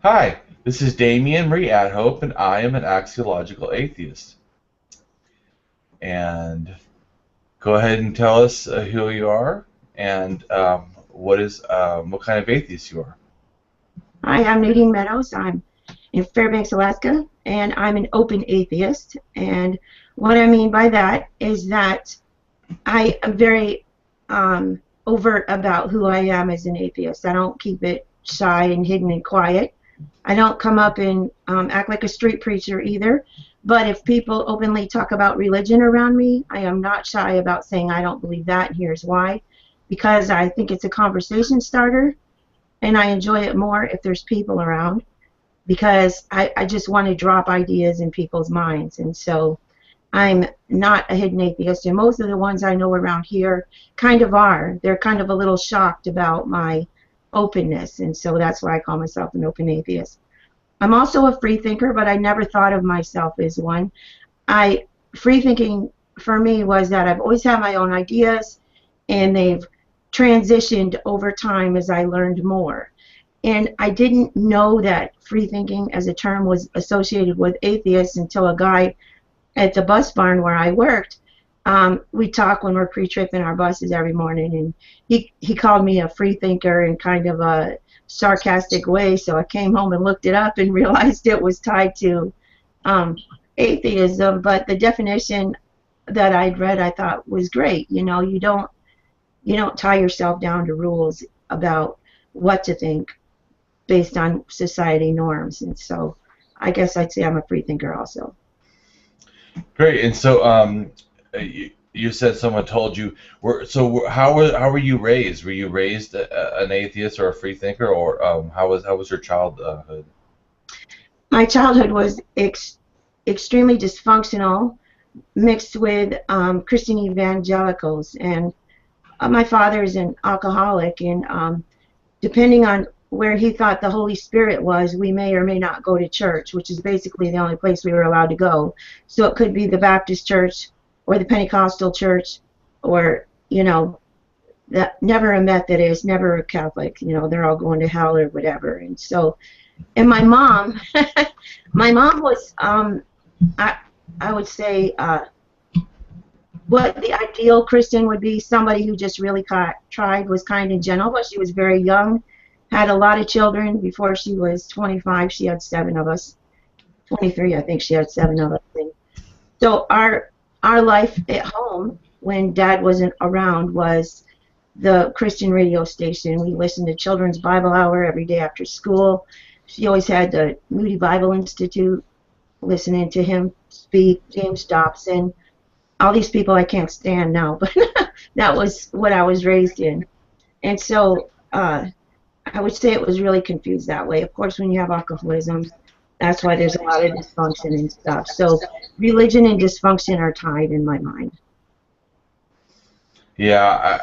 Hi, this is Damien AtHope, and I am an Axiological Atheist. And go ahead and tell us who you are and what kind of atheist you are. Hi, I'm Nadine Meadows. I'm in Fairbanks, Alaska, and I'm an open atheist. And what I mean by that is that I am very overt about who I am as an atheist. I don't keep it shy and hidden and quiet. I don't come up and act like a street preacher either. But if people openly talk about religion around me, I am not shy about saying I don't believe that, and here's why. Because I think it's a conversation starter, and I enjoy it more if there's people around, because I just want to drop ideas in people's minds. And so I'm not a hidden atheist, and most of the ones I know around here kind of are. They're kind of a little shocked about my openness, and so that's why I call myself an open atheist. I'm also a free thinker, but I never thought of myself as one. Free thinking for me was that I've always had my own ideas, and they've transitioned over time as I learned more. And I didn't know that free thinking as a term was associated with atheists until a guy at the bus barn where I worked, we talk when we're pre-tripping our buses every morning, and he called me a free thinker in kind of a sarcastic way, so I came home and looked it up and realized it was tied to atheism. But the definition that I'd read I thought was great. You don't tie yourself down to rules about what to think based on society norms. And so I guess I'd say I'm a free thinker also. Great. And so you said someone told you. How were you raised? Were you raised an atheist or a free thinker, or how was your childhood? My childhood was extremely dysfunctional, mixed with Christian evangelicals, and my father is an alcoholic, and depending on where he thought the Holy Spirit was, we may or may not go to church, which is basically the only place we were allowed to go. So it could be the Baptist church or the Pentecostal church, or never a Methodist, never a Catholic. They're all going to hell or whatever. And so, and my mom, my mom was, I would say, what the ideal Christian would be, somebody who just really tried, was kind and gentle, but she was very young, had a lot of children. Before she was 25, she had 7 of us. 23, I think she had 7 of us. And so our life at home, when Dad wasn't around, was the Christian radio station. We listened to Children's Bible Hour every day after school. She always had the Moody Bible Institute, listening to him speak, James Dobson, all these people I can't stand now, but that was what I was raised in. And so I would say it was really confused that way. Of course, when you have alcoholism, that's why there's a lot of dysfunction and stuff. So religion and dysfunction are tied in my mind. Yeah,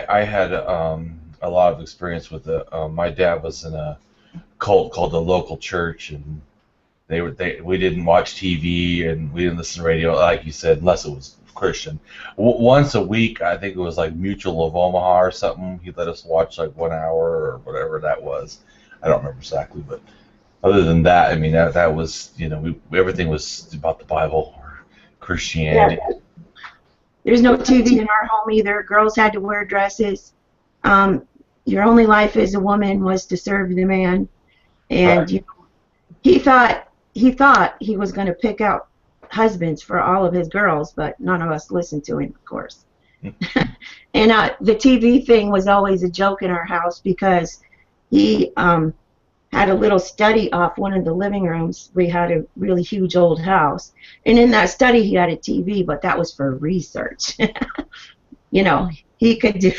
I had a lot of experience with it. My dad was in a cult called the Local Church, and we didn't watch TV and we didn't listen to radio, like you said, unless it was Christian. Once a week, I think it was like Mutual of Omaha or something. He let us watch like 1 hour or whatever that was. I don't remember exactly, but other than that, I mean, that was, everything was about the Bible or Christianity. Yeah. There's no TV in our home either. Girls had to wear dresses. Your only life as a woman was to serve the man, and Right. he thought he was going to pick out husbands for all of his girls, but none of us listened to him, of course. And the TV thing was always a joke in our house, because he had a little study off one of the living rooms. We had a really huge old house, and in that study he had a TV, but that was for research. He could do.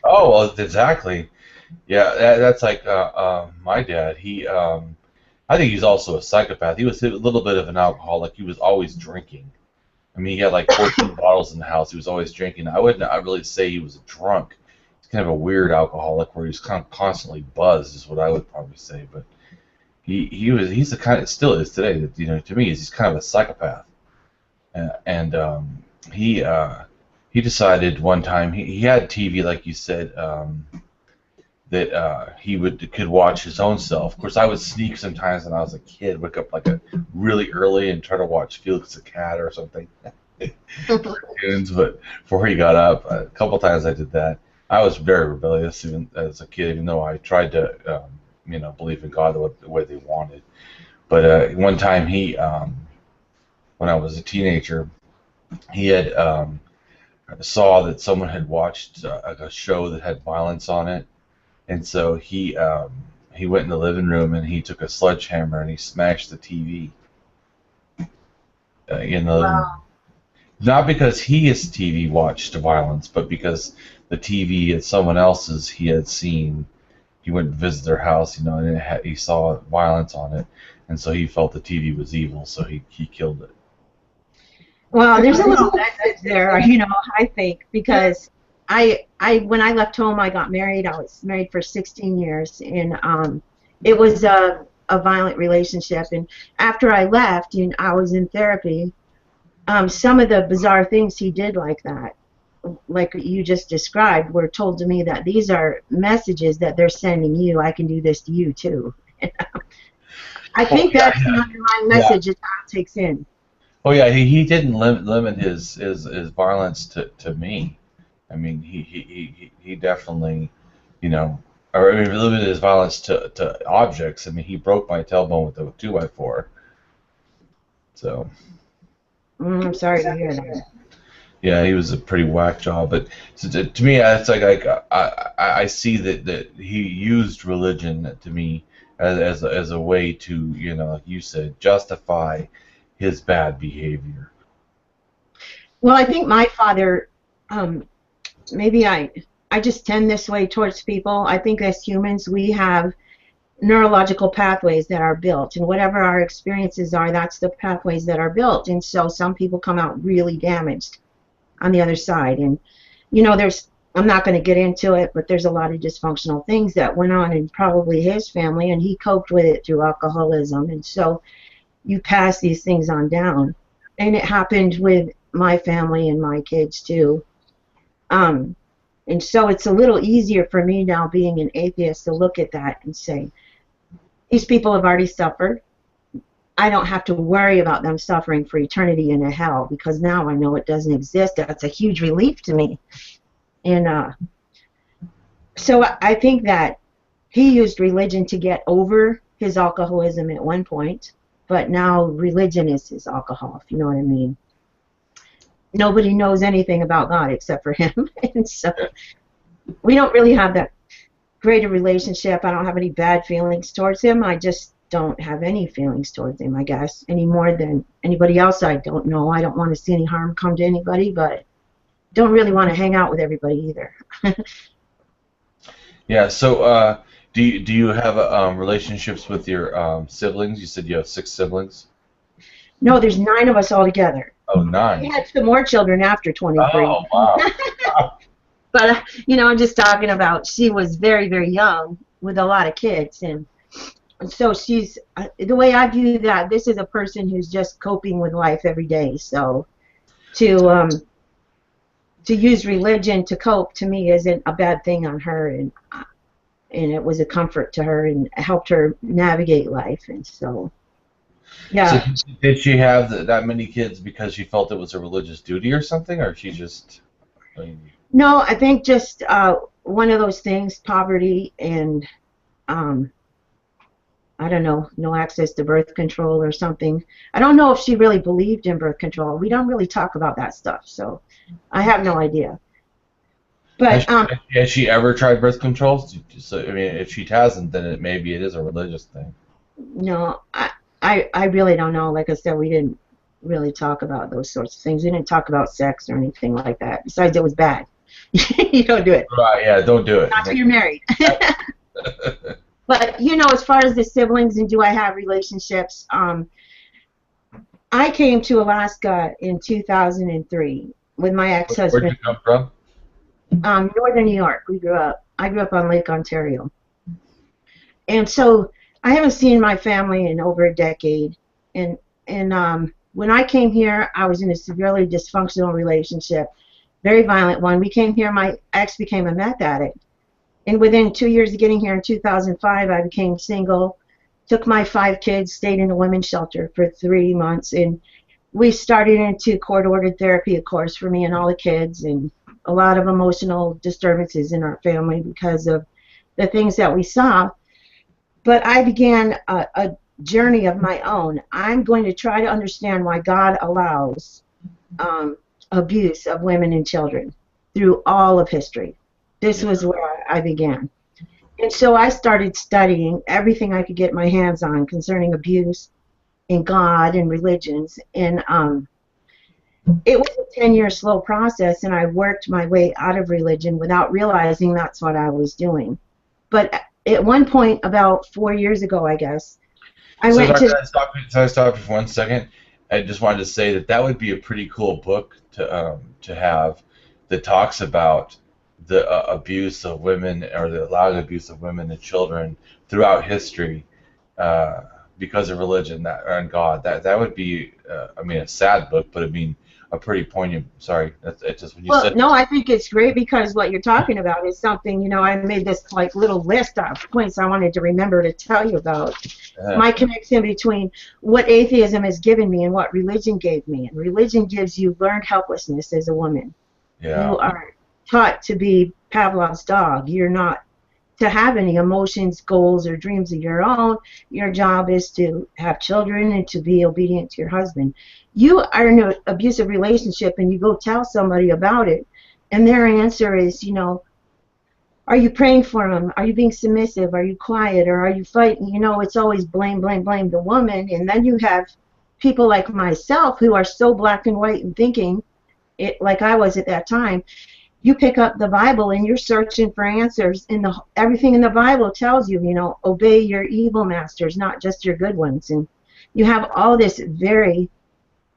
Oh, well, exactly. Yeah, that's like my dad. I think he's also a psychopath. He was a little bit of an alcoholic. He was always drinking. I mean, he had like 14 bottles in the house. He was always drinking. I wouldn't really say he was a drunk. He's kind of a weird alcoholic where he's kind of constantly buzzed, is what I would probably say. But he's the kind, still is today, that, to me, he's kind of a psychopath. And he decided one time, he had TV, like you said, that he could watch his own self. Of course, I would sneak sometimes when I was a kid, wake up like really early and try to watch Felix the Cat or something. Cartoons, but before he got up, a couple times I did that. I was very rebellious even as a kid, even though I tried to, believe in God the way they wanted. But one time when I was a teenager, he had saw that someone had watched a show that had violence on it, and so he went in the living room and he took a sledgehammer and he smashed the TV in the living room. Not because his TV watched violence, but because the TV at someone else's he had seen. He went to visit their house, and he saw violence on it, and so he felt the TV was evil, so he killed it. Well, there's a little message there, I think, because when I left home, I got married. I was married for 16 years, and it was a violent relationship. And after I left, I was in therapy. Some of the bizarre things he did like that, like you just described, were told to me that these are messages that they're sending you. I can do this to you, too. I think that's the underlying message that God takes in. Oh yeah, he didn't limit his violence to me. I mean, he definitely, or he limited his violence to objects. I mean, he broke my tailbone with a 2x4. So. I'm sorry to hear that. Yeah, he was a pretty whack job. But to me, it's like I see that he used religion to me as a way to, like you said, justify his bad behavior. Well, I think my father, maybe I just tend this way towards people. I think as humans we have neurological pathways that are built, and whatever our experiences are, that's the pathways that are built. And so some people come out really damaged on the other side. And I'm not going to get into it, but there's a lot of dysfunctional things that went on in probably his family, and he coped with it through alcoholism. And so you pass these things on down, and it happened with my family and my kids too. And so it's a little easier for me now, being an atheist, to look at that and say, these people have already suffered. I don't have to worry about them suffering for eternity in a hell, because now I know it doesn't exist. That's a huge relief to me. And so I think that he used religion to get over his alcoholism at one point, but now religion is his alcohol, if you know what I mean. Nobody knows anything about God except for him. And so we don't really have that great a relationship. I don't have any bad feelings towards him. I just don't have any feelings towards him, I guess, any more than anybody else. I don't know. I don't want to see any harm come to anybody, but don't really want to hang out with everybody either. Yeah, so do you have relationships with your siblings? You said you have 6 siblings? No, there's 9 of us all together. Oh, 9. We had some more children after 23. Oh, wow. But, I'm just talking about, she was very, very young with a lot of kids. And so she's, the way I view that, this is a person who's just coping with life every day. So to use religion to cope, to me, isn't a bad thing on her. And it was a comfort to her and helped her navigate life. And so, yeah. So did she have that many kids because she felt it was a religious duty or something, or she just... No, I think just one of those things, poverty and, I don't know, no access to birth control or something. I don't know if she really believed in birth control. We don't really talk about that stuff, so I have no idea. But has she ever tried birth control? So, I mean, if she hasn't, then maybe it is a religious thing. No, I really don't know. Like I said, we didn't really talk about those sorts of things. We didn't talk about sex or anything like that. Besides, it was bad. You don't do it. Right, yeah, don't do it. Not till you're married. But, as far as the siblings and do I have relationships, I came to Alaska in 2003 with my ex-husband. Where'd you come from? Northern New York. I grew up on Lake Ontario. And so I haven't seen my family in over a decade. And when I came here, I was in a severely dysfunctional relationship, very violent one. We came here, my ex became a meth addict. And within 2 years of getting here in 2005, I became single, took my 5 kids, stayed in a women's shelter for 3 months, and we started into court-ordered therapy, of course, for me and all the kids, and a lot of emotional disturbances in our family because of the things that we saw. But I began a journey of my own. I'm going to try to understand why God allows abuse of women and children through all of history. This was where I began. And so I started studying everything I could get my hands on concerning abuse and God and religions. And it was a 10-year slow process, and I worked my way out of religion without realizing that's what I was doing. But at one point, about 4 years ago, I guess, I went to... Can I stop you for 1 second? I just wanted to say that that would be a pretty cool book to have that talks about the abuse of women, or the allowed abuse of women and children throughout history because of religion and God. That would be, I mean, a sad book, but I mean, a pretty poignant. Sorry, that's just when you said. No, I think it's great because what you're talking about is something, you know, I made this like little list of points I wanted to remember to tell you about. My connection between what atheism has given me and what religion gave me. And religion gives you learned helplessness as a woman. Yeah. You are taught to be Pavlov's dog. You're not to have any emotions, goals, or dreams of your own. Your job is to have children and to be obedient to your husband. You are in an abusive relationship and you go tell somebody about it, and their answer is, you know, are you praying for him? Are you being submissive? Are you quiet? Or are you fighting? You know, it's always blame, blame, blame the woman. And then you have people like myself who are so black and white and thinking, it like I was at that time. You pick up the Bible and you're searching for answers, and everything in the Bible tells you, you know, obey your evil masters, not just your good ones. And you have all this very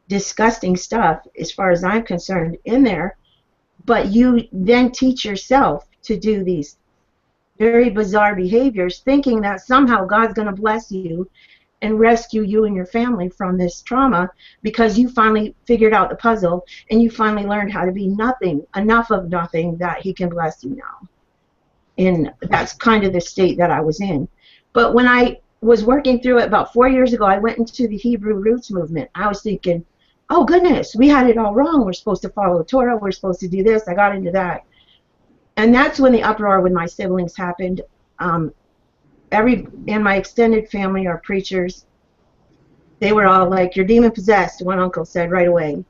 disgusting stuff, as far as I'm concerned, in there, but you then teach yourself to do these very bizarre behaviors, thinking that somehow God's going to bless you and rescue you and your family from this trauma because you finally figured out the puzzle and you finally learned how to be nothing, enough of nothing that he can bless you now. And that's kind of the state that I was in. But when I was working through it about 4 years ago, I went into the Hebrew roots movement. I was thinking, oh goodness, we had it all wrong. We're supposed to follow the Torah. We're supposed to do this. I got into that. And that's when the uproar with my siblings happened. In my extended family are preachers. They were all like, you're demon possessed, one uncle said right away.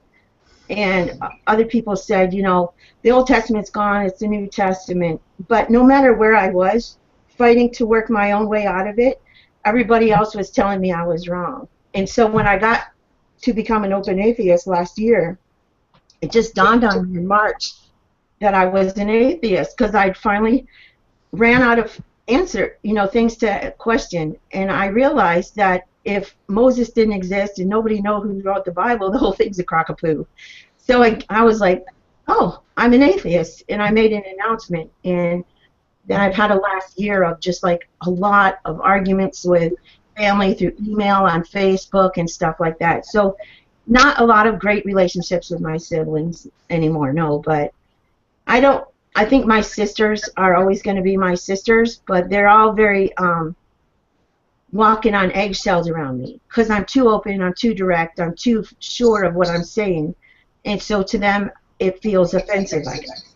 And other people said, you know, the Old Testament's gone, it's the New Testament. But no matter where I was, fighting to work my own way out of it, everybody else was telling me I was wrong. And so when I got to become an open atheist last year, it just dawned on me in March that I was an atheist because I'd finally ran out of things to question. And I realized that if Moses didn't exist and nobody knows who wrote the Bible, the whole thing's a crock of poo. So I was like, oh, I'm an atheist. And I made an announcement. And then I've had a last year of just like a lot of arguments with family through email, on Facebook, and stuff like that. So not a lot of great relationships with my siblings anymore, no. But I think my sisters are always going to be my sisters, but they're all very walking on eggshells around me because I'm too open, I'm too direct, I'm too sure of what I'm saying. And so to them, it feels offensive, I guess.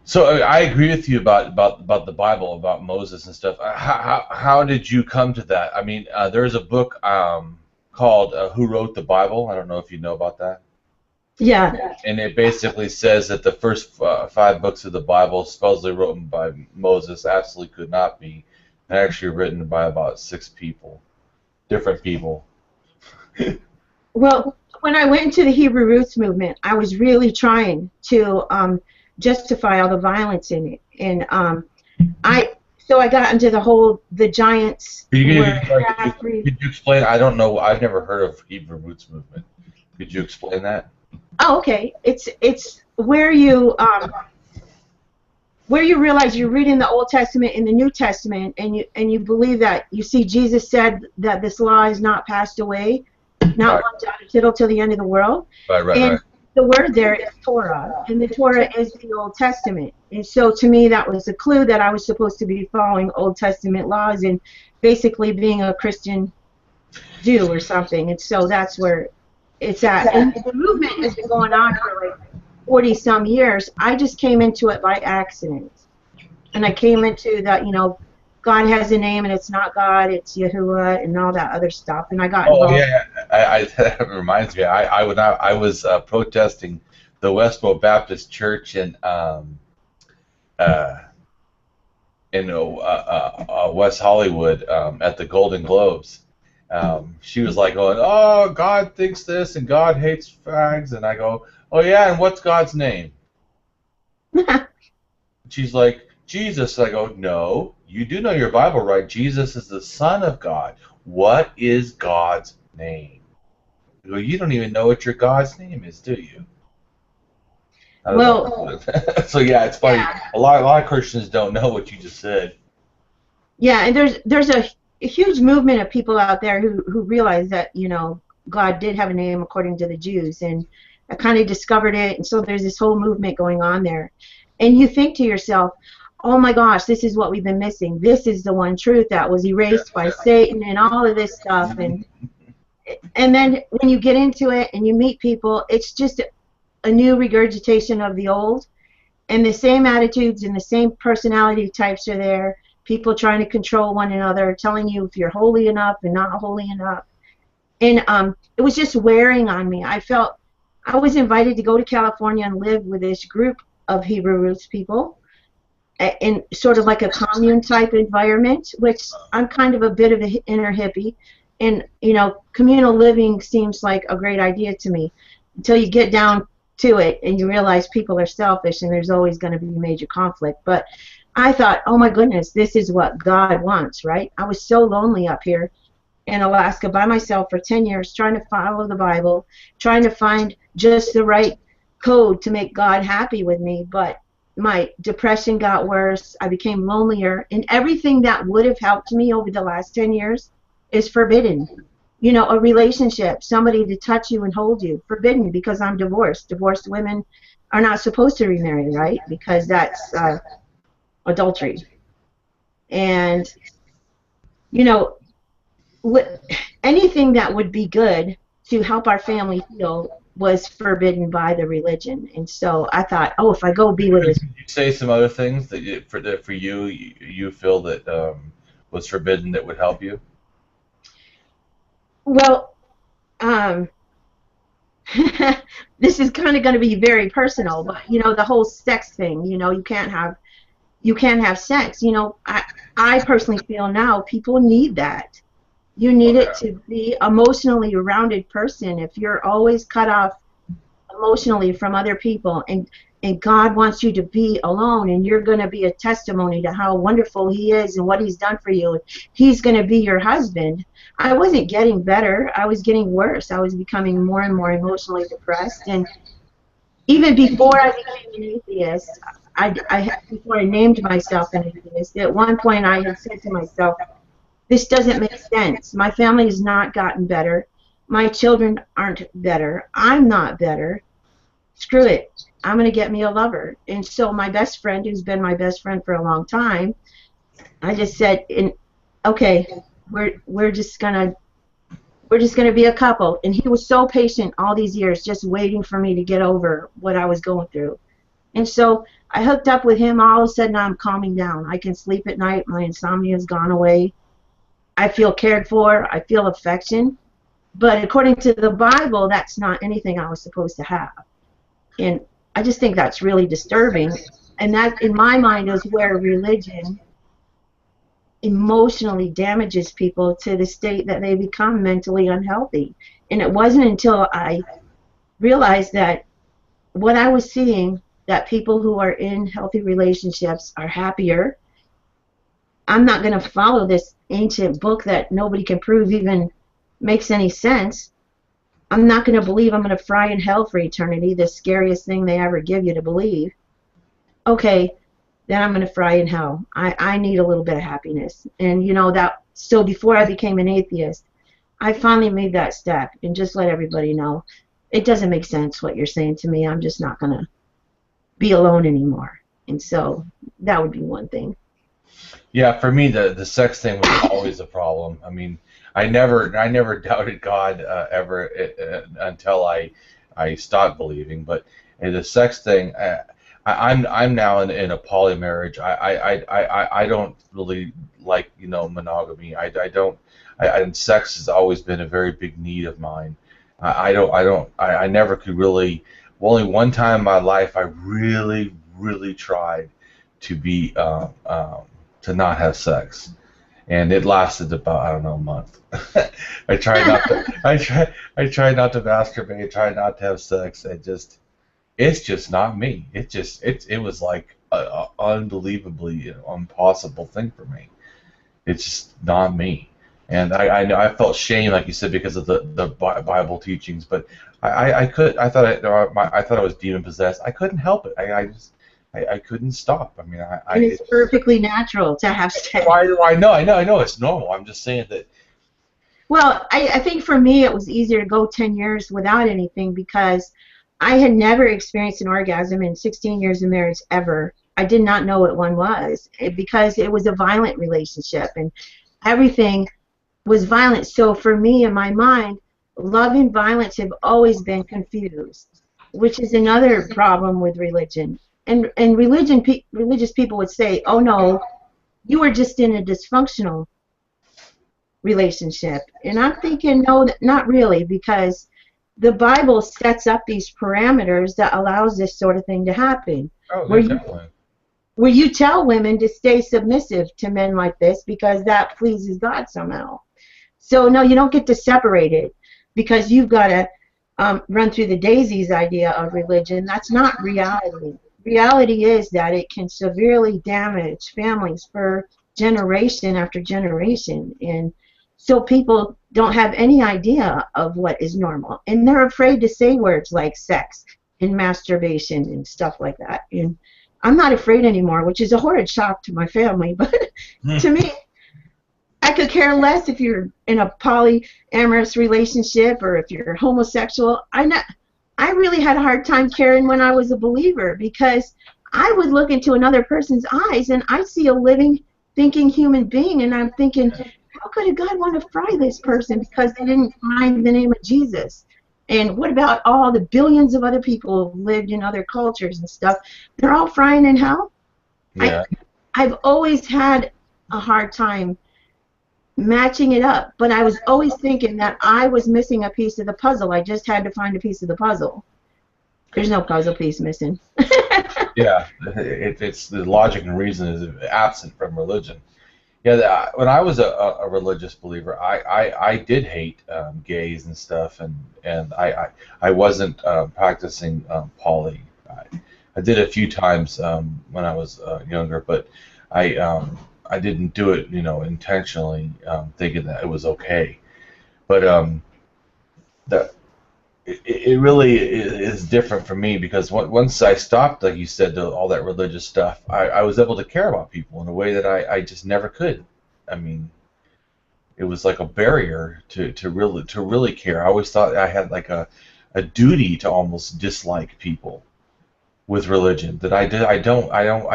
So I agree with you about the Bible, about Moses and stuff. How did you come to that? I mean, there's a book called Who Wrote the Bible? I don't know if you know about that. Yeah. And it basically says that the first 5 books of the Bible, supposedly written by Moses, absolutely could not be. They're actually written by about 6 people, different people. Well, when I went into the Hebrew Roots movement, I was really trying to justify all the violence in it, and so I got into the giants. Could you explain? I don't know. I've never heard of Hebrew Roots movement. Could you explain that? Oh, okay. It's where you realize you're reading the Old Testament and the New Testament, and you believe that you see Jesus said that this law is not passed away, not one jot or tittle till the end of the world. Right. the word there is Torah, and the Torah is the Old Testament. And so to me, that was a clue that I was supposed to be following Old Testament laws and basically being a Christian Jew or something. And so that's where it's at. And the movement has been going on for like 40 some years. I just came into it by accident. And I came into that, you know, God has a name and it's not God, it's Yahuwah and all that other stuff. And I got involved. Oh yeah, that reminds me. I was protesting the Westboro Baptist Church in West Hollywood at the Golden Globes. She was like going, "Oh, God thinks this and God hates fags," and I go, "Oh yeah, and what's God's name?" She's like, "Jesus." I go, "No, you do know your Bible, right? Jesus is the Son of God. What is God's name?" I go, "You don't even know what your God's name is, do you?" Well, so yeah, it's funny. Yeah. A lot of Christians don't know what you just said. Yeah, and there's a huge movement of people out there who realize that, you know, God did have a name according to the Jews, and I kind of discovered it, and so there's this whole movement going on there. And you think to yourself, oh my gosh, this is what we've been missing. This is the one truth that was erased by Satan and all of this stuff. And then when you get into it and you meet people, it's just a new regurgitation of the old, and the same attitudes and the same personality types are there. People trying to control one another, telling you if you're holy enough and not holy enough. And it was just wearing on me. I felt I was invited to go to California and live with this group of Hebrew roots people in sort of like a commune type environment, which I'm kind of a bit of an inner hippie. And, you know, communal living seems like a great idea to me until you get down to it and you realize people are selfish and there's always going to be major conflict. But I thought, oh my goodness, this is what God wants, right? I was so lonely up here in Alaska by myself for 10 years trying to follow the Bible, trying to find just the right code to make God happy with me. But my depression got worse. I became lonelier, and everything that would have helped me over the last 10 years is forbidden. You know, a relationship, somebody to touch you and hold you, forbidden because I'm divorced. Divorced women are not supposed to remarry, right? Because that's adultery. And, you know, anything that would be good to help our family heal was forbidden by the religion. And so I thought, oh, if I go be with this. Can you say some other things that for you feel that was forbidden that would help you? Well, this is kind of going to be very personal, but you know, the whole sex thing. You know, you can't have sex. You know, I personally feel now people need that. You need it to be emotionally rounded person. If you're always cut off emotionally from other people, and God wants you to be alone, and you're going to be a testimony to how wonderful He is and what He's done for you. He's going to be your husband. I wasn't getting better. I was getting worse. I was becoming more and more emotionally depressed. And even before I became an atheist, before I named myself an atheist, at one point I had said to myself, this doesn't make sense. My family has not gotten better. My children aren't better. I'm not better. Screw it. I'm going to get me a lover. And so my best friend, who's been my best friend for a long time, I just said, okay, we're just gonna be a couple. And he was so patient all these years, just waiting for me to get over what I was going through. And so I hooked up with him. All of a sudden, I'm calming down. I can sleep at night. My insomnia has gone away. I feel cared for. I feel affection. But according to the Bible, that's not anything I was supposed to have. And I just think that's really disturbing. And that, in my mind, is where religion emotionally damages people to the state that they become mentally unhealthy. And it wasn't until I realized that what I was seeing, that people who are in healthy relationships are happier. I'm not going to follow this ancient book that nobody can prove even makes any sense. I'm not going to believe I'm going to fry in hell for eternity, the scariest thing they ever give you to believe. Okay, then I'm going to fry in hell. I need a little bit of happiness. And you know that. So before I became an atheist, I finally made that step and just let everybody know it doesn't make sense what you're saying to me. I'm just not going to be alone anymore. And so that would be one thing. Yeah, for me, the sex thing was always a problem. I mean, I never doubted God ever until I stopped believing. But the sex thing, I'm now in a poly marriage. I don't really like, you know, monogamy. I don't. And sex has always been a very big need of mine. I never could really. Only one time in my life I really tried to be to not have sex, and it lasted about, I don't know, a month. I tried not to. I tried not to masturbate. Tried not to have sex. It's just not me. It was like a unbelievably impossible thing for me. It's just not me. And I know I felt shame, like you said, because of the Bible teachings. But I thought I thought I was demon possessed. I couldn't help it. I couldn't stop. I mean, and it's perfectly natural to have sex. I know it's normal. I'm just saying that. Well, I think for me it was easier to go 10 years without anything because I had never experienced an orgasm in 16 years of marriage ever. I did not know what one was because it was a violent relationship and everything was violent. So for me, in my mind, love and violence have always been confused, which is another problem with religion. And religious people would say, oh no, you were just in a dysfunctional relationship. And I'm thinking, no, not really, because the Bible sets up these parameters that allows this sort of thing to happen. Oh, where you tell women to stay submissive to men like this because that pleases God somehow. So no, you don't get to separate it because you've got to run through the daisies idea of religion. That's not reality. Reality is that it can severely damage families for generation after generation, and so people don't have any idea of what is normal, and they're afraid to say words like sex and masturbation and stuff like that. And I'm not afraid anymore, which is a horrid shock to my family, but to me, I could care less if you're in a polyamorous relationship or if you're homosexual. I really had a hard time caring when I was a believer because I would look into another person's eyes and I see a living, thinking human being, and I'm thinking, how could a God want to fry this person because they didn't find the name of Jesus? And what about all the billions of other people who lived in other cultures and stuff? They're all frying in hell? Yeah. I've always had a hard time matching it up, but I was always thinking that I was missing a piece of the puzzle. I just had to find a piece of the puzzle. There's no puzzle piece missing. Yeah, it's the logic and reason is absent from religion. Yeah, when I was a religious believer, I did hate gays and stuff, and I wasn't practicing poly. I did a few times when I was younger, but I didn't do it, you know, intentionally, thinking that it was okay. But it really is different for me because once I stopped, like you said, all that religious stuff, I was able to care about people in a way that I just never could. I mean, it was like a barrier to really care. I always thought I had like a duty to almost dislike people with religion that I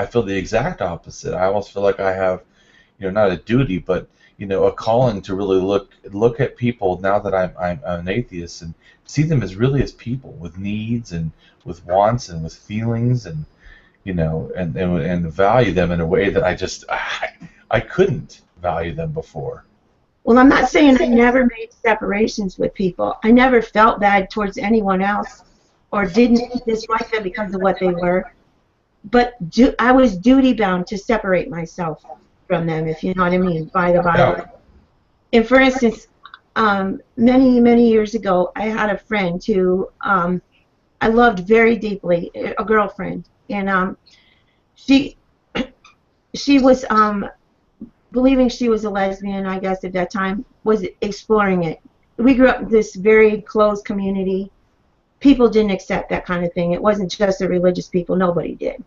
feel the exact opposite. I almost feel like I have, you know, not a duty, but you know, a calling to really look at people now that I'm an atheist and see them as really as people with needs and with wants and with feelings and you know and value them in a way that I couldn't value them before. Well, I'm not saying I never made separations with people. I never felt bad towards anyone else or didn't dislike them because of what they were. But I was duty-bound to separate myself from them, if you know what I mean, by the Bible. Yeah. And for instance, many years ago, I had a friend who I loved very deeply, a girlfriend, and she was believing she was a lesbian, I guess at that time, was exploring it. We grew up in this very closed community. People didn't accept that kind of thing. It wasn't just the religious people. Nobody did.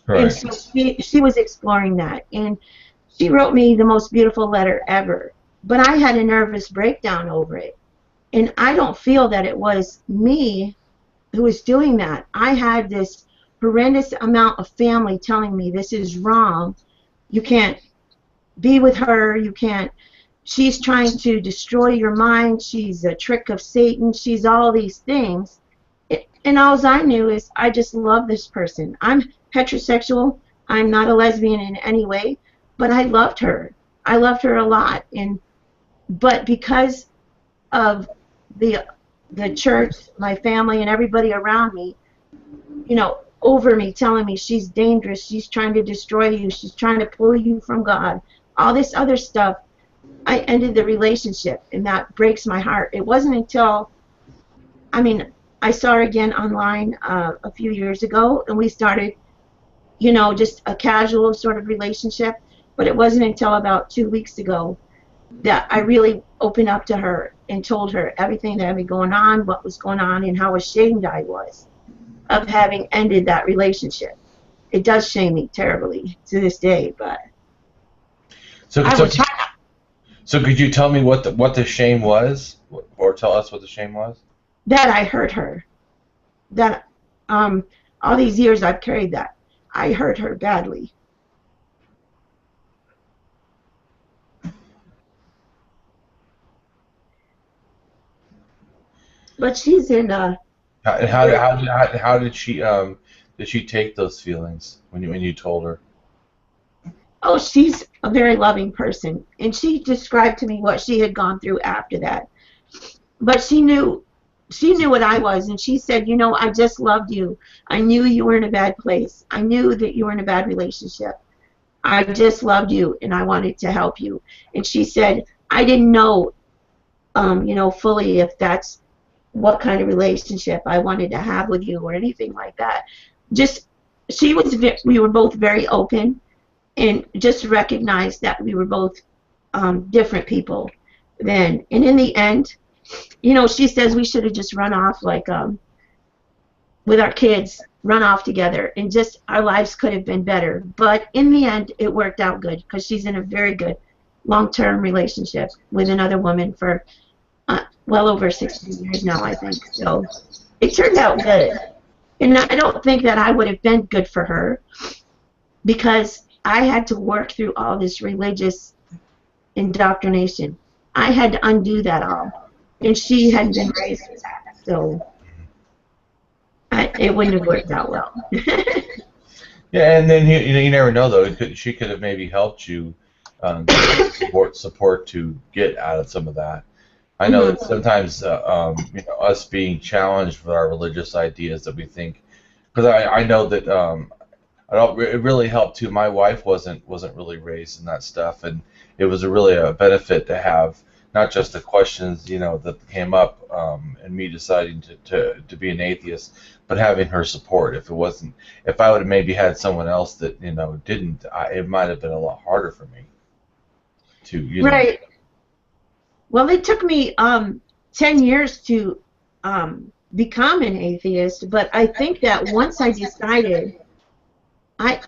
Right. And so she was exploring that. And she wrote me the most beautiful letter ever. But I had a nervous breakdown over it. And I don't feel that it was me who was doing that. I had this horrendous amount of family telling me this is wrong. You can't be with her. You can't. She's trying to destroy your mind. She's a trick of Satan. She's all these things. And all I knew is I just love this person. I'm heterosexual. I'm not a lesbian in any way, but I loved her. I loved her a lot. But because of the church, my family, and everybody around me, you know, over me, telling me she's dangerous, she's trying to destroy you, she's trying to pull you from God, all this other stuff, I ended the relationship, and that breaks my heart. It wasn't until, I mean, I saw her again online a few years ago, and we started, you know, just a casual sort of relationship, but it wasn't until about 2 weeks ago that I really opened up to her and told her everything that had been going on, what was going on, and how ashamed I was of having ended that relationship. It does shame me terribly to this day, but So could you tell me what the shame was, or tell us what the shame was? that I hurt her. That all these years I've carried that. I hurt her badly. But she's in How did she take those feelings when you told her? oh, she's a very loving person, and she described to me what she had gone through after that. But she knew what I was, and she said, you know, I just loved you. I knew you were in a bad place. I knew that you were in a bad relationship. I just loved you, and I wanted to help you. And she said, I didn't know, you know, fully if that's what kind of relationship I wanted to have with you or anything like that. Just, we were both very open, and just recognized that we were both different people then. And in the end, you know, she says we should have just run off, like with our kids, run off together, and just our lives could have been better. But in the end, it worked out good, because she's in a very good long-term relationship with another woman for well over 16 years now, I think. So it turned out good. And I don't think that I would have been good for her, because I had to work through all this religious indoctrination. I had to undo that all. And she hadn't been raised with that. So it wouldn't have worked out well. Yeah, and then you never know though. She could have maybe helped you support to get out of some of that. I know that sometimes you know, us being challenged with our religious ideas that we think, because I know that it really helped too. My wife wasn't really raised in that stuff, and it was really a benefit to have not just the questions, you know, that came up and me deciding to be an atheist, but having her support. If I would have maybe had someone else that, you know, didn't, it might have been a lot harder for me to, you know. Right. Well, it took me 10 years to become an atheist, but I think that once I decided, I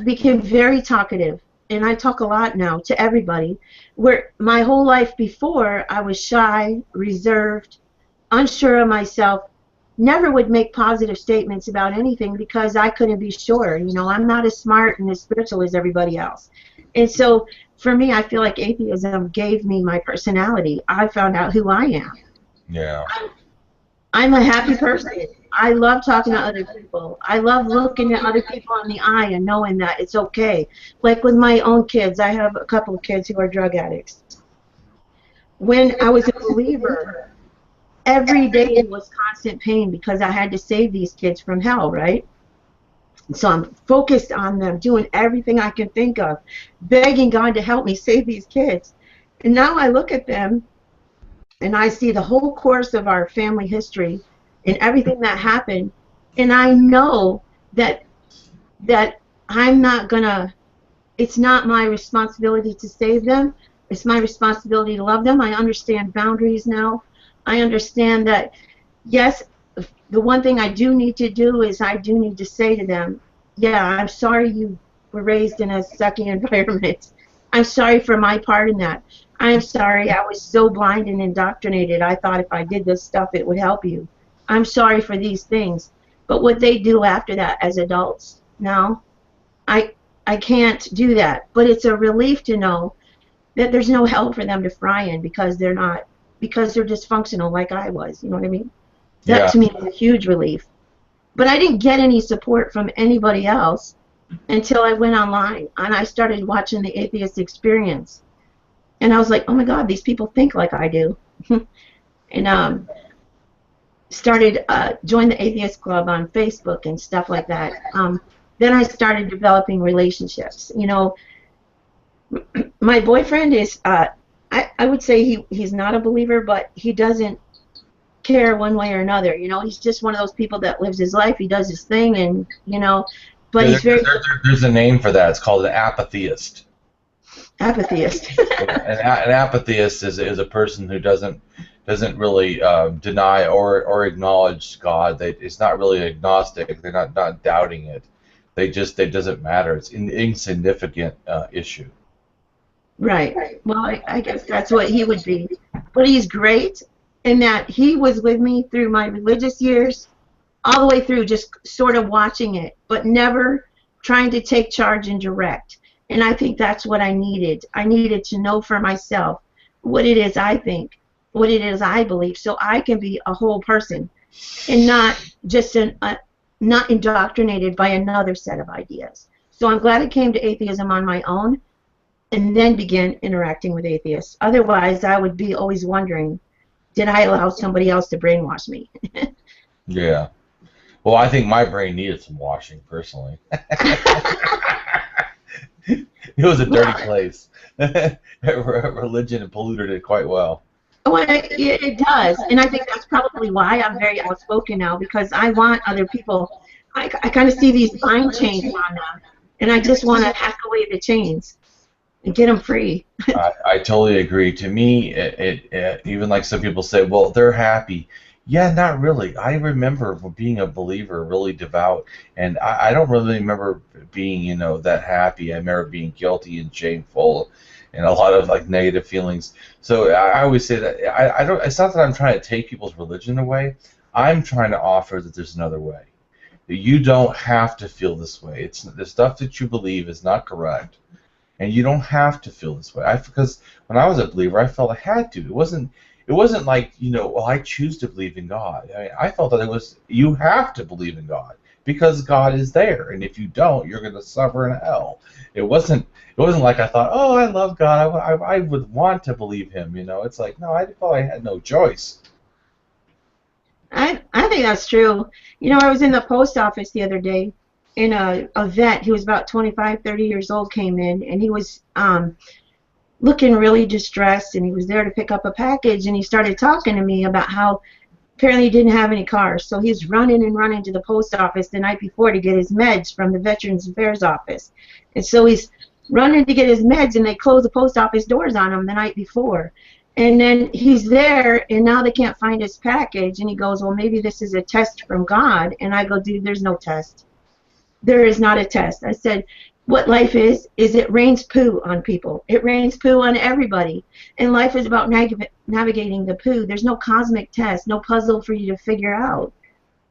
became very talkative, and I talk a lot now to everybody, where my whole life before I was shy, reserved, unsure of myself, never would make positive statements about anything because I couldn't be sure. You know, I'm not as smart and as spiritual as everybody else. And so for me, I feel like atheism gave me my personality. I found out who I am. Yeah. I'm a happy person. I love talking to other people. I love looking at other people in the eye and knowing that it's okay. Like with my own kids, I have a couple of kids who are drug addicts. When I was a believer, every day was constant pain because I had to save these kids from hell, right? So I'm focused on them, doing everything I can think of, begging God to help me save these kids. And now I look at them and I see the whole course of our family history and everything that happened, and I know that I'm not gonna, it's not my responsibility to save them. It's my responsibility to love them. I understand boundaries now. I understand that, yes, the one thing I do need to do is I do need to say to them, yeah, I'm sorry you were raised in a sucky environment. I'm sorry for my part in that. I'm sorry, I was so blind and indoctrinated. I thought if I did this stuff, it would help you. I'm sorry for these things. But what they do after that as adults, now, I can't do that. But it's a relief to know that there's no hell for them to fry in because they're dysfunctional like I was. You know what I mean? That Yeah. to me is a huge relief. But I didn't get any support from anybody else until I went online and I started watching the Atheist Experience. And I was like, oh my God, these people think like I do. And started joined the Atheist Club on Facebook and stuff like that. Then I started developing relationships. You know, my boyfriend is, I would say he's not a believer, but he doesn't care one way or another. You know, he's just one of those people that lives his life. He does his thing, and you know, but he's very. There's a name for that. It's called an apatheist. Apatheist. An apatheist is a person who doesn't really deny or acknowledge God. It's not really agnostic. They're not doubting it. It doesn't matter. It's an insignificant issue. Right. Well, I guess that's what he would be. But he's great in that he was with me through my religious years, all the way through, just sort of watching it, but never trying to take charge and direct. And I think that's what I needed. I needed to know for myself what it is I think, what it is I believe, so I can be a whole person and not just not indoctrinated by another set of ideas. So I'm glad I came to atheism on my own and then began interacting with atheists. Otherwise, I would be always wondering, did I allow somebody else to brainwash me? Yeah. Well, I think my brain needed some washing, personally. It was a dirty place. Religion polluted it quite well. Well, it does, and I think that's probably why I'm very outspoken now, because I want other people. I kind of see these mind chains on them, and I just want to hack away the chains and get them free. I totally agree. To me, even like some people say, well, they're happy. Yeah, not really. I remember being a believer, really devout, and I don't really remember being, you know, that happy. I remember being guilty and shameful, and a lot of like negative feelings. So I always say that I don't. It's not that I'm trying to take people's religion away. I'm trying to offer that there's another way. That you don't have to feel this way. It's the stuff that you believe is not correct, and you don't have to feel this way. Because when I was a believer, I felt I had to. It wasn't like, you know, well, I choose to believe in God. I mean, I felt that it was, you have to believe in God because God is there, and if you don't, you're going to suffer in hell. It wasn't like I thought, oh, I love God, I would want to believe Him. You know, it's like, no, I thought I had no choice. I think that's true. You know, I was in the post office the other day, and a vet, he was about 25, 30 years old, came in, and he was looking really distressed, and he was there to pick up a package, and he started talking to me about how apparently he didn't have any cars, so he's running and running to the post office the night before to get his meds from the Veterans Affairs office. And so he's running to get his meds, and they close the post office doors on him the night before. And then he's there, and now they can't find his package, and he goes, well, maybe this is a test from God. And I go, dude, there's no test. There is not a test. I said, what life is it rains poo on people. It rains poo on everybody. And life is about navigating the poo. There's no cosmic test, no puzzle for you to figure out.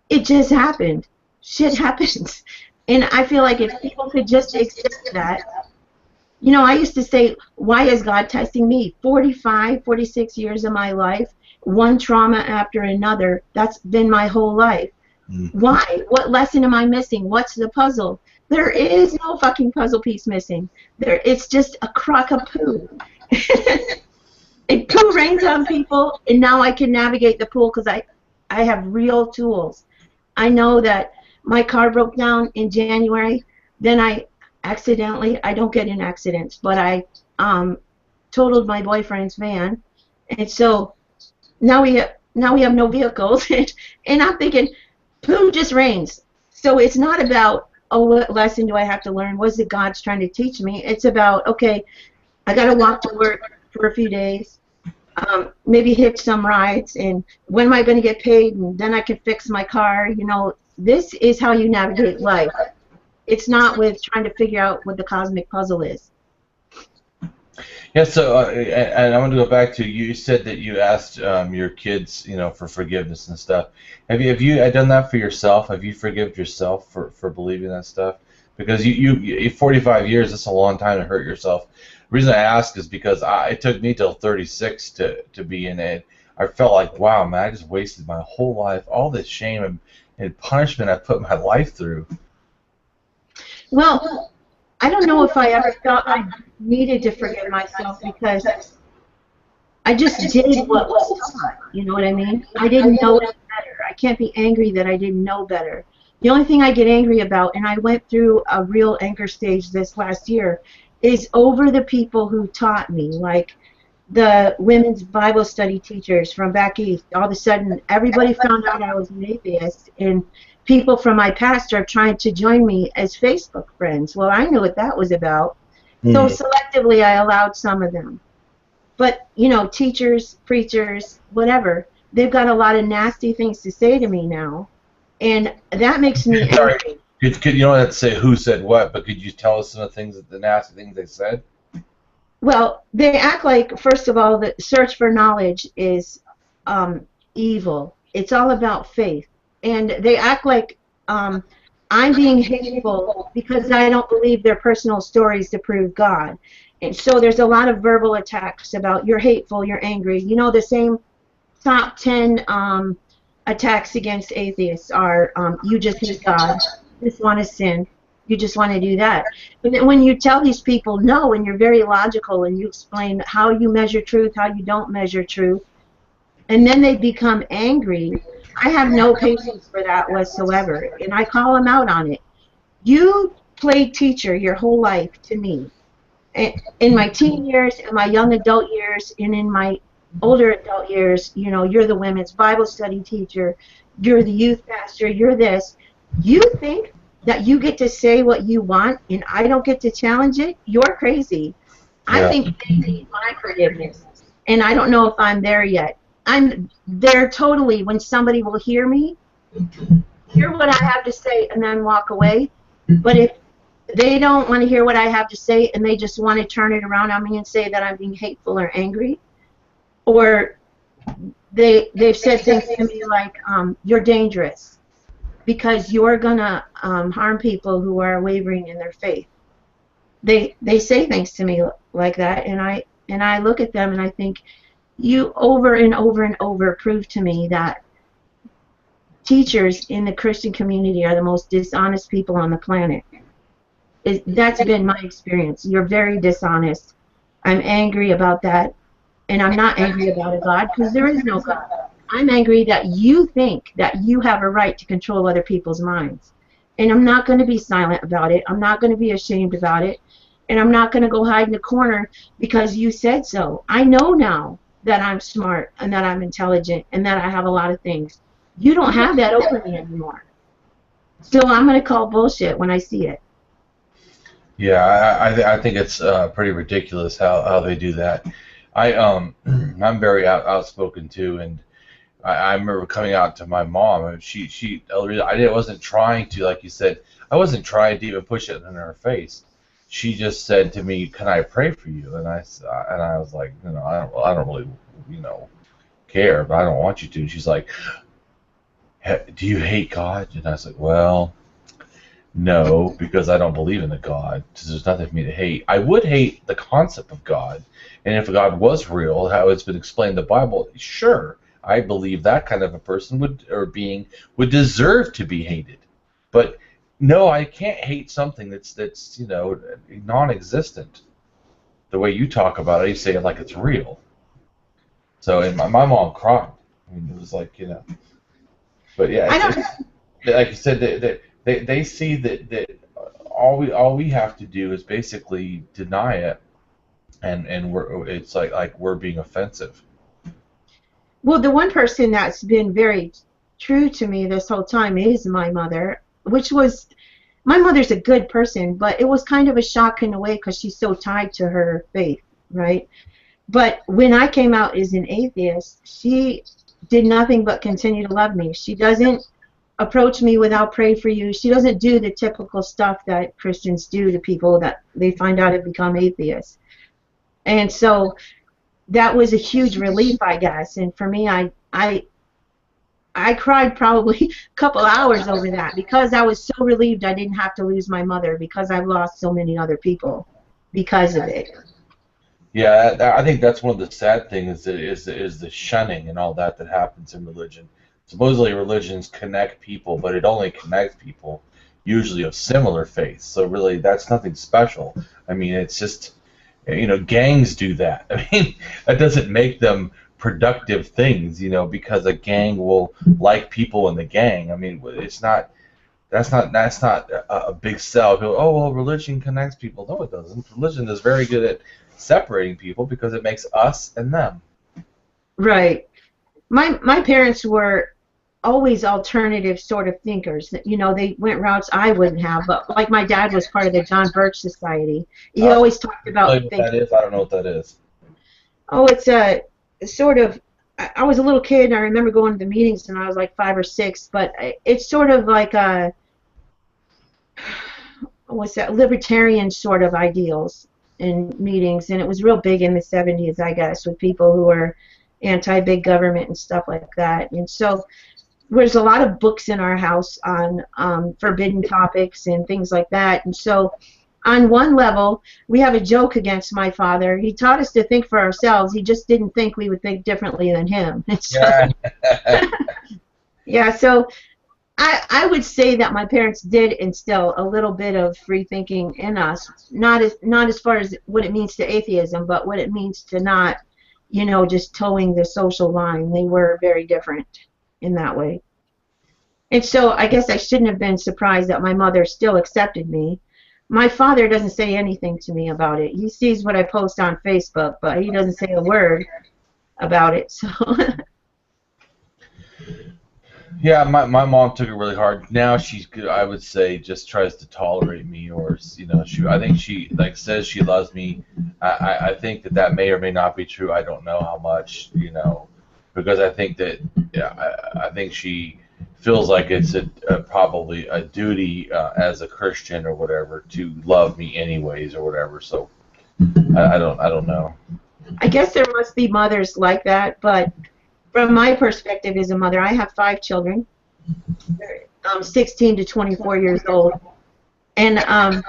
It just happened. Shit happens. And I feel like if people could just accept that, you know, I used to say, why is God testing me? 45, 46 years of my life, one trauma after another. That's been my whole life. Why? What lesson am I missing? What's the puzzle? There is no fucking puzzle piece missing. It's just a crock of poo. And poo rains on people, and now I can navigate the pool because I have real tools. I know that my car broke down in January. Then I don't get in accidents, but I totaled my boyfriend's van, and so now we have no vehicles, and I'm thinking, poo just rains. So it's not about, oh, what lesson do I have to learn? What is it God's trying to teach me? It's about, okay, I got to walk to work for a few days, maybe hitch some rides, and when am I going to get paid? And then I can fix my car. You know, this is how you navigate life. It's not with trying to figure out what the cosmic puzzle is. Yeah, so and I want to go back to you said that you asked your kids, for forgiveness and stuff. Have you done that for yourself? Have you forgiven yourself for believing that stuff? Because you 45 years, that's a long time to hurt yourself. The reason I ask is because it took me till 36 to be in it. I felt like, wow, man, I just wasted my whole life, all this shame and punishment I put my life through. Well, I don't know if I ever felt I needed to forgive myself because I just did what was taught. You know what I mean? I didn't know it better. I can't be angry that I didn't know better. The only thing I get angry about, and I went through a real anger stage this last year, is over the people who taught me, like the women's Bible study teachers from back east. All of a sudden, everybody found out I was an atheist, and people from my past are trying to join me as Facebook friends. Well, I knew what that was about. So selectively, I allowed some of them. But, teachers, preachers, whatever, they've got a lot of nasty things to say to me now. And that makes me angry. Sorry, you don't have to say who said what, but could you tell us some of the nasty things they said? Well, they act like, first of all, the search for knowledge is evil. It's all about faith. And they act like I'm being hateful because I don't believe their personal stories to prove God. And so there's a lot of verbal attacks about you're hateful, you're angry. The same top 10 attacks against atheists are you just hate God, you just want to sin, you just want to do that. And then when you tell these people no, and you're very logical and you explain how you measure truth, how you don't measure truth, and then they become angry, I have no patience for that whatsoever, and I call them out on it. You played teacher your whole life to me. In my teen years, in my young adult years, and in my older adult years, you're the women's Bible study teacher, you're the youth pastor, you're this. You think that you get to say what you want and I don't get to challenge it? You're crazy. I think they need my forgiveness, and I don't know if I'm there yet. I'm there totally when somebody will hear me, hear what I have to say, and then walk away. But if they don't want to hear what I have to say and they just want to turn it around on me and say that I'm being hateful or angry, or they've said things to me like, you're dangerous because you're going to harm people who are wavering in their faith. They say things to me like that, and I look at them and I think, you over and over and over prove to me that teachers in the Christian community are the most dishonest people on the planet. That's been my experience. You're very dishonest. I'm angry about that, and I'm not angry about a God because there is no God. I'm angry that you think that you have a right to control other people's minds, and I'm not going to be silent about it. I'm not going to be ashamed about it, and I'm not going to go hide in the corner because you said so. I know now that I'm smart and that I'm intelligent and that I have a lot of things. You don't have that over me anymore. So I'm going to call bullshit when I see it. Yeah, I think it's pretty ridiculous how they do that. I'm very outspoken too, and I remember coming out to my mom, and I wasn't trying to, like you said, I wasn't trying to even push it in her face. She just said to me, "Can I pray for you?" And I was like, I don't really, care, but I don't want you to. And she's like, "Do you hate God?" And I was like, "Well, no, because I don't believe in a God. So there's nothing for me to hate. I would hate the concept of God, and if God was real, how it's been explained in the Bible, sure, I believe that kind of a person would deserve to be hated. But no, I can't hate something that's non-existent. The way you talk about it, you say it like it's real." So, and my mom cried. I mean, it was like, but yeah, like you said, they see that all we have to do is basically deny it, and it's like we're being offensive. Well, the one person that's been very true to me this whole time is my mother, my mother's a good person, but it was kind of a shock in a way because she's so tied to her faith, right? But when I came out as an atheist, she did nothing but continue to love me. She doesn't approach me without pray for you. She doesn't do the typical stuff that Christians do to people that they find out have become atheists. And so that was a huge relief, I guess. And for me, I cried probably a couple hours over that because I was so relieved I didn't have to lose my mother because I've lost so many other people because of it. Yeah, I think that's one of the sad things is the shunning and all that happens in religion. Supposedly religions connect people, but it only connects people usually of similar faiths. So really, that's nothing special. I mean, it's just, gangs do that. I mean, that doesn't make them productive things, because a gang will like people in the gang. I mean, it's not. That's not a big sell. People, oh well, religion connects people. No, it doesn't. Religion is very good at separating people because it makes us and them. Right. My parents were always alternative sort of thinkers. They went routes I wouldn't have. But like my dad was part of the John Birch Society. He always talked about What thinking. that is? I don't know what that is. Oh, it's a sort of. I was a little kid and I remember going to the meetings and I was like 5 or 6. But it's sort of like a what's that, libertarian sort of ideals in meetings, and it was real big in the 70s, I guess, with people who were anti-big government and stuff like that. And so there's a lot of books in our house on forbidden topics and things like that. And so on one level, we have a joke against my father. He taught us to think for ourselves. He just didn't think we would think differently than him. And so, yeah, so I would say that my parents did instill a little bit of free thinking in us, not as far as what it means to atheism, but what it means to not, just towing the social line. They were very different in that way. And so I guess I shouldn't have been surprised that my mother still accepted me. My father doesn't say anything to me about it. He sees what I post on Facebook, but he doesn't say a word about it. So. Yeah, my mom took it really hard. Now she's good. I would say just tries to tolerate me, or I think she says she loves me. I think that may or may not be true. I don't know how much, because I think that I think she feels like it's probably a duty as a Christian or whatever to love me anyways or whatever. So I don't know. I guess there must be mothers like that, but from my perspective as a mother, I have 5 children, 16 to 24 years old, and I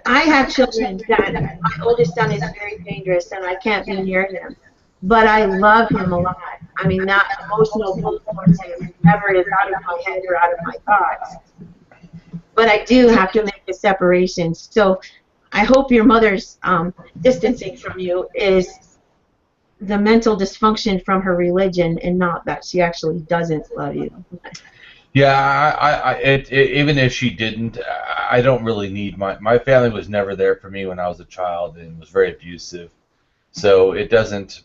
have children that my oldest son is very dangerous, and I can't be near him, but I love him a lot. I mean, that emotional pull towards him never is out of my head or out of my thoughts, but I do have to make a separation. So I hope your mother's distancing from you is the mental dysfunction from her religion and not that she actually doesn't love you. Yeah, even if she didn't, I don't really need my family was never there for me when I was a child and was very abusive, so it doesn't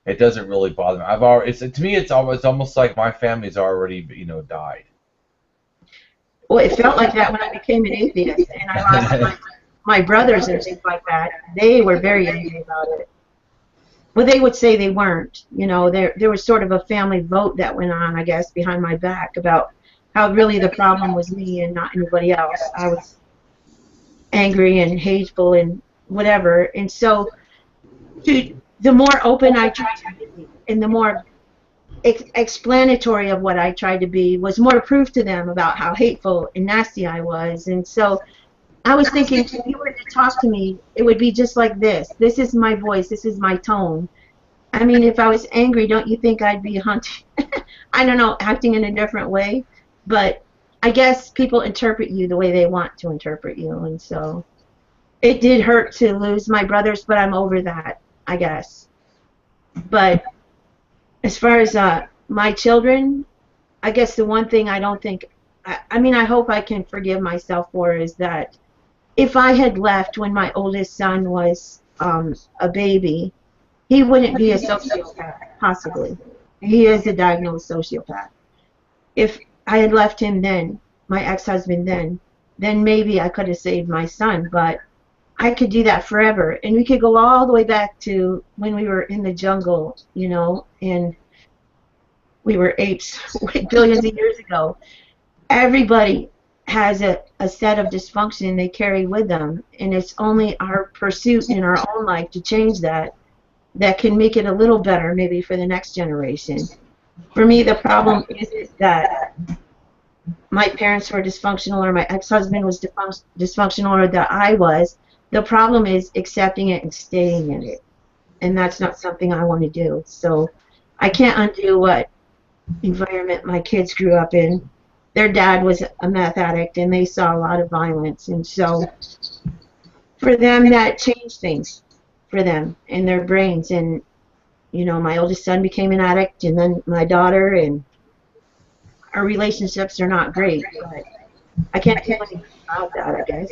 really bother me. To me it's almost like my family's already died. Well, it felt like that when I became an atheist and I lost my brothers and things like that. They were very angry about it. Well, they would say they weren't. There was sort of a family vote that went on, I guess, behind my back about how really the problem was me and not anybody else. I was angry and hateful and whatever. And so the more open I tried to be and the more explanatory of what I tried to be was more proof to them about how hateful and nasty I was. And so I was thinking, if you were to talk to me, it would be just like this. This is my voice. This is my tone. I mean, if I was angry, don't you think I'd be hunting? I don't know, acting in a different way. But I guess people interpret you the way they want to interpret you. And so it did hurt to lose my brothers, but I'm over that, I guess. But as far as my children, I guess the one thing I don't think, I hope I can forgive myself for is that if I had left when my oldest son was a baby, he wouldn't be a sociopath, possibly. He is a diagnosed sociopath. If I had left him then, my ex-husband then maybe I could have saved my son, but I could do that forever. And we could go all the way back to when we were in the jungle, and we were apes billions of years ago. Everybody has a set of dysfunction they carry with them, and it's only our pursuit in our own life to change that can make it a little better maybe for the next generation. For me, the problem isn't that my parents were dysfunctional or my ex-husband was dysfunctional or that I was. The problem is accepting it and staying in it, and that's not something I want to do. So I can't undo what environment my kids grew up in. Their dad was a meth addict, and they saw a lot of violence, and so for them that changed things for them in their brains. And you know, my oldest son became an addict, and then my daughter, and our relationships are not great, but I can't do anything about that, I guess.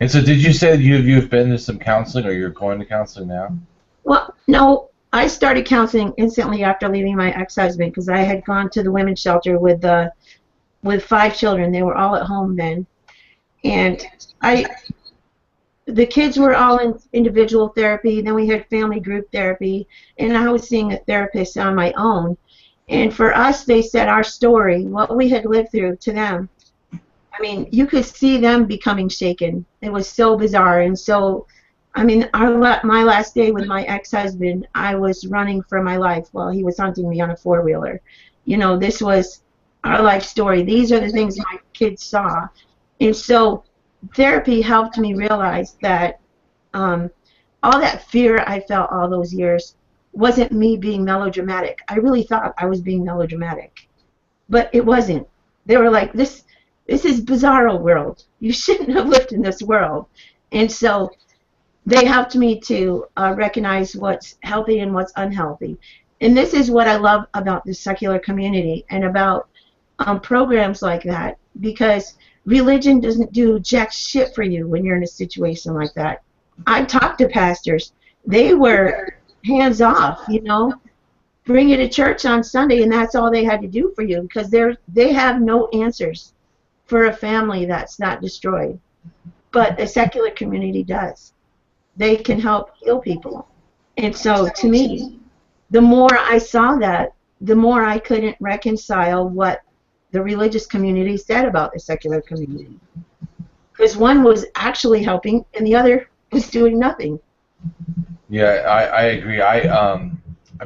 And so did you say that you've been to some counseling, or you're going to counseling now? Well, no, I started counseling instantly after leaving my ex-husband, because I had gone to the women's shelter with 5 children. They were all at home then, and the kids were all in individual therapy. Then we had family group therapy, and I was seeing a therapist on my own. And for us, they said our story, what we had lived through, to them. I mean, you could see them becoming shaken. It was so bizarre. And so, I mean, my last day with my ex-husband, I was running for my life while he was hunting me on a 4-wheeler. You know, this was our life story. These are the things my kids saw. And so therapy helped me realize that all that fear I felt all those years wasn't me being melodramatic. I really thought I was being melodramatic, but it wasn't. They were like, this is bizarro world. You shouldn't have lived in this world. And so they helped me to recognize what's healthy and what's unhealthy. And this is what I love about the secular community and about programs like that, because religion doesn't do jack shit for you when you're in a situation like that. I talked to pastors. They were hands off, you know. Bring you to church on Sunday, and that's all they had to do for you, because they have no answers for a family that's not destroyed. But the secular community does. They can help heal people. And so, to me, the more I saw that, the more I couldn't reconcile what the religious community said about the secular community. Because one was actually helping, and the other was doing nothing. Yeah, I agree.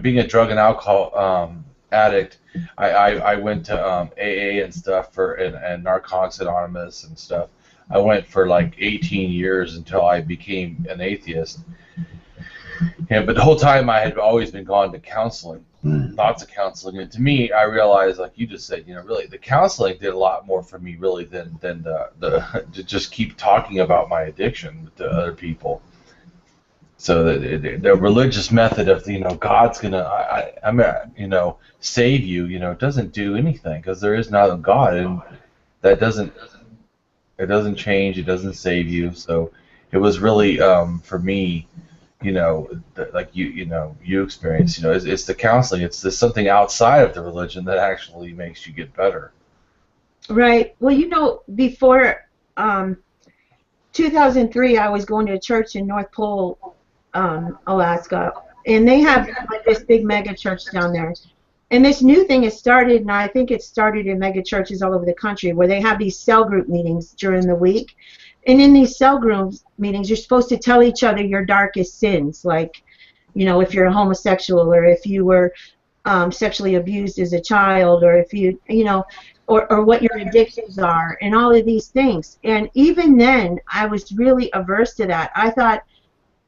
Being a drug and alcohol addict, I went to AA and stuff and Narcotics Anonymous and stuff. I went for like 18 years until I became an atheist. Yeah, but the whole time I had always been gone to counseling, lots of counseling. And to me, I realized, like you just said, you know, really the counseling did a lot more for me, really, than the to just keep talking about my addiction to other people. So the religious method of, you know, God's gonna, you know, save you, you know, it doesn't do anything, because there is not a God, and that doesn't change, it doesn't save you. So it was really for me, you know, like you experience, you know, it's the counseling, it's something outside of the religion that actually makes you get better. Right. Well, you know, before 2003, I was going to a church in North Pole, Alaska, and they have like this big mega church down there. And this new thing has started, and I think it started in mega churches all over the country, where they have these cell group meetings during the week. And in these cell group meetings, you're supposed to tell each other your darkest sins, like, you know, if you're a homosexual, or if you were sexually abused as a child, or if you know, or what your addictions are, and all of these things. And even then, I was really averse to that. I thought,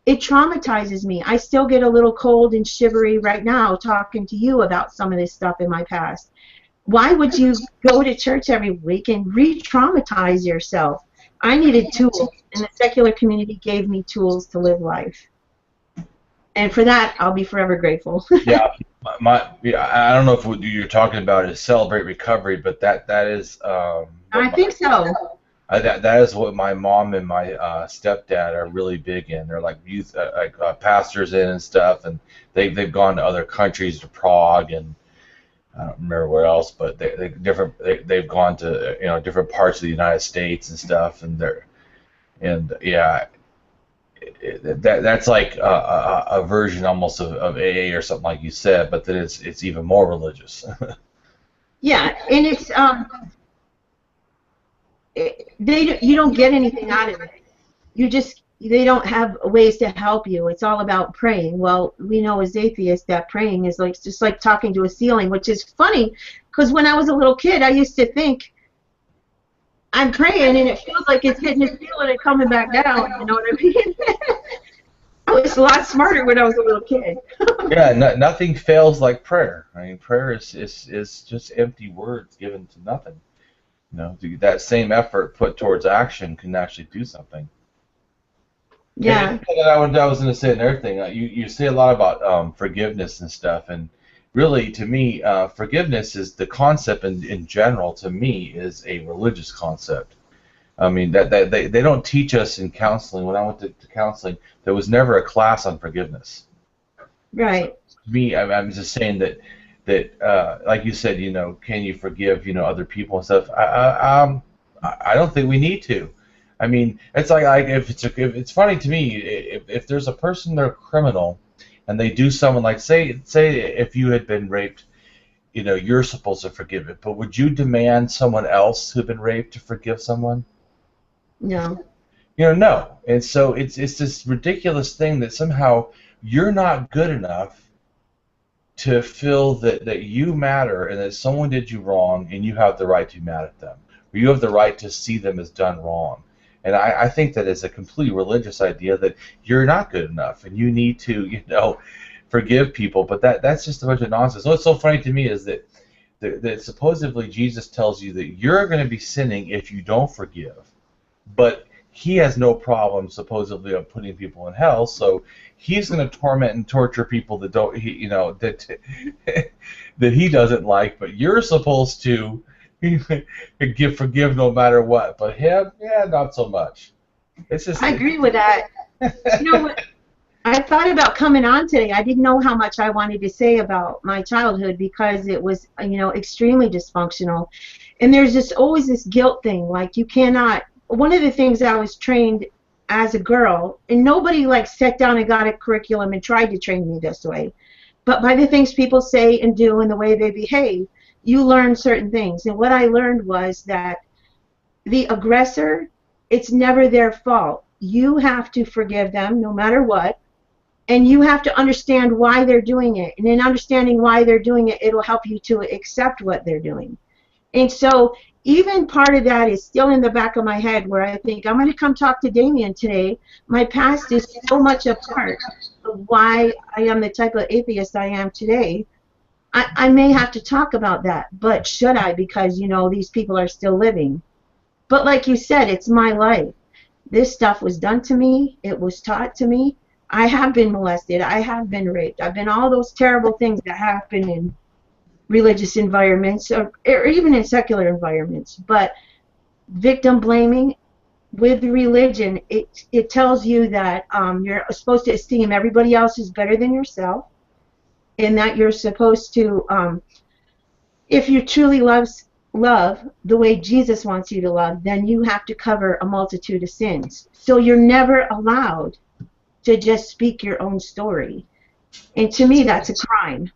it traumatizes me. I still get a little cold and shivery right now talking to you about some of this stuff in my past. Why would you go to church every week and re-traumatize yourself? I needed tools, and the secular community gave me tools to live life. And for that, I'll be forever grateful. Yeah, I don't know if what you're talking about is Celebrate Recovery, but that is. I think so. That is what my mom and my stepdad are really big in. They're like youth, pastors in and stuff, and they've gone to other countries, to Prague, and I don't remember where else, but they've gone to, you know, different parts of the United States and stuff, and yeah, that's like a version almost of AA or something like you said, but then it's even more religious. Yeah, and it's you don't get anything out of it. They don't have ways to help you. It's all about praying. Well, we know as atheists that praying is like just like talking to a ceiling, which is funny because when I was a little kid, I used to think I'm praying and it feels like it's hitting the ceiling and coming back down. You know what I mean? I was a lot smarter when I was a little kid. Yeah, nothing fails like prayer. I mean, prayer is just empty words given to nothing. You know, that same effort put towards action can actually do something. Yeah. And I was going to say another thing. You say a lot about forgiveness and stuff, and really, to me, forgiveness is the concept in general. To me, is a religious concept. I mean, that they don't teach us in counseling. When I went to counseling, there was never a class on forgiveness. Right. To me, I'm just saying that like you said, you know, can you forgive, you know, other people and stuff? I don't think we need to. I mean, it's like if it's funny to me if there's a person, they're a criminal, and they do someone like say if you had been raped, you know, you're supposed to forgive it, but would you demand someone else who'd been raped to forgive someone? No. You know, no. And so it's this ridiculous thing that somehow you're not good enough to feel that you matter and that someone did you wrong and you have the right to be mad at them, or you have the right to see them as done wrong. And I think that it's a completely religious idea that you're not good enough and you need to, you know, forgive people. But that's just a bunch of nonsense. What's so funny to me is that supposedly Jesus tells you that you're going to be sinning if you don't forgive. But he has no problem supposedly of putting people in hell, so he's going to torment and torture people that don't, you know, that he doesn't like. But you're supposed to forgive no matter what. But him, yeah, not so much. It's just. I agree with that. You know what? I thought about coming on today. I didn't know how much I wanted to say about my childhood because it was, you know, extremely dysfunctional, and there's just always this guilt thing, like you cannot. One of the things I was trained as a girl, and nobody like sat down and got a curriculum and tried to train me this way, but by the things people say and do and the way they behave, you learn certain things. And what I learned was that the aggressor, it's never their fault. You have to forgive them no matter what, and you have to understand why they're doing it. And in understanding why they're doing it, it'll help you to accept what they're doing. And so even part of that is still in the back of my head where I think, I'm going to come talk to Damien today. My past is so much a part of why I am the type of atheist I am today. I may have to talk about that, but should I? Because, you know, these people are still living. But like you said, it's my life. This stuff was done to me. It was taught to me. I have been molested. I have been raped. I've been all those terrible things that happen in religious environments or even in secular environments. But victim blaming with religion, it tells you that you're supposed to esteem everybody else is better than yourself, and that you're supposed to, if you truly love the way Jesus wants you to love, then you have to cover a multitude of sins. So you're never allowed to just speak your own story. And to me, that's a crime.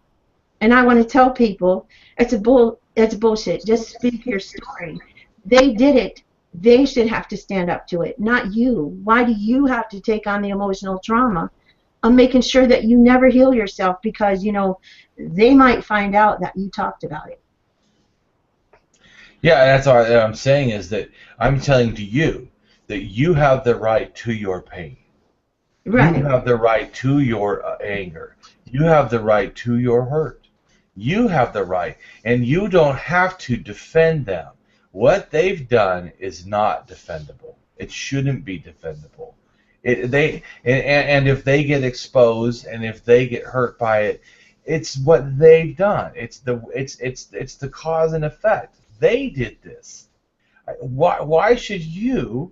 And I want to tell people, it's bullshit. Just speak your story. They did it. They should have to stand up to it, not you. Why do you have to take on the emotional trauma of making sure that you never heal yourself because, you know, they might find out that you talked about it? Yeah, that's what I'm saying is that I'm telling to you that you have the right to your pain. Right. You have the right to your anger. You have the right to your hurt. You have the right, and you don't have to defend them. What they've done is not defendable. It shouldn't be defendable. And if they get exposed and if they get hurt by it, it's what they've done. It's the cause and effect. They did this. Why should you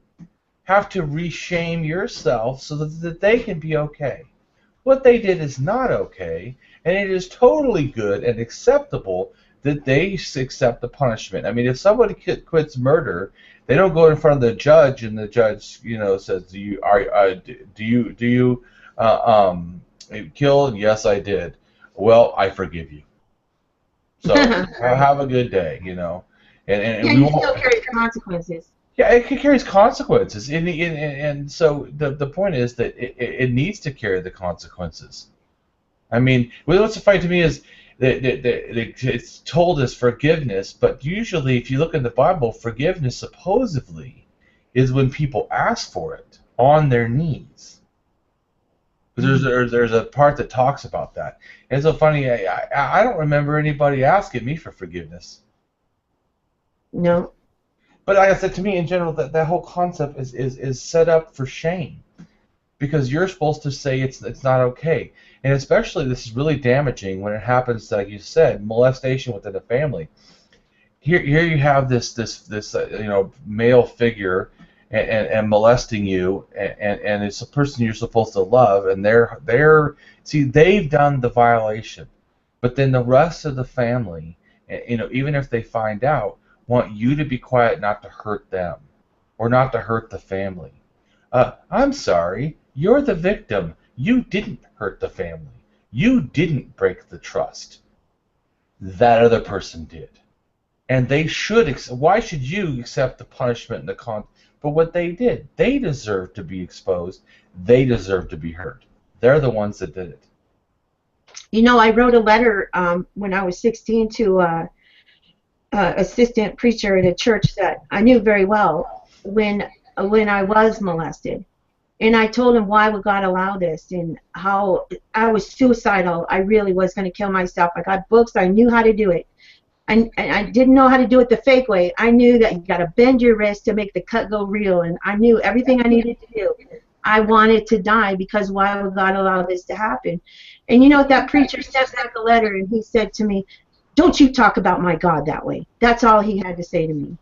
have to reshame yourself so that they can be okay? What they did is not okay, and it is totally good and acceptable that they accept the punishment. I mean, if somebody quits murder, they don't go in front of the judge and the judge, you know, says, "Do you kill?" And yes, I did. Well, I forgive you. So have a good day, you know. And yeah, we you won't. still carry the consequences. Yeah, it carries consequences, and so the point is that it needs to carry the consequences. I mean, what's funny to me is that it's told as forgiveness, but usually, if you look in the Bible, forgiveness supposedly is when people ask for it on their knees. There's a part that talks about that. And it's so funny. I don't remember anybody asking me for forgiveness. No. But like I said, to me in general, that whole concept is set up for shame, because you're supposed to say it's not okay. And especially this is really damaging when it happens, like you said, molestation within a family. Here you have this male figure and molesting you, and it's a person you're supposed to love, and they've done the violation, but then the rest of the family, even if they find out, want you to be quiet, not to hurt them or not to hurt the family. I'm sorry, you're the victim. You didn't hurt the family. You didn't break the trust. That other person did. And they should. Why should you accept the punishment and the for what they did? They deserve to be exposed. They deserve to be hurt. They're the ones that did it. You know, I wrote a letter when I was 16 to assistant preacher at a church that I knew very well when I was molested. And I told him why would God allow this, and how I was suicidal. I really was going to kill myself. I got books. I knew how to do it. And I didn't know how to do it the fake way. I knew that you got to bend your wrist to make the cut go real, and I knew everything I needed to do. I wanted to die because why would God allow this to happen? And you know, that preacher sent back a letter, and he said to me, "Don't you talk about my God that way." That's all he had to say to me.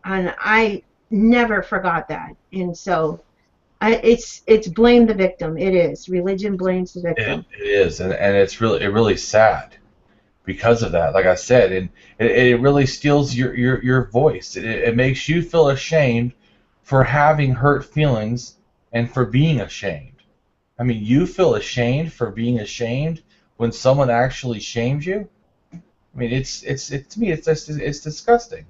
And I never forgot that. And so it's blame the victim. It is. Religion blames the victim. It is, and it's really sad because of that. Like I said, and it really steals your voice. It makes you feel ashamed for having hurt feelings and for being ashamed. I mean, you feel ashamed for being ashamed when someone actually shames you. I mean, to me, it's disgusting.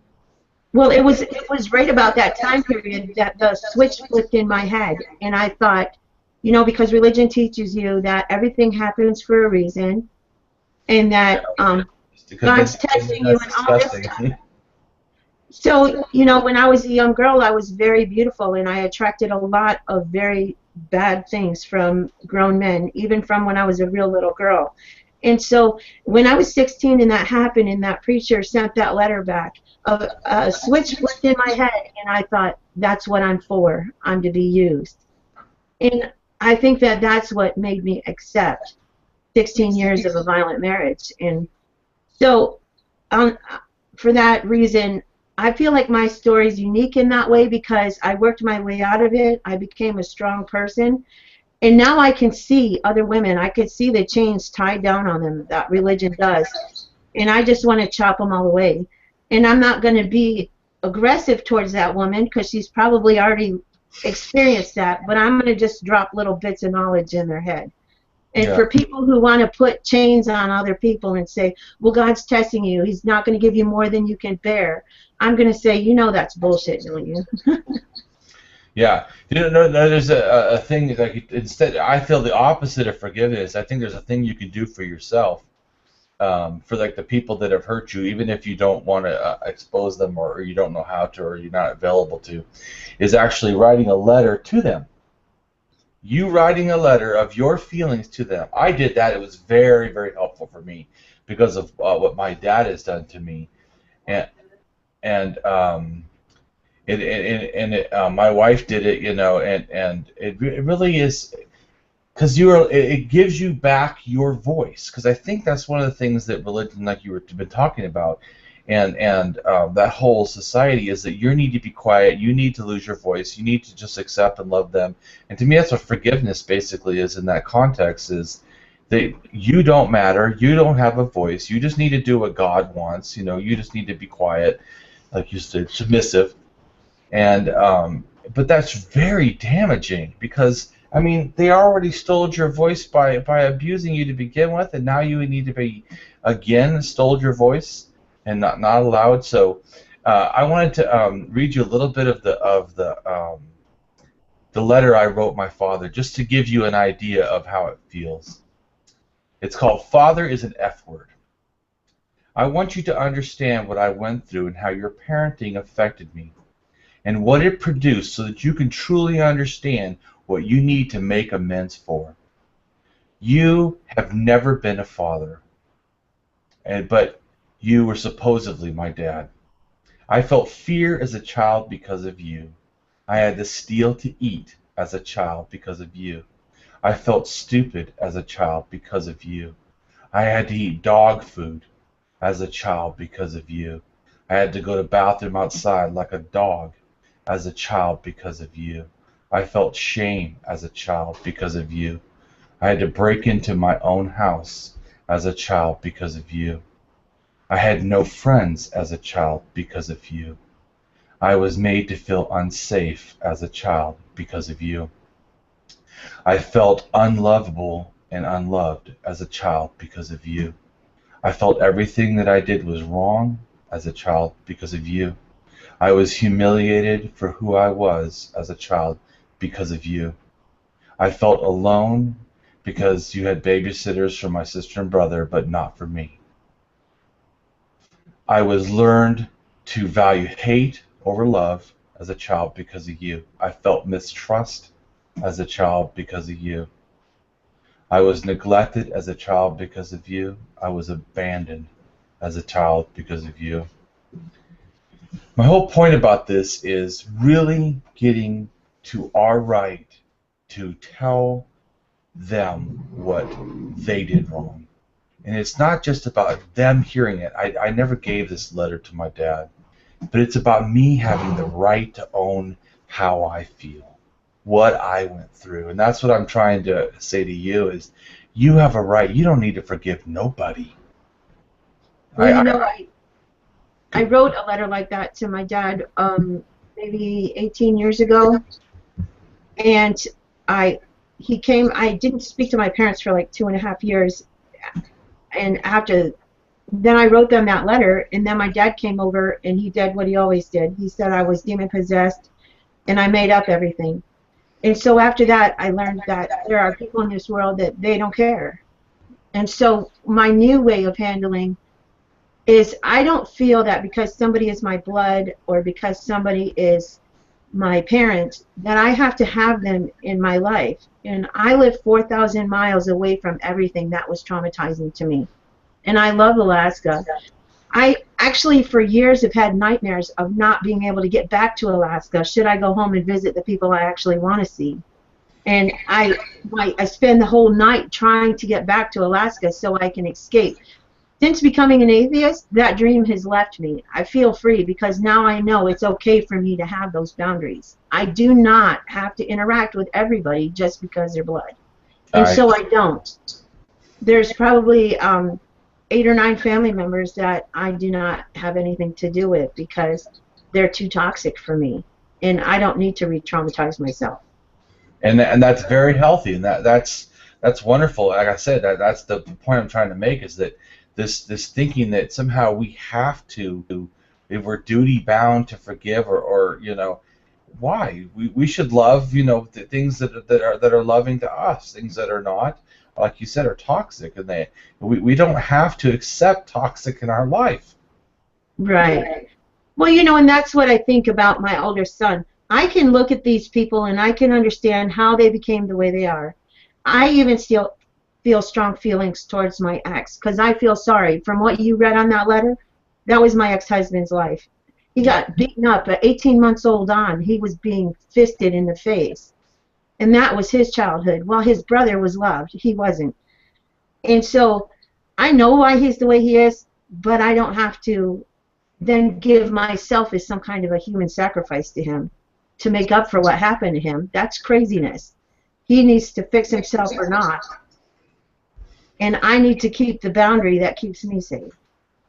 Well, it was right about that time period that the switch flipped in my head, and I thought, you know, because religion teaches you that everything happens for a reason, and that God's testing you and all this stuff. So, you know, when I was a young girl, I was very beautiful, and I attracted a lot of very bad things from grown men, even from when I was a real little girl. And so when I was 16 and that happened, and that preacher sent that letter back, a switch flipped in my head, and I thought, that's what I'm for. I'm to be used. And I think that that's what made me accept 16 years of a violent marriage. And so for that reason, I feel like my story is unique in that way, because I worked my way out of it. I became a strong person. And now I can see other women. I could see the chains tied down on them that religion does. And I just want to chop them all away. And I'm not going to be aggressive towards that woman, because she's probably already experienced that. But I'm going to just drop little bits of knowledge in their head. And for people who want to put chains on other people and say, well, God's testing you. He's not going to give you more than you can bear. I'm going to say, you know that's bullshit, don't you? Yeah, you know, there's a thing like instead. I feel the opposite of forgiveness. I think there's a thing you can do for yourself, for like the people that have hurt you, even if you don't want to expose them, or you don't know how to, or you're not available to, is actually writing a letter to them. You writing a letter of your feelings to them. I did that. It was very, very helpful for me because of what my dad has done to me, and my wife did it, you know, and it really is, because it gives you back your voice, because I think that's one of the things that religion, like you were been talking about, and that whole society, is that you need to be quiet, you need to lose your voice, you need to just accept and love them. And to me, that's what forgiveness basically is in that context, is that you don't matter, you don't have a voice, you just need to do what God wants, you know, you just need to be quiet, like you said, submissive. And but that's very damaging, because I mean, they already stole your voice by abusing you to begin with, and now you need to be again stole your voice and not allowed. So I wanted to read you a little bit of the letter I wrote my father, just to give you an idea of how it feels. It's called "Father is an F Word." I want you to understand what I went through and how your parenting affected me, and what it produced, so that you can truly understand what you need to make amends for. You have never been a father, but you were supposedly my dad. I felt fear as a child because of you. I had to steal to eat as a child because of you. I felt stupid as a child because of you. I had to eat dog food as a child because of you. I had to go to the bathroom outside like a dog as a child because of you. I felt shame as a child because of you. I had to break into my own house as a child because of you. I had no friends as a child because of you. I was made to feel unsafe as a child because of you. I felt unlovable and unloved as a child because of you. I felt everything that I did was wrong as a child because of you. I was humiliated for who I was as a child because of you. I felt alone because you had babysitters for my sister and brother, but not for me. I was learned to value hate over love as a child because of you. I felt mistrust as a child because of you. I was neglected as a child because of you. I was abandoned as a child because of you. My whole point about this is really getting to our right to tell them what they did wrong. And it's not just about them hearing it. I never gave this letter to my dad, but it's about me having the right to own how I feel, what I went through. And that's what I'm trying to say to you is you have a right. You don't need to forgive nobody. Well, I wrote a letter like that to my dad maybe 18 years ago, and he came. I didn't speak to my parents for like 2.5 years, and then I wrote them that letter, and then my dad came over and he did what he always did. He said I was demon possessed, and I made up everything. And so after that, I learned that there are people in this world that they don't care. And so my new way of handling is I don't feel that because somebody is my blood or because somebody is my parent that I have to have them in my life. And I live 4,000 miles away from everything that was traumatizing to me. And I love Alaska. I actually for years have had nightmares of not being able to get back to Alaska should I go home and visit the people I actually want to see. And I spend the whole night trying to get back to Alaska so I can escape. Since becoming an atheist, that dream has left me. I feel free because now I know it's okay for me to have those boundaries. I do not have to interact with everybody just because they're blood. And so I don't. There's probably 8 or 9 family members that I do not have anything to do with because they're too toxic for me. And I don't need to re-traumatize myself. And that's very healthy, and that's wonderful. Like I said, that's the point I'm trying to make is that this thinking that somehow we have to, if we're duty bound to forgive or you know, why we should love, you know, the things that are loving to us, things that are not, like you said, are toxic, and we don't have to accept toxic in our life. Right. Well, you know, and that's what I think about my older son. I can look at these people and I can understand how they became the way they are. I even still feel strong feelings towards my ex because I feel sorry. From what you read on that letter, that was my ex-husband's life. He got beaten up at 18 months old on. He was being fisted in the face. And that was his childhood. While his brother was loved, he wasn't. And so I know why he's the way he is, but I don't have to then give myself as some kind of a human sacrifice to him to make up for what happened to him. That's craziness. He needs to fix himself or not. And I need to keep the boundary that keeps me safe.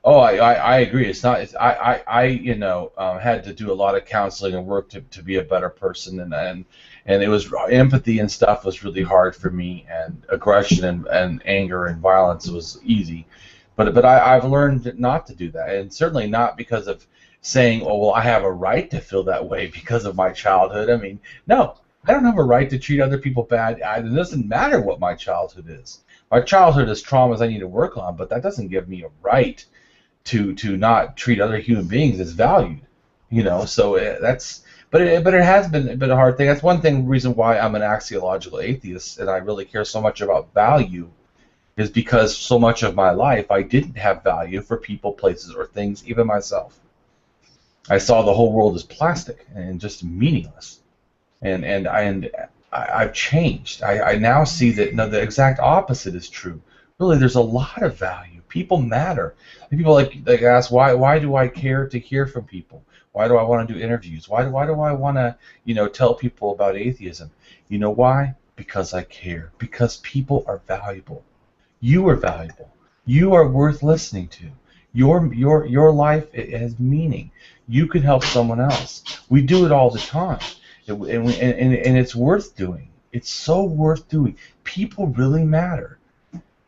Oh, I agree. It's not. I you know, had to do a lot of counseling and work to be a better person, and it was empathy and stuff was really hard for me, and aggression and anger and violence was easy, but I've learned not to do that, and certainly not because of saying, oh, well, I have a right to feel that way because of my childhood. I mean, no, I don't have a right to treat other people bad. It doesn't matter what my childhood is. My childhood is traumas I need to work on, but that doesn't give me a right to not treat other human beings as valued. You know, so that's, but it has been a hard thing. That's one reason why I'm an axiological atheist, and I really care so much about value, is because so much of my life I didn't have value for people, places, or things, even myself. I saw the whole world as plastic and just meaningless, and I've changed. I now see that no, the exact opposite is true. Really, there's a lot of value. People matter. People like ask, why do I care to hear from people? Why do I want to do interviews? Why do I want to tell people about atheism? You know why? Because I care. Because people are valuable. You are valuable. You are worth listening to. Your life, it has meaning. You can help someone else. We do it all the time, and it's worth doing. It's so worth doing. People really matter.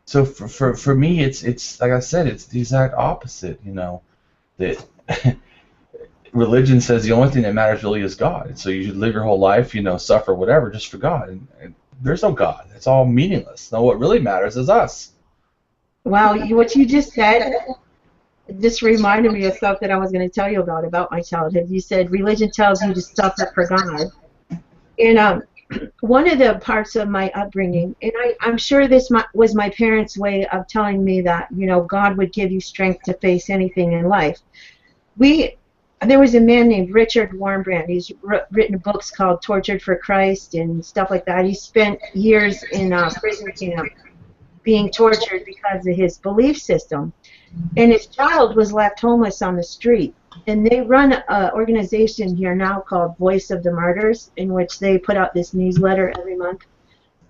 So for me, it's like I said, it's the exact opposite. That religion says the only thing that matters really is God. And so you should live your whole life, suffer whatever, just for God. And there's no God. It's all meaningless. Now, what really matters is us. Wow, what you just said just reminded me of stuff that I was going to tell you about my childhood. You said religion tells you to suffer for God. And one of the parts of my upbringing, and I'm sure this was my parents' way of telling me that, God would give you strength to face anything in life. There was a man named Richard Warmbrand. He's written books called Tortured for Christ and stuff like that. He spent years in a prison camp being tortured because of his belief system. And his child was left homeless on the street. And they run an organization here now called Voice of the Martyrs, in which they put out this newsletter every month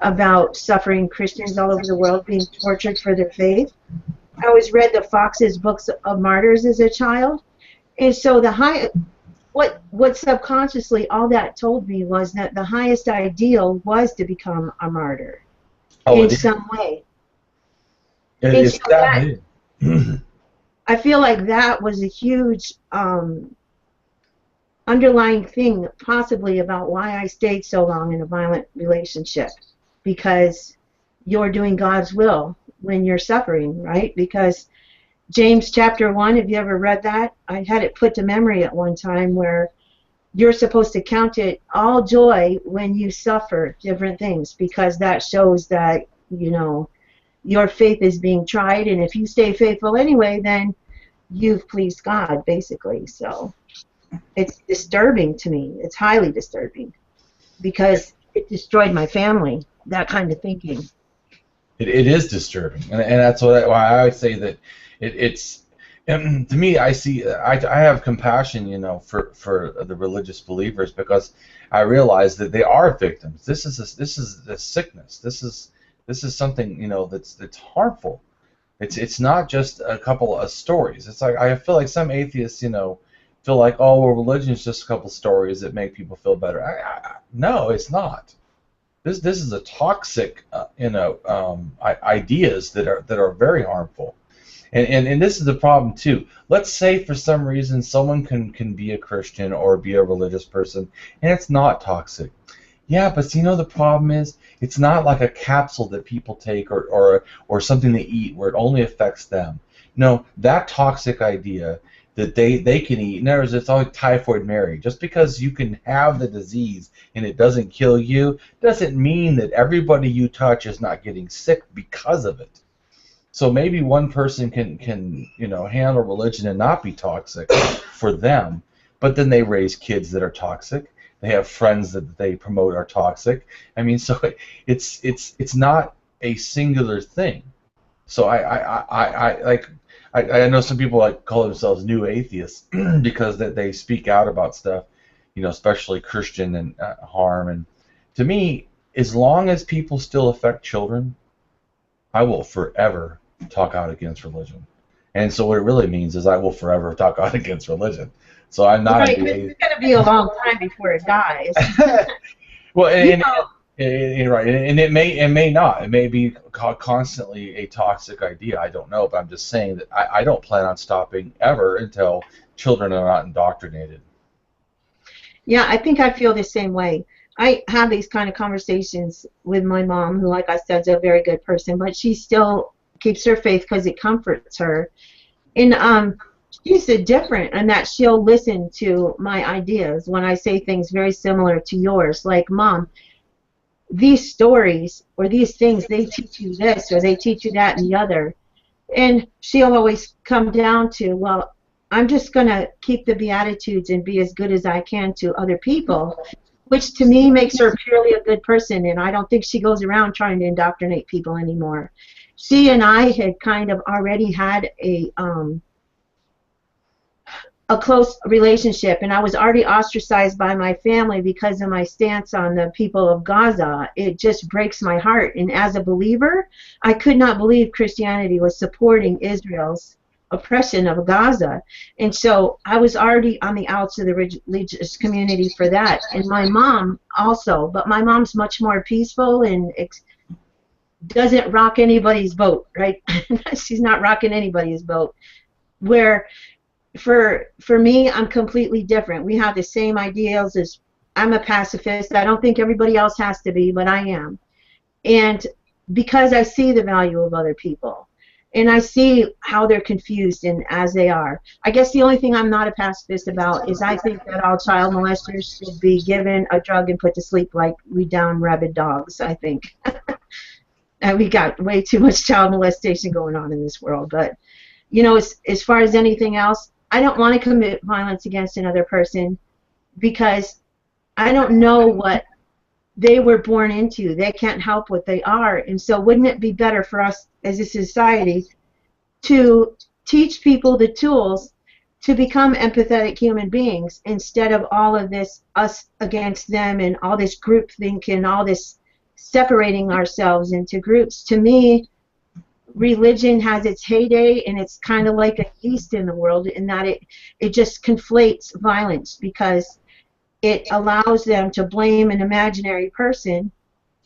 about suffering Christians all over the world being tortured for their faith. I always read the Fox's Books of Martyrs as a child. And so what subconsciously all that told me was that the highest ideal was to become a martyr in some way. It's that. I feel like that was a huge underlying thing, possibly about why I stayed so long in a violent relationship, because you're doing God's will when you're suffering, right? Because James chapter 1, have you ever read that? I had it put to memory at one time, where you're supposed to count it all joy when you suffer different things, because that shows that, your faith is being tried, and if you stay faithful anyway, then you've pleased God, basically. So it's disturbing to me. It's highly disturbing, because it destroyed my family, that kind of thinking. It is disturbing, and that's why I always say that it's to me, I have compassion, for the religious believers, because I realize that they are victims. This is a sickness. This is something, that's harmful. It's not just a couple of stories. It's like, I feel like some atheists, feel like, oh, well, religion is just a couple stories that make people feel better. No, it's not. This is a toxic, ideas that are very harmful. And this is the problem too. Let's say for some reason someone can be a Christian or be a religious person, and it's not toxic. Yeah, but the problem is, it's not like a capsule that people take or something they eat where it only affects them. No, that toxic idea that they can eat. In other words, it's like typhoid Mary. Just because you can have the disease and it doesn't kill you, doesn't mean that everybody you touch is not getting sick because of it. So maybe one person can handle religion and not be toxic for them, but then they raise kids that are toxic. They have friends that they promote are toxic. I mean, so it's not a singular thing. So I know some people call themselves new atheists because they speak out about stuff, especially Christian and harm. And to me, as long as people still affect children, I will forever talk out against religion. And so what it really means is I will forever talk out against religion. So I'm not. Right, it's going to be a long time before it dies. Well, right, and it may not. It may be constantly a toxic idea. I don't know, but I'm just saying that I don't plan on stopping ever until children are not indoctrinated. Yeah, I think I feel the same way. I have these kind of conversations with my mom, who, like I said, is a very good person, but she still keeps her faith because it comforts her. And she's different in that she'll listen to my ideas when I say things very similar to yours. Like, Mom, these stories or these things, they teach you this or they teach you that and the other. And she'll always come down to, well, I'm just going to keep the Beatitudes and be as good as I can to other people, which to me makes her purely a good person, and I don't think she goes around trying to indoctrinate people anymore. She and I had kind of already had a close relationship, and I was already ostracized by my family because of my stance on the people of Gaza. It just breaks my heart, and as a believer, I could not believe Christianity was supporting Israel's oppression of Gaza, and so I was already on the outs of the religious community for that, and my mom also, but my mom's much more peaceful and doesn't rock anybody's boat, right? She's not rocking anybody's boat, where for me, I'm completely different. We have the same ideals. As I'm a pacifist. I don't think everybody else has to be, but I am. And because I see the value of other people, and I see how they're confused and as they are. I guess the only thing I'm not a pacifist about is I think that all child molesters should be given a drug and put to sleep like we down rabid dogs, I think. And we got way too much child molestation going on in this world. But, you know, as far as anything else, I don't want to commit violence against another person because I don't know what they were born into. They can't help what they are. And so wouldn't it be better for us as a society to teach people the tools to become empathetic human beings instead of all of this us against them and all this groupthink and all this separating ourselves into groups? To me, religion has its heyday, and it's kind of like a yeast in the world in that it just conflates violence because it allows them to blame an imaginary person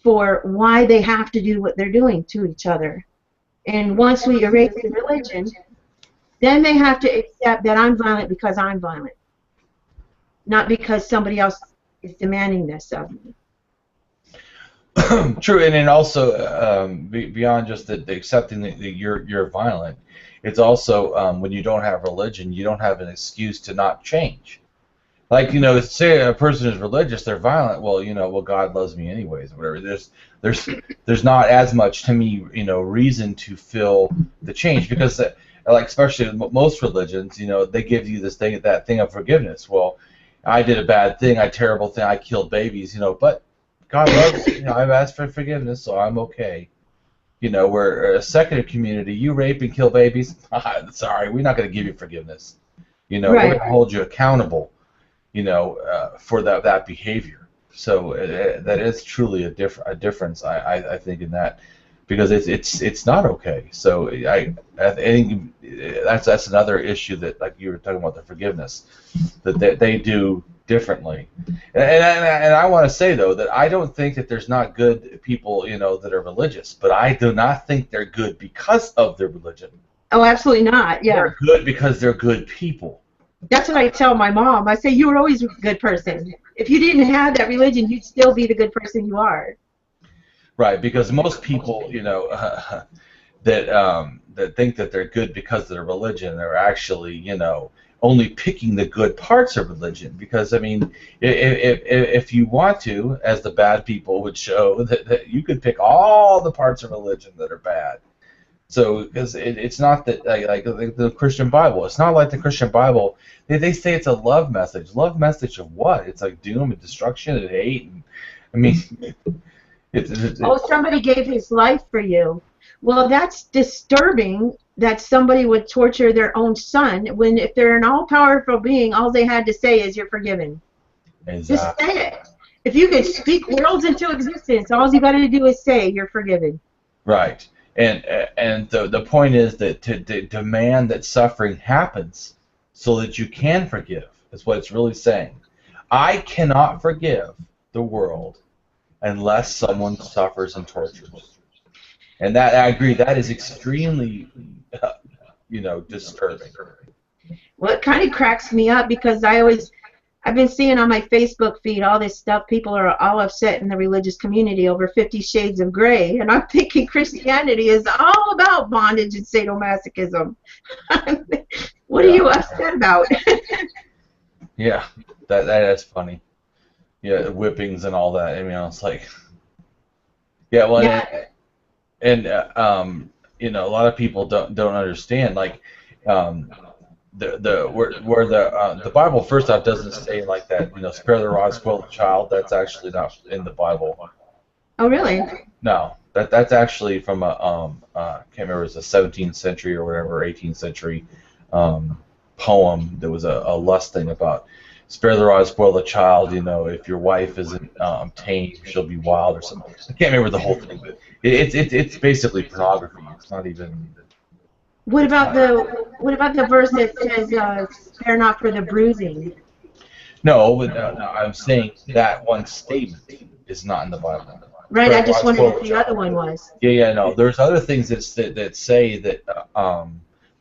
for why they have to do what they're doing to each other. And once we erase the religion, then they have to accept that I'm violent because I'm violent, not because somebody else is demanding this of me. True, and then also beyond just the accepting that you're violent, it's also when you don't have religion, you don't have an excuse to not change. Like, you know, say a person is religious, they're violent. Well, you know, well, God loves me anyways, or whatever. There's not as much to me, you know, reason to feel the change because, like, especially most religions, you know, they give you this thing, that thing of forgiveness. Well, I did a bad thing, a terrible thing, I killed babies, you know, but God loves me. You know, I've asked for forgiveness, so I'm okay. You know, we're a secular community. You rape and kill babies. Sorry, we're not going to give you forgiveness. You know, Right. we're going to hold you accountable. You know, for that behavior. So that is truly a difference. I think in that because it's not okay. So I think that's another issue that, like you were talking about, the forgiveness that they do differently. And I want to say though that I don't think that there's not good people, you know, that are religious, but I do not think they're good because of their religion. Oh, absolutely not. Yeah. They're good because they're good people. That's what I tell my mom. I say, you were always a good person. If you didn't have that religion, you'd still be the good person you are. Right, because most people, you know, that think that they're good because of their religion are actually, you know, only picking the good parts of religion. Because, I mean, if you want to, as the bad people would show, that you could pick all the parts of religion that are bad. So, because it's not that, like the Christian Bible, it's not like the Christian Bible. They say it's a love message. Love message of what? It's like doom and destruction and hate. And, I mean, oh, somebody gave his life for you. Well, that's disturbing that somebody would torture their own son when, if they're an all-powerful being, all they had to say is you're forgiven. Exactly. Just say it. If you could speak worlds into existence, all you got to do is say you're forgiven. Right. And the point is that to demand that suffering happens so that you can forgive is what it's really saying. I cannot forgive the world unless someone suffers and tortures. And that, I agree, that is extremely, you know, disturbing. Well, it kind of cracks me up because I've been seeing on my Facebook feed all this stuff. People are all upset in the religious community over 50 Shades of Grey, and I'm thinking Christianity is all about bondage and sadomasochism. What are you upset about? Yeah, that's funny. Yeah, whippings and all that. I mean, it's like, yeah, well, Yeah. and you know, a lot of people don't understand, like, where the Bible first off doesn't say like that, you know, spare the rod, spoil the child. That's actually not in the Bible. Oh, really? No, that's actually from a I can't remember, it was a 17th century or whatever, 18th century poem that was a lust thing about spare the rod, spoil the child. You know, if your wife isn't tame, she'll be wild or something. I can't remember the whole thing, but it's basically pornography. It's not even. What about the verse that says, "Spare not for the bruising"? No, but no, I'm saying that one statement is not in the Bible. Right. Spare I the just rod, wondered spoil if the the other child. one was. Yeah, no. There's other things that say that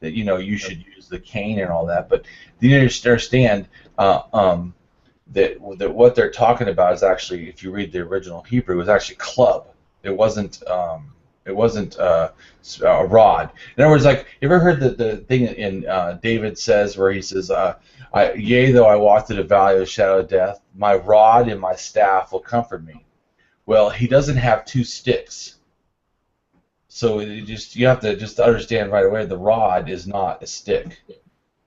that, you know, you should use the cane and all that, but you need to understand that what they're talking about is actually, if you read the original Hebrew, is actually club. It wasn't a rod. In other words, like, you ever heard the thing in David says, where he says, "Yea, though I walk through the valley of the shadow of death, my rod and my staff will comfort me." Well, he doesn't have two sticks. So you have to just understand right away, the rod is not a stick.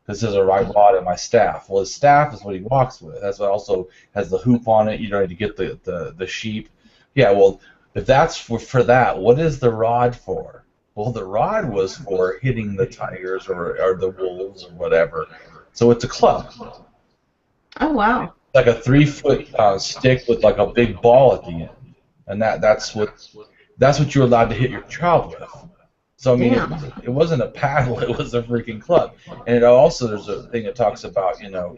This is a right rod and my staff. Well, his staff is what he walks with. That's what also has the hoop on it, you know, to get the sheep. Yeah, well, if that's for that, what is the rod for? Well, the rod was for hitting the tigers or the wolves or whatever. So it's a club. Oh, wow. Like a 3-foot stick with like a big ball at the end. And that's what you're allowed to hit your child with. So I mean, Damn. it wasn't a paddle; it was a freaking club. And it also, there's a thing that talks about, you know,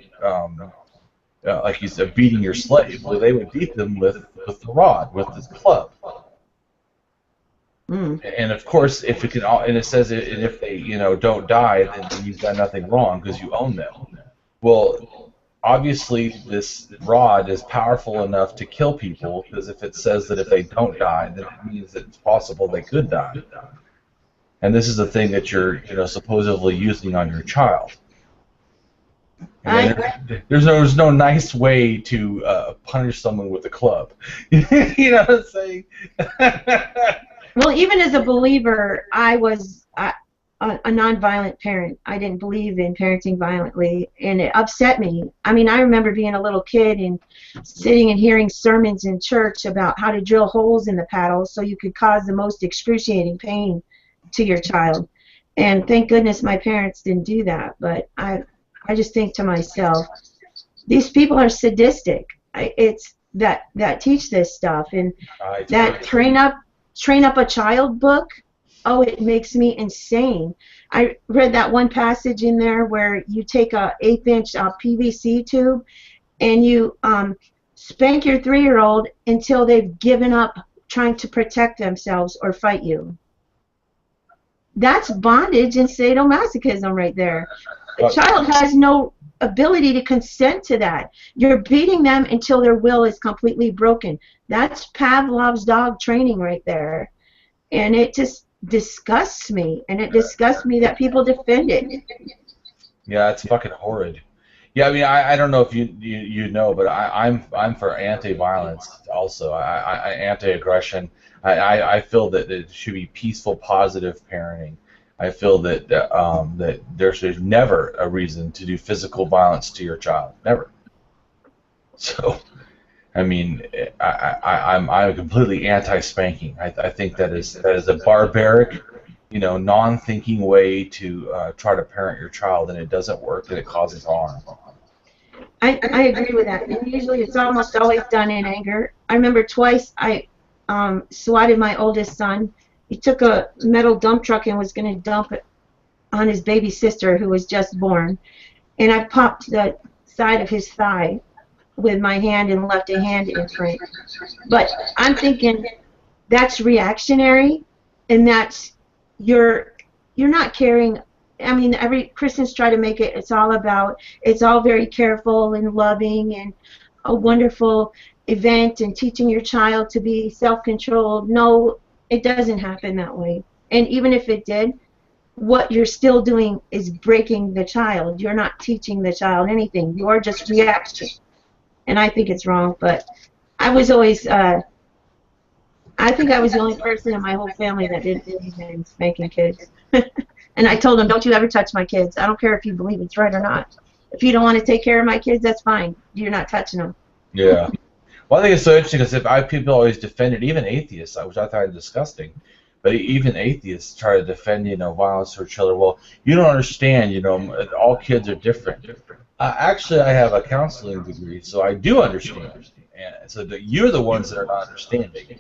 like you said, beating your slave. Well, they would beat them with the rod, with this club. Mm. And of course, if it can, and it says, and if they, you know, don't die, then you've done nothing wrong because you own them. Well, obviously, this rod is powerful enough to kill people, because if it says that if they don't die, then it means that it's possible they could die. And this is the thing that you're, you know, supposedly using on your child. And there's no nice way to punish someone with a club. You know what I'm saying? Well, even as a believer, I was a nonviolent parent. I didn't believe in parenting violently, and it upset me. I mean, I remember being a little kid and sitting and hearing sermons in church about how to drill holes in the paddle so you could cause the most excruciating pain to your child. And thank goodness my parents didn't do that. But I just think to myself, these people are sadistic. It's that teach this stuff, and that train up a child book. Oh, it makes me insane. I read that one passage in there where you take a 1/8-inch PVC tube and you spank your 3-year-old until they've given up trying to protect themselves or fight you. That's bondage and sadomasochism right there. The child has no ability to consent to that. You're beating them until their will is completely broken. That's Pavlov's dog training right there. And it just disgusts me. And it disgusts me that people defend it. Yeah, it's fucking horrid. Yeah, I mean, I don't know if you know, but I'm for anti-violence also. I anti-aggression. I feel that it should be peaceful, positive parenting. I feel that that there's never a reason to do physical violence to your child. Never. So, I mean, I'm completely anti-spanking. I think that is a barbaric, you know, non-thinking way to try to parent your child, and it doesn't work, and it causes harm. I agree with that. And usually it's almost always done in anger. I remember twice I swatted my oldest son. He took a metal dump truck and was going to dump it on his baby sister who was just born. And I popped the side of his thigh with my hand and left a hand imprint. But I'm thinking that's reactionary, and that's you're not caring I mean, every Christians try to make it, it's all very careful and loving and a wonderful event and teaching your child to be self-controlled. No, it doesn't happen that way. And even if it did, what you're still doing is breaking the child. You're not teaching the child anything. You're just reaction. And I think it's wrong, but I was always, I think I was the only person in my whole family that didn't believe in spanking kids. And I told them, don't you ever touch my kids. I don't care if you believe it's right or not. If you don't want to take care of my kids, that's fine. You're not touching them. Yeah. Well, I think it's so interesting because people always defend it, even atheists, which I find disgusting. But even atheists try to defend, violence toward children. Well, you don't understand, all kids are different. Actually, I have a counseling degree, so I do understand. And so you're the ones that are not understanding.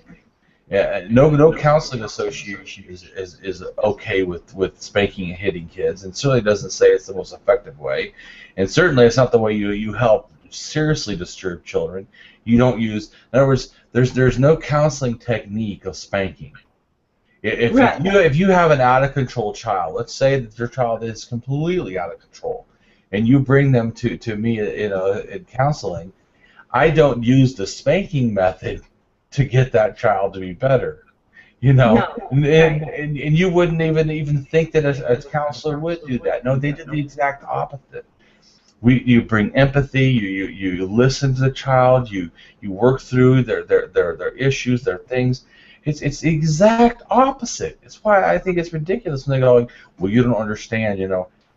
No counseling association is okay with spanking and hitting kids, and certainly doesn't say it's the most effective way. And certainly it's not the way you help seriously disturbed children. You don't use, in other words, there's no counseling technique of spanking. If you have an out of control child, let's say that your child is completely out of control, and you bring them to me in counseling, I don't use the spanking method to get that child to be better, No. and you wouldn't even think that a counselor would do that. No, they did the exact opposite. You bring empathy, you listen to the child, you work through their issues, their things. It's the exact opposite. It's why I think it's ridiculous when they go, well, you don't understand,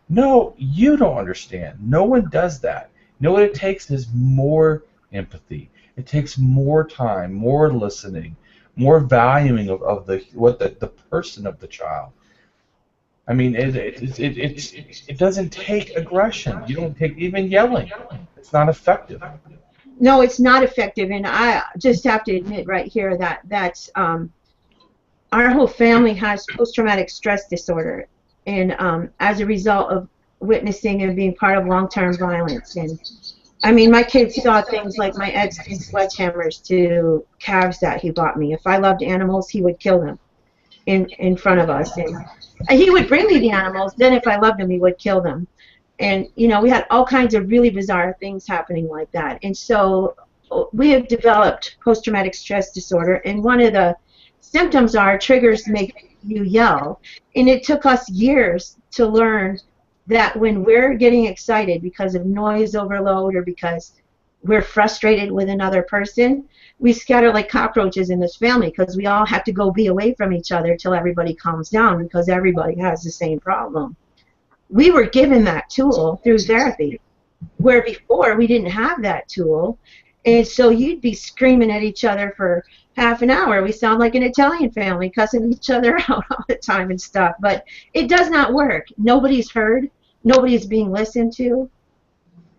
No, you don't understand. No one does that. What it takes is more empathy. It takes more time, more listening, more valuing of the person of the child. I mean, it doesn't take aggression. You don't take even yelling. It's not effective. No, it's not effective, and I just have to admit right here that's our whole family has post-traumatic stress disorder, and as a result of witnessing and being part of long-term violence. And I mean, my kids saw things like my ex did sledgehammers to calves that he bought me. If I loved animals, he would kill them in front of us, and he would bring me the animals. Then if I loved them, he would kill them. And we had all kinds of really bizarre things happening like that. And so we have developed post-traumatic stress disorder, and one of the symptoms are triggers make you yell. And it took us years to learn that when we're getting excited because of noise overload or because we're frustrated with another person, we scatter like cockroaches in this family because we all have to go be away from each other till everybody calms down because everybody has the same problem. We were given that tool through therapy, where before we didn't have that tool, and so you'd be screaming at each other for half an hour. We sound like an Italian family cussing each other out all the time and stuff, but it does not work. Nobody's heard. Nobody's being listened to.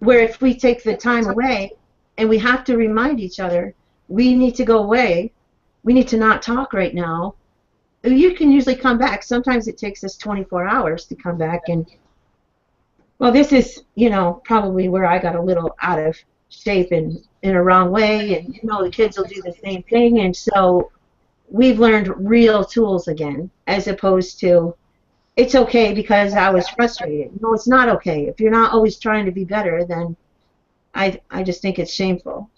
Where if we take the time away and we have to remind each other, we need to go away, we need to not talk right now, you can usually come back. Sometimes it takes us 24 hours to come back. And well, this is, probably where I got a little out of shape and in a wrong way, and the kids will do the same thing. And so we've learned real tools again, as opposed to it's okay because I was frustrated. No, it's not okay. If you're not always trying to be better, then I just think it's shameful.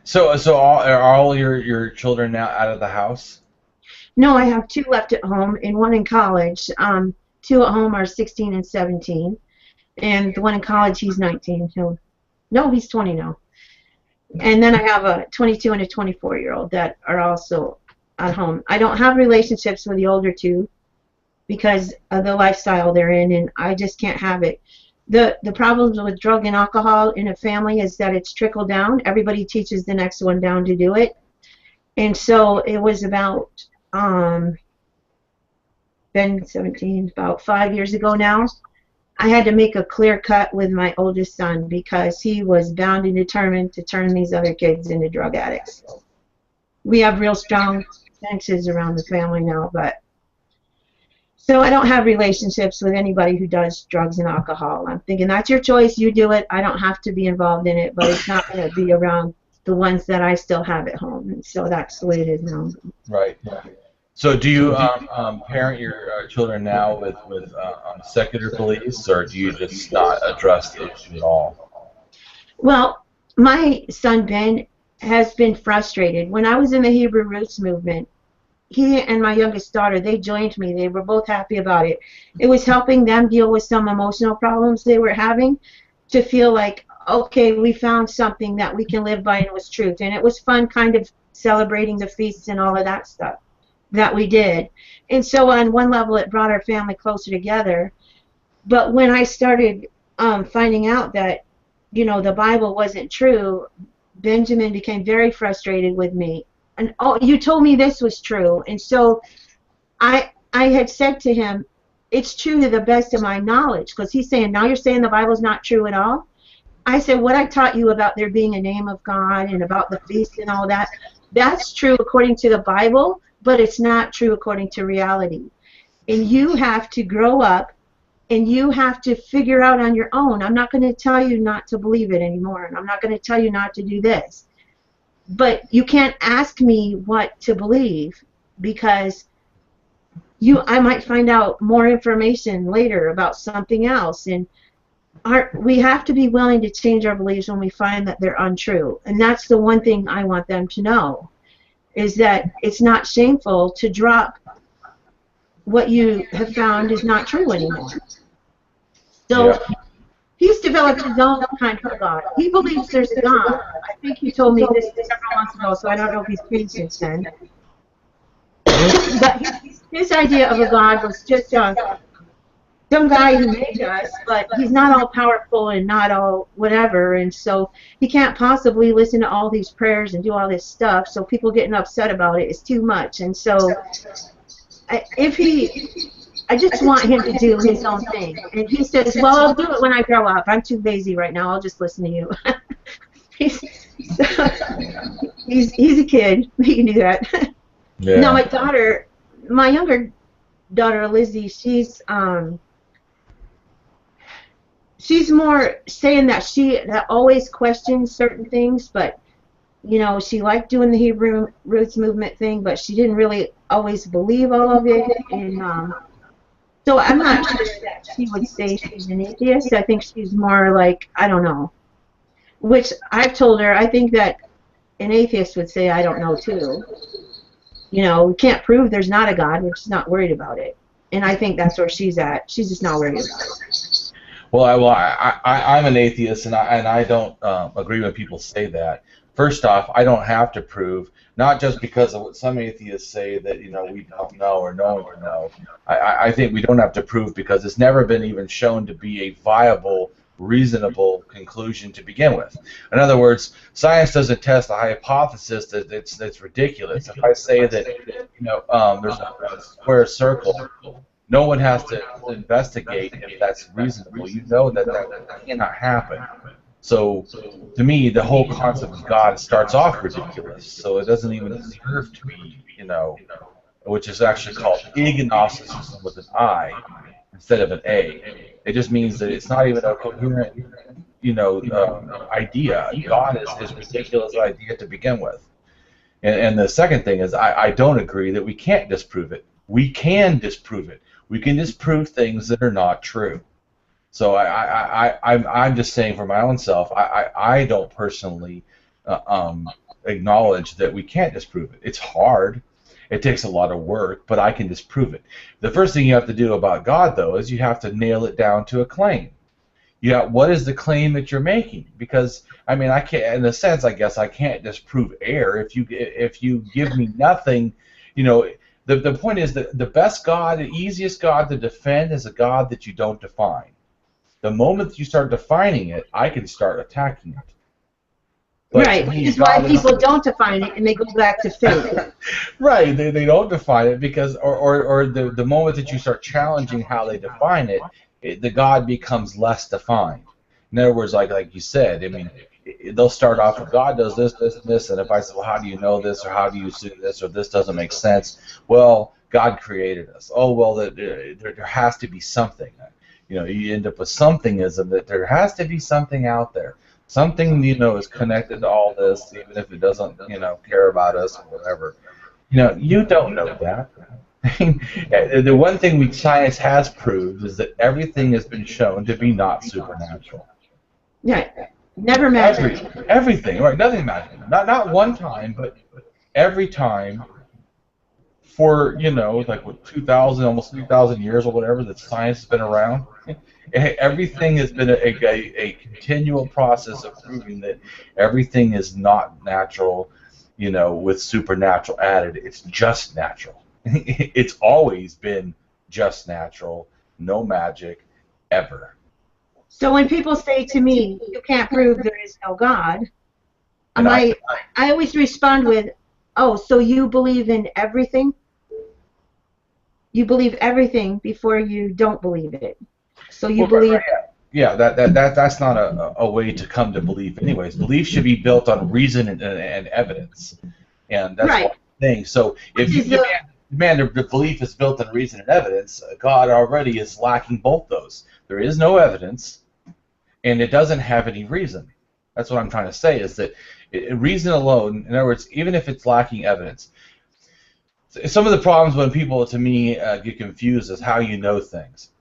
So are all your children now out of the house? No, I have 2 left at home and 1 in college. 2 at home are 16 and 17, and the one in college, he's 19. No, he's 20 now. And then I have a 22 and a 24-year-old that are also at home. I don't have relationships with the older 2 because of the lifestyle they're in, and I just can't have it. The problems with drug and alcohol in a family is that it's trickled down. Everybody teaches the next one down to do it. And so it was about been 17, about 5 years ago now, I had to make a clear cut with my oldest son because he was bound and determined to turn these other kids into drug addicts. We have real strong fences around the family now, but so I don't have relationships with anybody who does drugs and alcohol. I'm thinking that's your choice, you do it. I don't have to be involved in it, but it's not going to be around the ones that I still have at home, and so that's the way it is now. Right. So do you parent your children now with secular beliefs, or do you just not address the issue at all? Well, my son Ben has been frustrated. When I was in the Hebrew Roots movement, he and my youngest daughter, they joined me. They were both happy about it. It was helping them deal with some emotional problems they were having, to feel like, okay, we found something that we can live by and was truth. And it was fun kind of celebrating the feasts and all of that stuff that we did. And so on one level, it brought our family closer together. But when I started finding out that, the Bible wasn't true, Benjamin became very frustrated with me. And, oh, you told me this was true. And so I had said to him, it's true to the best of my knowledge, because he's saying, now you're saying the Bible's not true at all? I said, what I taught you about there being a name of God and about the feast and all that, that's true according to the Bible, but it's not true according to reality. And you have to grow up, and you have to figure out on your own. I'm not going to tell you not to believe it anymore, and I'm not going to tell you not to do this. But you can't ask me what to believe, because I might find out more information later about something else. And we have to be willing to change our beliefs when we find that they're untrue. And that's the one thing I want them to know, is that it's not shameful to drop what you have found is not true anymore. So yeah. He's developed his own kind of God. He believes there's a God. I think he told me this several months ago, so I don't know if he's changed since then. But his idea of a God was just some guy who made us, but he's not all powerful and not all whatever, and so he can't possibly listen to all these prayers and do all this stuff, so people getting upset about it is too much. And so I just want him to do his own thing. And he says, well, I'll do it when I grow up. I'm too lazy right now. I'll just listen to you. he's a kid. He can do that. Yeah. Now, my younger daughter, Lizzie, she's more saying that always questions certain things, but she liked doing the Hebrew Roots movement thing, but she didn't really always believe all of it. And so I'm not sure that she would say she's an atheist. I think she's more like, I don't know. Which I've told her, I think that an atheist would say, I don't know, too. We can't prove there's not a God. We're just not worried about it. And I think that's where she's at. She's just not worried about it. Well, I'm an atheist, and I don't agree when people say that. First off, I don't have to prove, not just because of what some atheists say that we don't know or no one can know. I think we don't have to prove because it's never been even shown to be a viable, reasonable conclusion to begin with. In other words, science doesn't test a hypothesis that's ridiculous. If I say that there's a square circle, no one has to investigate if that's reasonable. You know that cannot happen. So, to me, the whole concept of God starts off ridiculous. So it doesn't even deserve to be, which is actually called Ignosticism with an I instead of an A. It just means that it's not even a coherent, idea. God is a ridiculous idea to begin with. And the second thing is, I don't agree that we can't disprove it. We can disprove it. We can disprove things that are not true. So I'm just saying for my own self, I don't personally acknowledge that we can't disprove it. It's hard. It takes a lot of work, but I can disprove it. The first thing you have to do about God, though, is you have to nail it down to a claim. What is the claim that you're making? Because I can't, in a sense, I guess I can't disprove error. If you give me nothing, the point is that the best God, the easiest God to defend is a God that you don't define. The moment you start defining it, I can start attacking it. But right, which is why people don't define it and they go back to faith. Right, they don't define it because, or the moment that you start challenging how they define it, the God becomes less defined. In other words, like you said, they'll start off with God does this, this, and this, and if I say, well, how do you know this, or how do you see this, or this doesn't make sense? Well, God created us. Oh, well, there has to be something. You end up with somethingism, that there has to be something out there. Something, is connected to all this, even if it doesn't, care about us or whatever. You don't know that. The one thing science has proved is that everything has been shown to be not supernatural. Yeah, never magic. Everything, right? Nothing magical. Not one time, but every time for like what 2,000, almost 3,000 years or whatever that science has been around. Everything has been a continual process of proving that everything is not natural, with supernatural added. It's just natural. It's always been just natural, no magic, ever. So when people say to me, you can't prove there is no God, I always respond with, oh, so you believe in everything? You believe everything before you don't believe it. So you believe... Yeah, that's not a way to come to belief anyways. Belief should be built on reason and evidence. And that's one thing. So if you demand the belief is built on reason and evidence, God already is lacking both those. There is no evidence, and it doesn't have any reason. That's what I'm trying to say, is that reason alone, in other words, even if it's lacking evidence, some of the problems when people, to me, get confused is how you know things.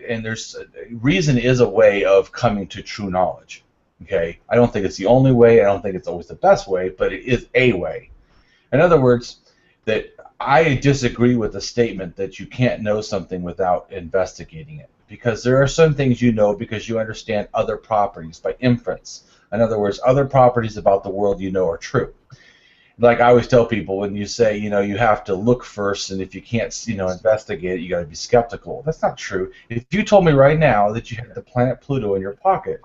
And there's reason is a way of coming to true knowledge. Okay, I don't think it's the only way. I don't think it's always the best way, but it is a way. In other words, that I disagree with the statement that you can't know something without investigating it, because there are some things you know because you understand other properties by inference. In other words, other properties about the world you know are true. Like I always tell people, when you say, you have to look first, and if you can't, investigate it, you got to be skeptical. That's not true. If you told me right now that you had the planet Pluto in your pocket,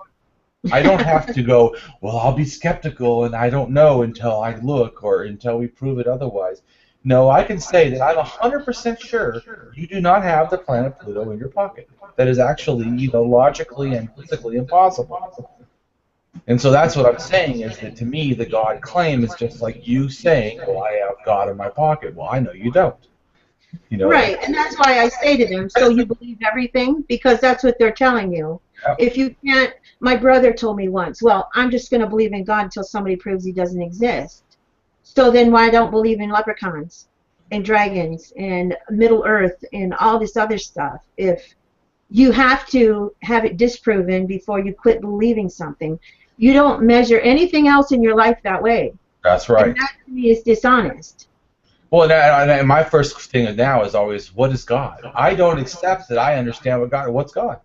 I don't have to go, well, I'll be skeptical and I don't know until I look or until we prove it otherwise. No, I can say that I'm 100% sure you do not have the planet Pluto in your pocket. That is actually, logically and physically impossible. And so that's what I'm saying, is that to me the God claim is just like you saying, well, I have God in my pocket. Well, I know you don't. Right, and that's why I say to them, so you believe everything? Because that's what they're telling you. Yeah. If you can't, my brother told me once, well, I'm just going to believe in God until somebody proves he doesn't exist. So then why don't believe in leprechauns and dragons and Middle Earth and all this other stuff? If you have to have it disproven before you quit believing something. You don't measure anything else in your life that way. That's right. And that to me is dishonest. Well, and my first thing now is always, what is God? I don't accept that I understand what's God.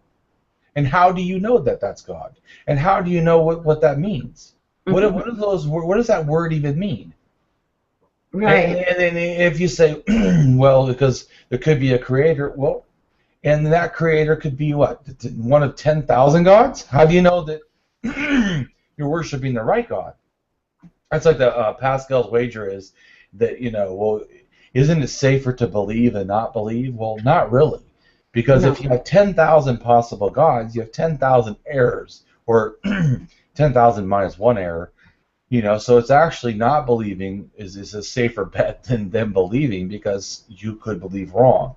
And how do you know that that's God? And how do you know what that means? Mm-hmm. What does that word even mean? Right. And if you say, well, because there could be a creator, well, and that creator could be what? One of 10,000 gods? How do you know that you're worshiping the right God? That's like the Pascal's wager is that, well, isn't it safer to believe than not believe? Well, not really. Because if you have 10,000 possible gods, you have 10,000 errors, or 10,000 minus one error. So it's actually not believing is a safer bet than believing, because you could believe wrong.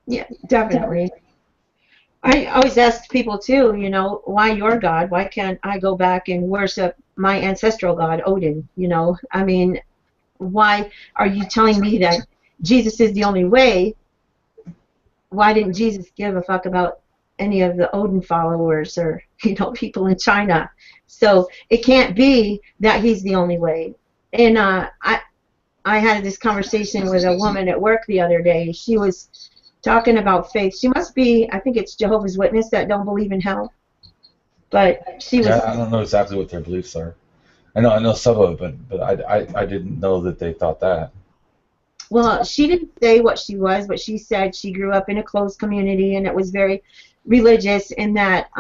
Yeah, definitely. I always ask people too, why your God? Why can't I go back and worship my ancestral God, Odin? I mean, why are you telling me that Jesus is the only way? Why didn't Jesus give a fuck about any of the Odin followers or, people in China? So it can't be that he's the only way. And I had this conversation with a woman at work the other day. She was talking about faith. She must be, I think it's Jehovah's Witness that don't believe in hell. But she was... Yeah, I don't know exactly what their beliefs are. I know some of it, but I didn't know that they thought that. Well, she didn't say what she was, but she said she grew up in a closed community and it was very religious, and that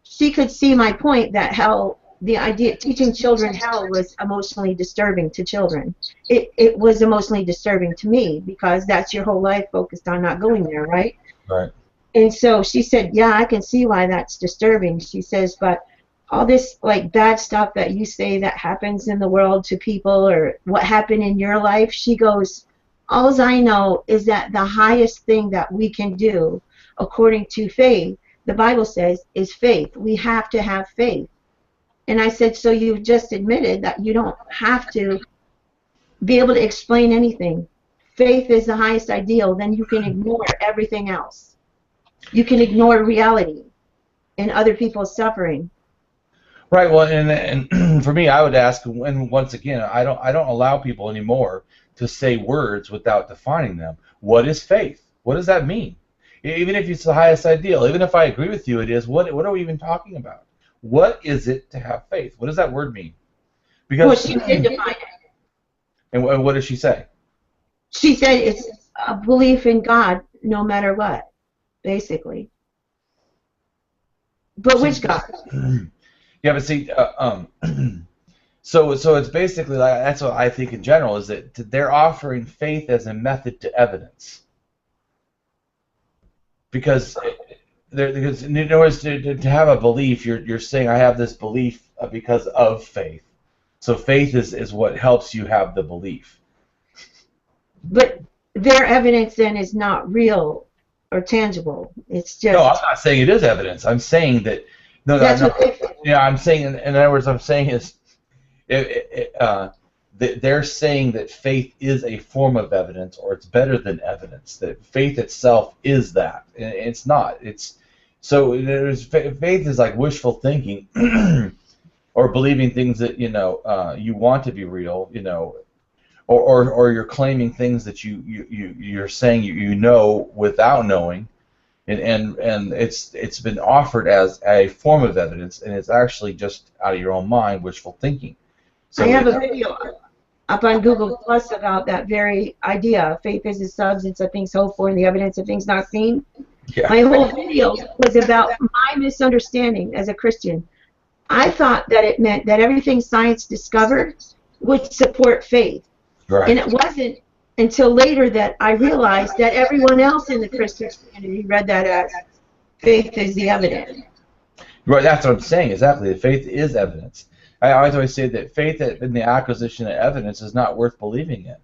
she could see my point that hell, the idea teaching children hell was emotionally disturbing to children. It was emotionally disturbing to me, because that's your whole life focused on not going there, right? Right. And so she said, yeah, I can see why that's disturbing. She says, but all this like bad stuff that you say that happens in the world to people, or what happened in your life, she goes, all I know is that the highest thing that we can do according to faith, the Bible says, is faith. We have to have faith. And I said, so you've just admitted that you don't have to be able to explain anything. Faith is the highest ideal. Then you can ignore everything else. You can ignore reality and other people's suffering. Right. Well, and for me, I would ask, and once again, I don't allow people anymore to say words without defining them. What is faith? What does that mean? Even if it's the highest ideal, even if I agree with you, it is. What are we even talking about? What is it to have faith? What does that word mean? Because well, she did define it. And what does she say? She said it's a belief in God no matter what, basically. But which God? Yeah, but see, so it's basically like, that's what I think in general, is that they're offering faith as a method to evidence. Because in order to have a belief, you're saying I have this belief because of faith. So faith is what helps you have the belief. But their evidence then is not real or tangible. It's just. No, I'm not saying it is evidence. I'm saying that. No, that's no, what yeah, I'm saying. In other words, I'm saying is, they're saying that faith is a form of evidence, or it's better than evidence. That faith itself is that, and it's not. It's so faith is like wishful thinking, or believing things that you want to be real, or you're claiming things that you're saying you know without knowing, and it's been offered as a form of evidence, and it's actually just out of your own mind, wishful thinking. So I have a video up on Google Plus about that very idea. Faith is the substance of things hoped for and the evidence of things not seen. Yeah. My whole video was about my misunderstanding as a Christian. I thought that it meant that everything science discovered would support faith. Right. And it wasn't until later that I realized that everyone else in the Christian community read that as faith is the evidence. Right, that's what I'm saying, exactly. Faith is evidence. I always say that faith in the acquisition of evidence is not worth believing in.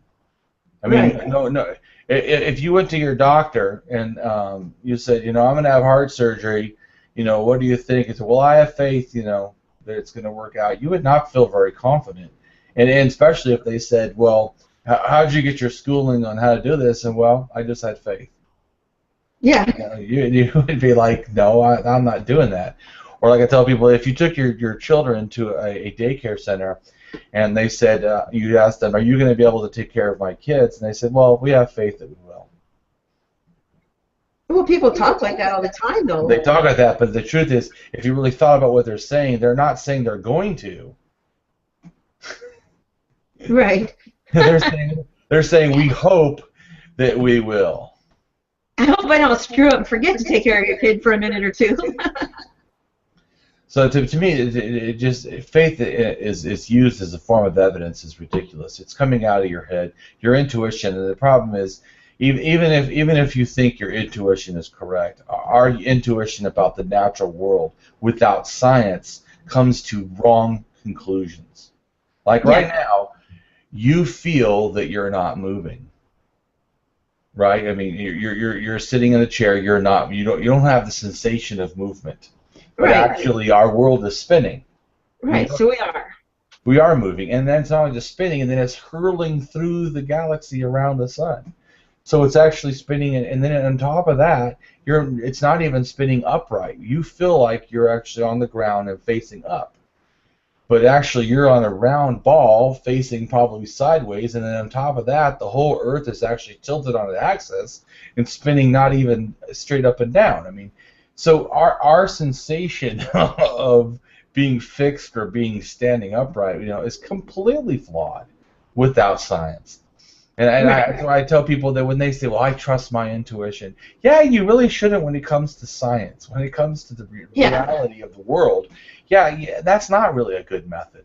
I mean, right. No. If you went to your doctor and you said, I'm going to have heart surgery, what do you think? He said, well, I have faith, that it's going to work out. You would not feel very confident. And especially if they said, well, how did you get your schooling on how to do this? And, well, I just had faith. Yeah. You would be like, no, I'm not doing that. Or like I tell people, if you took your children to a daycare center and they said, you asked them, are you going to be able to take care of my kids? And they said, well, we have faith that we will. Well, people talk like that all the time, though. They talk like that, but the truth is, if you really thought about what they're not saying they're going to. Right. they're saying we hope that we will. I hope I don't screw up and forget to take care of your kid for a minute or two. So to me, it just faith is used as a form of evidence is ridiculous. It's coming out of your head, your intuition, and the problem is, even if you think your intuition is correct, our intuition about the natural world without science comes to wrong conclusions. Like right now, you feel that you're not moving. Right? I mean, you're sitting in a chair. You're not. You don't have the sensation of movement. But actually, our world is spinning. Right, so we are. We are moving, and then it's not only just spinning, and then it's hurling through the galaxy around the sun. So it's actually spinning, and then on top of that, it's not even spinning upright. You feel like you're actually on the ground and facing up. But actually, you're on a round ball facing probably sideways, and then on top of that, the whole Earth is actually tilted on an axis and spinning not even straight up and down. I mean, so our sensation of being fixed or being standing upright, is completely flawed without science. And I tell people that when they say, well, I trust my intuition, yeah, you really shouldn't when it comes to science. When it comes to the reality of the world, yeah, that's not really a good method.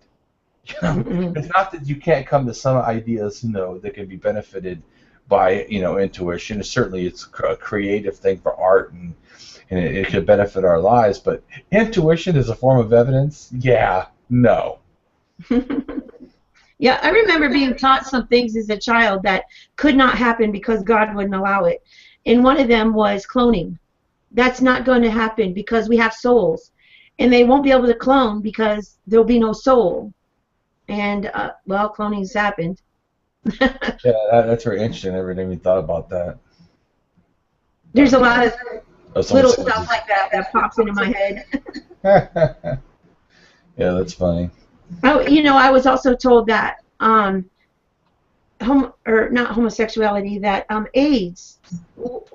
It's not that you can't come to some ideas, that can be benefited by, intuition. Certainly it's a creative thing for art, and it could benefit our lives, but intuition is a form of evidence? Yeah, no. Yeah, I remember being taught some things as a child that could not happen because God wouldn't allow it. And one of them was cloning. That's not going to happen because we have souls. And they won't be able to clone because there'll be no soul. And, well, cloning's happened. Yeah, that's very interesting. I never even thought about that. There's a lot of Oh, someone little said stuff like that that pops into my head. this. Yeah, that's funny. Oh, I was also told that or not homosexuality, that AIDS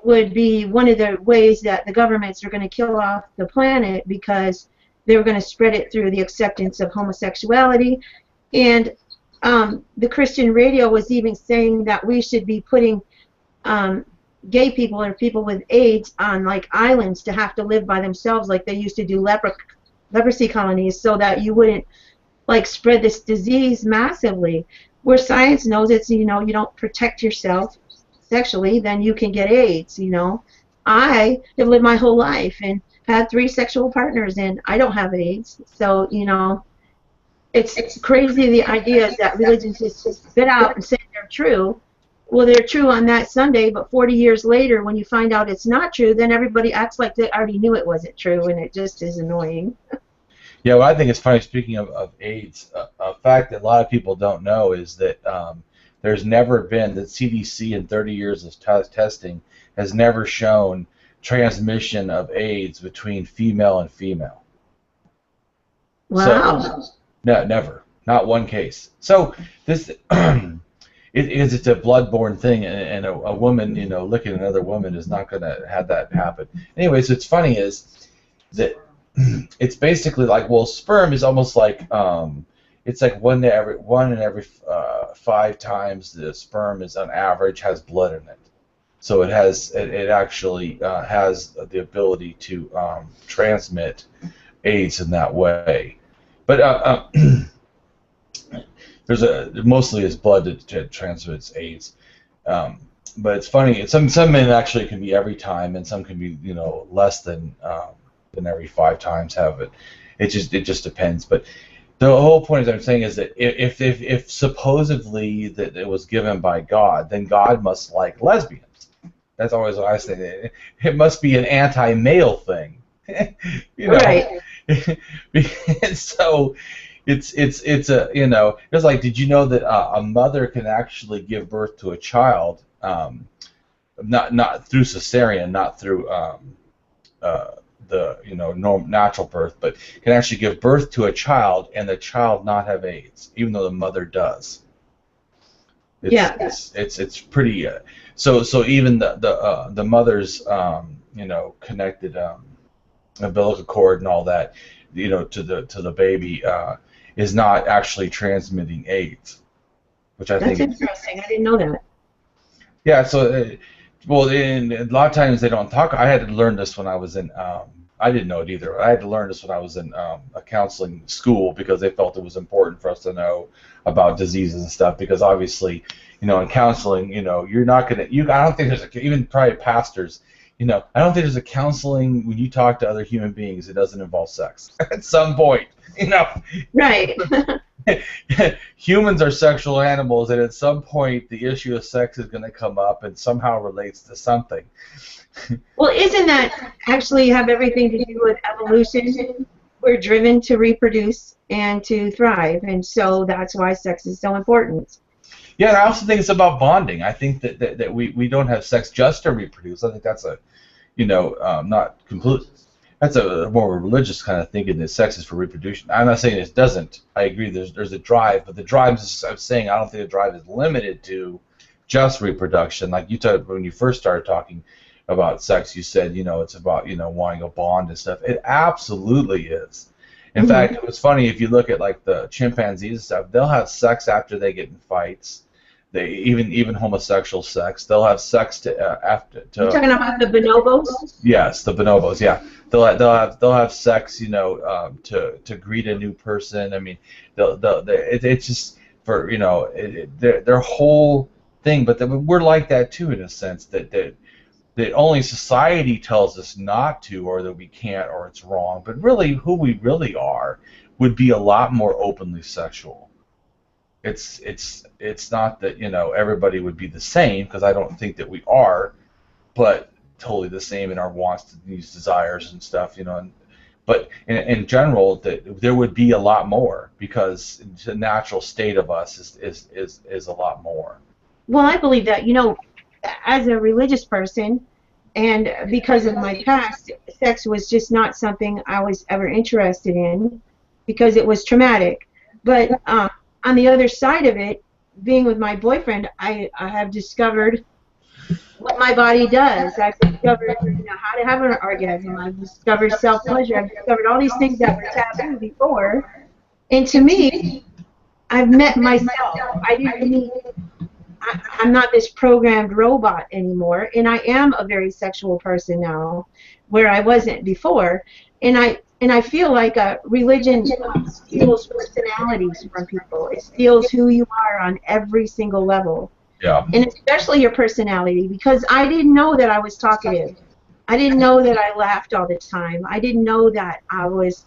would be one of the ways that the governments are going to kill off the planet because they were going to spread it through the acceptance of homosexuality. And the Christian radio was even saying that we should be putting gay people or people with AIDS on like islands to have to live by themselves like they used to do leprosy colonies, so that you wouldn't like spread this disease massively. Where science knows it's, you don't protect yourself sexually, then you can get AIDS. I have lived my whole life and had 3 sexual partners, and I don't have AIDS. So it's crazy, the ideas that religions just spit out and say they're true. Well, they're true on that Sunday, but 40 years later, when you find out it's not true, then everybody acts like they already knew it wasn't true, and it just is annoying. Yeah, well, I think it's funny. Speaking of AIDS, a fact that a lot of people don't know is that there's never been, the CDC in 30 years of testing has never shown transmission of AIDS between female and female. Wow. So, no, never, not one case. So this it's a bloodborne thing, and a woman, licking another woman is not going to have that happen. Anyways, what's funny is that it's basically like, well, sperm is almost like it's like one in every 5 times the sperm is on average has blood in it, so it actually has the ability to transmit AIDS in that way. But mostly it's blood that transmits AIDS. But it's funny. Some men actually can be every time, and some can be less than every 5 times have it. It just depends. But the whole point, as I'm saying, is that if supposedly that it was given by God, then God must like lesbians. That's always what I say. It must be an anti-male thing. Right. And so it's a it's like, did you know that a mother can actually give birth to a child, not through cesarean, not through the natural birth, but can actually give birth to a child and the child not have AIDS, even though the mother does. It's pretty. So even the mother's connected umbilical cord and all that, to the baby is not actually transmitting AIDS, which I think. That's interesting. I didn't know that. Yeah. So. Well, a lot of times they don't talk. I had to learn this when I was in. I didn't know it either. I had to learn this when I was in a counseling school, because they felt it was important for us to know about diseases and stuff. Because obviously, in counseling, you're not gonna. I don't think there's even probably pastors. I don't think there's a counseling when you talk to other human beings it doesn't involve sex at some point. Right. Humans are sexual animals, and at some point the issue of sex is going to come up and somehow relates to something. Well, isn't that actually have everything to do with evolution? We're driven to reproduce and to thrive, and so that's why sex is so important. Yeah, and I also think it's about bonding. I think that we don't have sex just to reproduce. I think that's not complete. That's a more religious kind of thinking that sex is for reproduction. I'm not saying it doesn't. I agree there's a drive, but the drive is, I'm saying I don't think the drive is limited to just reproduction. Like you talked when you first started talking about sex, you said, it's about, wanting a bond and stuff. It absolutely is. In fact, it was funny, if you look at like the chimpanzees and stuff, they'll have sex after they get in fights. They even homosexual sex. They'll have sex after. You're talking about the bonobos? Yes, the bonobos. Yeah, they'll have sex. To greet a new person. I mean, it's just for their whole thing. But we're like that too, in a sense that only society tells us not to, or that we can't, or it's wrong. But really, who we really are would be a lot more openly sexual. It's not that everybody would be the same, because I don't think that we are, but totally the same in our wants, needs, desires, and stuff. And But in general, there would be a lot more, because the natural state of us is a lot more. Well, I believe that, you know, as a religious person, and because of my past, sex was just not something I was ever interested in because it was traumatic. But on the other side of it, being with my boyfriend, I have discovered what my body does. I've discovered, you know, how to have an orgasm. I've discovered self-pleasure. I've discovered all these things that were taboo before. And to me, I've met myself. I didn't need. I'm not this programmed robot anymore, and I am a very sexual person now, where I wasn't before. And I feel like religion steals personalities from people. It steals who you are on every single level. Yeah. And especially your personality, because I didn't know that I was talkative. I didn't know that I laughed all the time. I didn't know that I was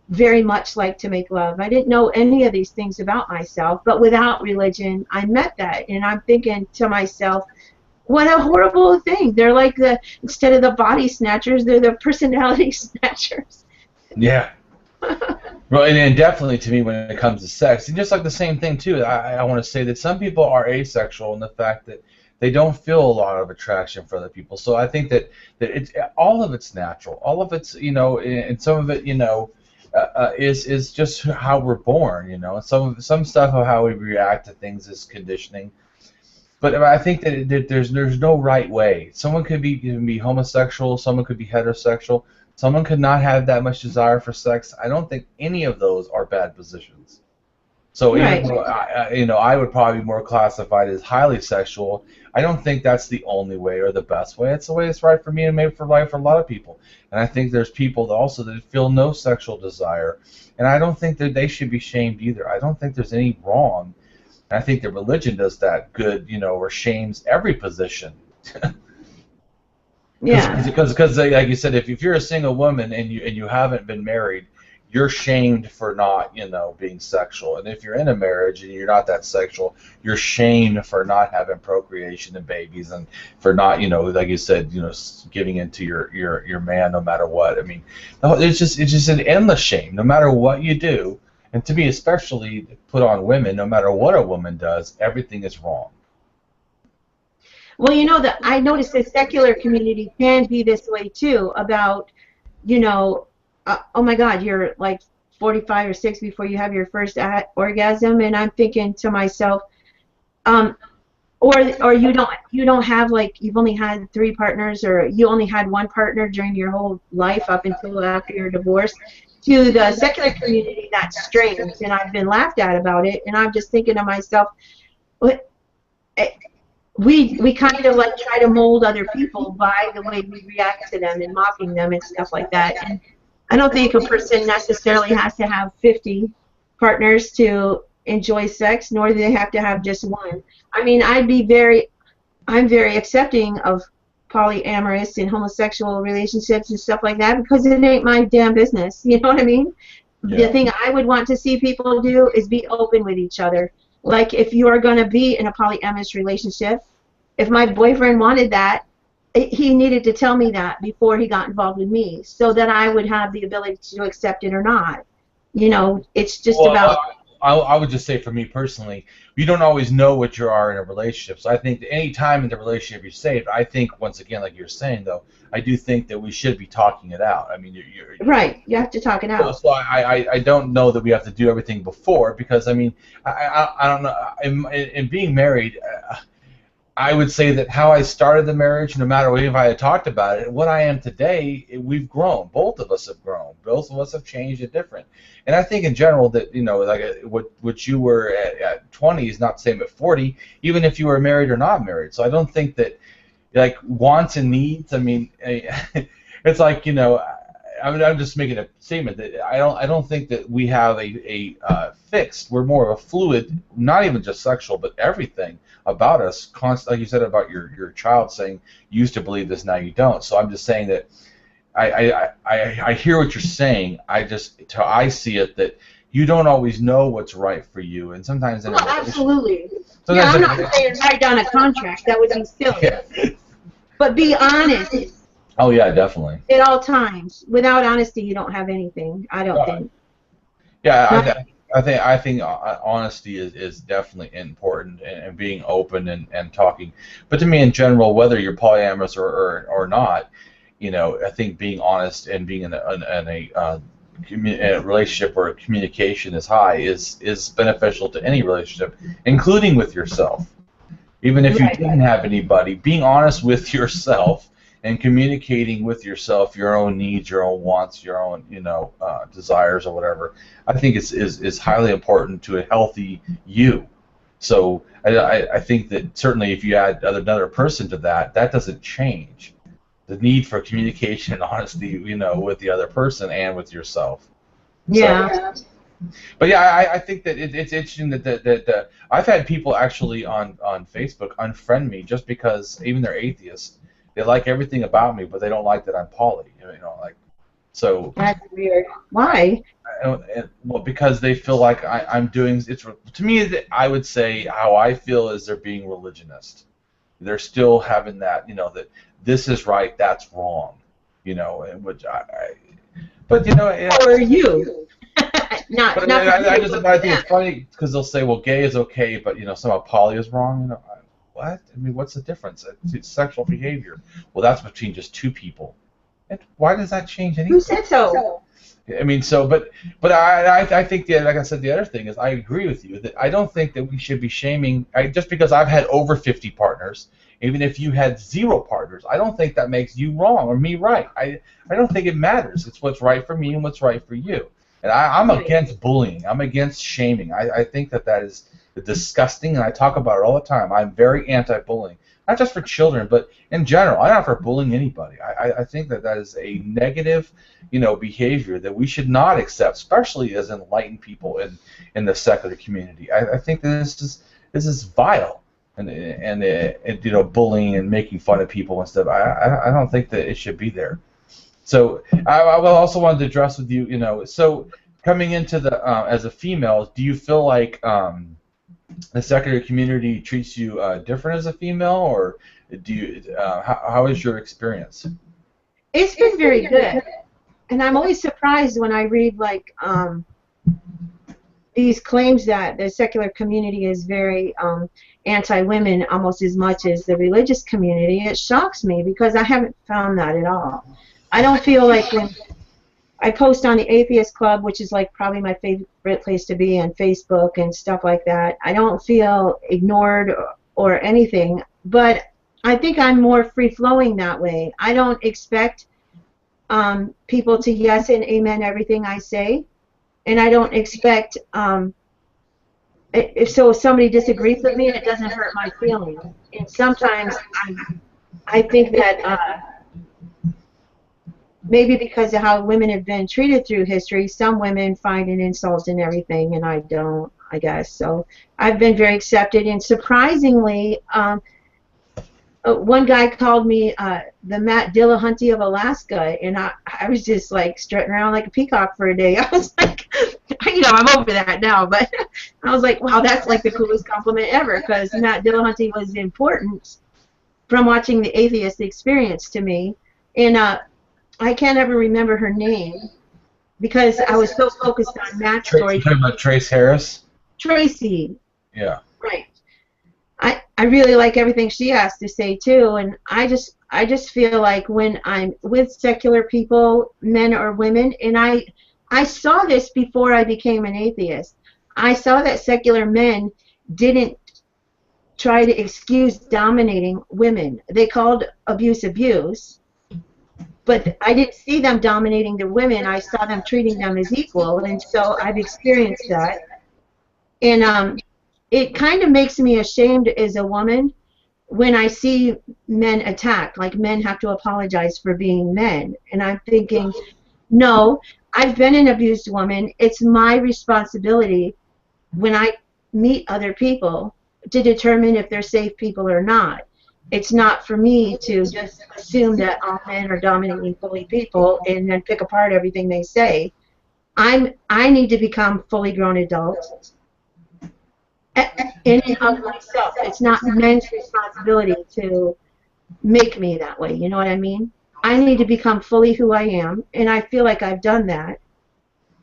very much like to make love. I didn't know any of these things about myself, but without religion, I met that. And I'm thinking to myself, what a horrible thing. They're like instead of the body snatchers, they're the personality snatchers. Yeah. Well, and definitely to me when it comes to sex, and just like the same thing too, I want to say that some people are asexual in the fact that they don't feel a lot of attraction for other people. So I think that it's all of it's natural, all of it's, you know, and some of it, you know, is just how we're born, you know. Some stuff of how we react to things is conditioning. But I think that there's no right way. Someone could be homosexual, someone could be heterosexual, someone could not have that much desire for sex. I don't think any of those are bad positions. So Right. even though I would probably be more classified as highly sexual, I don't think that's the only way or the best way. It's the way that's right for me and maybe for life for a lot of people. And I think there's people that feel no sexual desire, and I don't think that they should be shamed either. I don't think there's any wrong. And I think that religion does that good, you know, or shames every position. Yeah. Because like you said, if you're a single woman and you haven't been married, you're shamed for not, you know, being sexual. And if you're in a marriage and you're not that sexual, you're shamed for not having procreation and babies, and for not, you know, like you said, you know, giving into your man no matter what. I mean, it's just an endless shame no matter what you do. And to me, especially put on women, no matter what a woman does, everything is wrong. Well, you know, that I noticed the secular community can be this way too about, you know, oh my God, you're like 45 or 6 before you have your first orgasm, and I'm thinking to myself, or you don't have, like, you've only had 3 partners, or you only had 1 partner during your whole life up until after your divorce. To the secular community, that's strange, and I've been laughed at about it, and I'm just thinking to myself, we kind of like try to mold other people by the way we react to them and mocking them and stuff like that. And I don't think a person necessarily has to have 50 partners to enjoy sex, nor do they have to have just 1. I mean, I'm very accepting of polyamorous and homosexual relationships and stuff like that, because it ain't my damn business. You know what I mean? Yeah. The thing I would want to see people do is be open with each other. Like, if you are going to be in a polyamorous relationship, if my boyfriend wanted that, he needed to tell me that before he got involved with me, so that I would have the ability to accept it or not. You know, it's just about... I would just say, for me personally, you don't always know what you are in a relationship. So I think that any time in the relationship you're saved, I think, once again, like you're saying, though, I do think that we should be talking it out. I mean, you're right. You have to talk it out. So I don't know that we have to do everything before, because, I mean, I don't know. In being married, I would say that how I started the marriage, no matter if I had talked about it, what I am today, we've grown. Both of us have grown. Both of us have changed and different. And I think in general that, you know, like what you were at 20 is not the same at 40, even if you were married or not married. So I don't think that, like, wants and needs, I mean, it's like, you know, I'm just making a statement that I don't think that we have a fixed. We're more of a fluid, not even just sexual, but everything about us. Like you said about your child saying you used to believe this, now you don't. So I'm just saying that I hear what you're saying. I see it that you don't always know what's right for you, and sometimes. Well, absolutely. Yeah, I'm not saying write down a contract. That would be silly. Yeah. But be honest. Oh yeah, definitely. at all times. Without honesty, you don't have anything. I don't Uh, think. yeah, Not, I think honesty is definitely important, and being open and talking. But to me, in general, whether you're polyamorous or not, you know, I think being honest and being in a relationship where communication is high is beneficial to any relationship, including with yourself. Even if you right. didn't have anybody, being honest with yourself and communicating with yourself your own needs, your own wants, your own, you know, desires or whatever, I think is highly important to a healthy you. So I think that certainly if you add another person to that, that doesn't change the need for communication and honesty, you know, with the other person and with yourself. So, Yeah. but yeah, I think that it's interesting that I've had people actually on Facebook unfriend me just because even they're atheists, they like everything about me, but they don't like that I'm poly. You know, like so. That's weird. Why? Well, because they feel like I'm doing it's to me. I would say how I feel is they're being religionist. They're still having that, you know, that this is right, that's wrong, you know, and which but you know, Or you? but Not for I you, just but I for think them. it's funny because they'll say, well, gay is okay, but you know, somehow poly is wrong. You know, what? I mean, what's the difference? It's sexual behavior. Well, that's between just two people. And why does that change Who anything? said so? I mean, so, but I think that, like I said, the other thing is I agree with you that I don't think that we should be shaming. Just because I've had over 50 partners, even if you had 0 partners, I don't think that makes you wrong or me right. I don't think it matters. It's what's right for me and what's right for you. And I'm Right. against bullying. I'm against shaming. I think that is disgusting, and I talk about it all the time. I'm very anti-bullying, not just for children, but in general. I'm not for bullying anybody. I think that is a negative, you know, behavior that we should not accept, especially as enlightened people in the secular community. I think that this is vile, and you know, bullying and making fun of people and stuff. I don't think that it should be there. So I will also wanted to address with you, you know, so coming into the as a female, do you feel like the secular community treats you different as a female, or do you how is your experience? It's been very good. And I'm always surprised when I read like these claims that the secular community is very anti-women almost as much as the religious community. It shocks me because I haven't found that at all. I don't feel like when I post on the Atheist Club, which is like probably my favorite place to be, on Facebook and stuff like that, I don't feel ignored or anything. But I think I'm more free-flowing that way. I don't expect people to yes and amen everything I say, and I don't expect if somebody disagrees with me, it doesn't hurt my feelings. And sometimes I think that maybe because of how women have been treated through history, some women find an insult in everything, and I don't, I guess. So I've been very accepted, and surprisingly, one guy called me the Matt Dillahunty of Alaska, and I was just like strutting around like a peacock for a day. I was like, you know, I'm over that now, but I was like, wow, that's like the coolest compliment ever, because Matt Dillahunty was important from watching the Atheist Experience to me, and I can't ever remember her name because I was so focused on Matt's story. You're talking about Trace Harris? Tracy. Yeah. Right. I really like everything she has to say too, and I just feel like when I'm with secular people, men or women, and I saw this before I became an atheist. I saw that secular men didn't try to excuse dominating women. They called abuse abuse, but I didn't see them dominating the women. I saw them treating them as equal, and so I've experienced that. And it kind of makes me ashamed as a woman when I see men attacked, like men have to apologize for being men. And I'm thinking, no, I've been an abused woman. It's my responsibility when I meet other people to determine if they're safe people or not. It's not for me to just assume that all men are dominating fully people and then pick apart everything they say. I need to become fully grown adults in and of myself. It's not men's responsibility to make me that way. You know what I mean? I need to become fully who I am, and I feel like I've done that,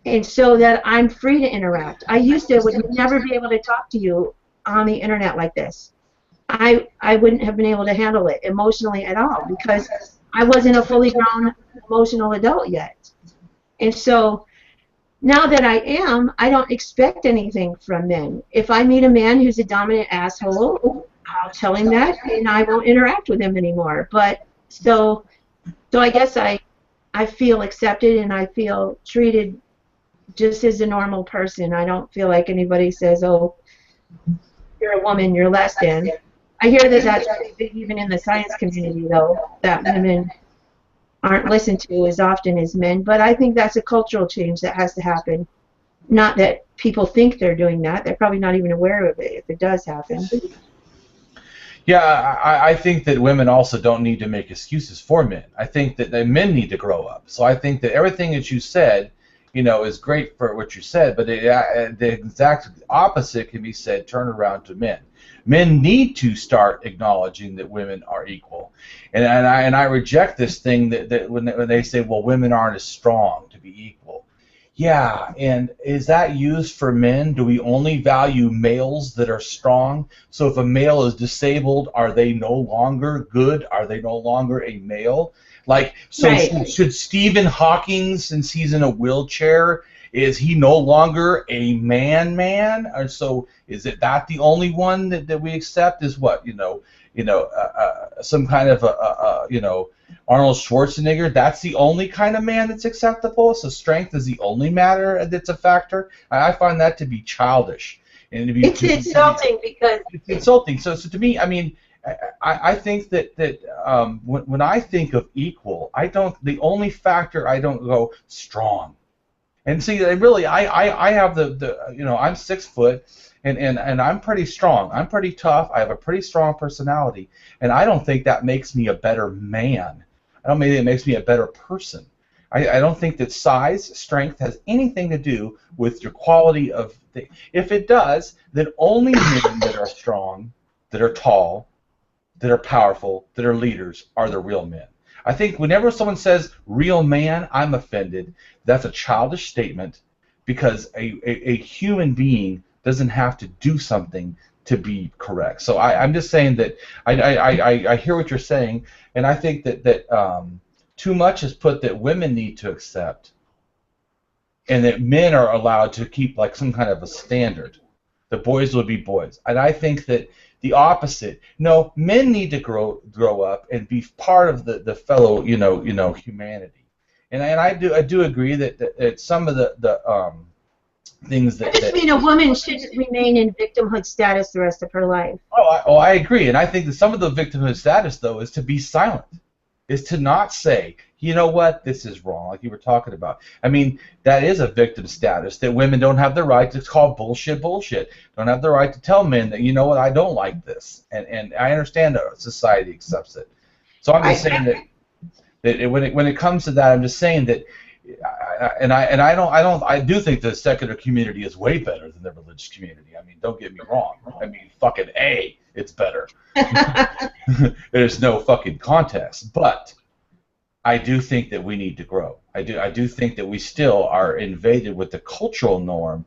and so that I'm free to interact. I used to would never be able to talk to you on the internet like this. I wouldn't have been able to handle it emotionally at all because I wasn't a fully grown emotional adult yet. And so now that I am, I don't expect anything from men. If I meet a man who's a dominant asshole, I'll tell him that, and I won't interact with him anymore. But so I guess I feel accepted and I feel treated just as a normal person. I don't feel like anybody says, "Oh, you're a woman, you're less than." I hear that that's pretty big even in the science community, though, that women aren't listened to as often as men. But I think that's a cultural change that has to happen. Not that people think they're doing that. They're probably not even aware of it if it does happen. Yeah, I think that women also don't need to make excuses for men. I think that men need to grow up. So I think that everything that you said, is great for what you said, but the exact opposite can be said, turn around to men. Men need to start acknowledging that women are equal, and I reject this thing that when they say, well, women aren't as strong to be equal. Yeah, and is that used for men? Do we only value males that are strong? So if a male is disabled, are they no longer good? Are they no longer a male? Like, so Right. should Stephen Hawking, since he's in a wheelchair, is he no longer a man? Or so is that the only one that we accept is what, some kind of Arnold Schwarzenegger, that's the only kind of man that's acceptable? So strength is the only matter that's a factor? I find that to be childish. And It's insulting because it's insulting. So to me, I mean, I think that when I think of equal, the only factor I don't go strong. And see, really, I have I'm 6 foot, and I'm pretty strong. I'm pretty tough. I have a pretty strong personality, and I don't think that makes me a better man. I don't think it makes me a better person. I don't think that size, strength has anything to do with your quality of thing. If it does, then only men that are strong, that are tall, that are powerful, that are leaders are the real men. I think whenever someone says real man, I'm offended. That's a childish statement because a human being doesn't have to do something to be correct. So I'm just saying that I hear what you're saying, and I think that too much is put that women need to accept, and that men are allowed to keep like some kind of a standard. The boys will be boys, and I think that the opposite. No, men need to grow up and be part of the fellow humanity. And I do agree that some of the things I just mean a woman shouldn't remain in victimhood status the rest of her life. I agree, and I think that some of the victimhood status though is to be silent, is to not say, you know what, this is wrong, like you were talking about. I mean, that is a victim status, that women don't have the right to call bullshit, don't have the right to tell men that, you know what, I don't like this, and I understand that society accepts it. So I'm just saying that when it comes to that, I'm just saying that, I do think the secular community is way better than the religious community. I mean, don't get me wrong. I mean, fucking A, it's better. There's no fucking contest, but I do think that we need to grow. I do think that we still are invaded with the cultural norm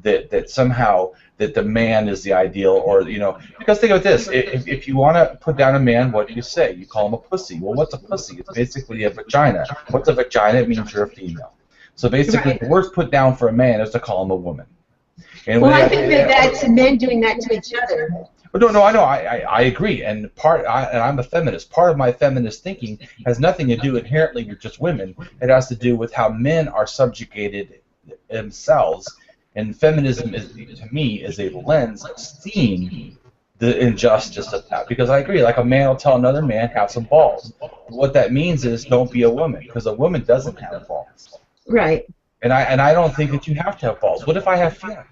that somehow that the man is the ideal, or because think of this: if you want to put down a man, what do you say? You call him a pussy. Well, what's a pussy? It's basically a vagina. What's a vagina? It means you're a female. So basically, Right. the worst put down for a man is to call him a woman. And Well, I think that that's men doing that to each other. No, I know. I agree, and I'm a feminist. Part of my feminist thinking has nothing to do inherently with just women. It has to do with how men are subjugated themselves, and feminism is, to me, is a lens of seeing the injustice of that. Because I agree, like a man will tell another man, have some balls. What that means is don't be a woman, because a woman doesn't have balls. Right. And I don't think that you have to have balls. What if I have feelings?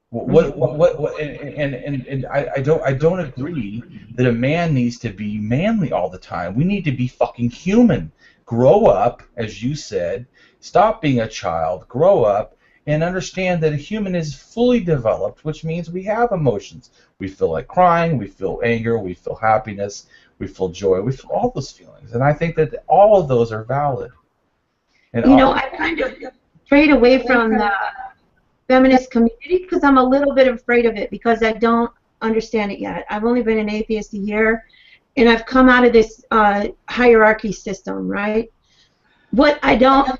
And I don't agree that a man needs to be manly all the time. We need to be fucking human. Grow up, as you said. Stop being a child. Grow up and understand that a human is fully developed, which means we have emotions. We feel like crying, we feel anger, we feel happiness, we feel joy, we feel all those feelings. And I think that all of those are valid. And You know, I kind of strayed away from the feminist community because I'm a little bit afraid of it because I don't understand it yet. I've only been an atheist a year, and I've come out of this hierarchy system, right? What I don't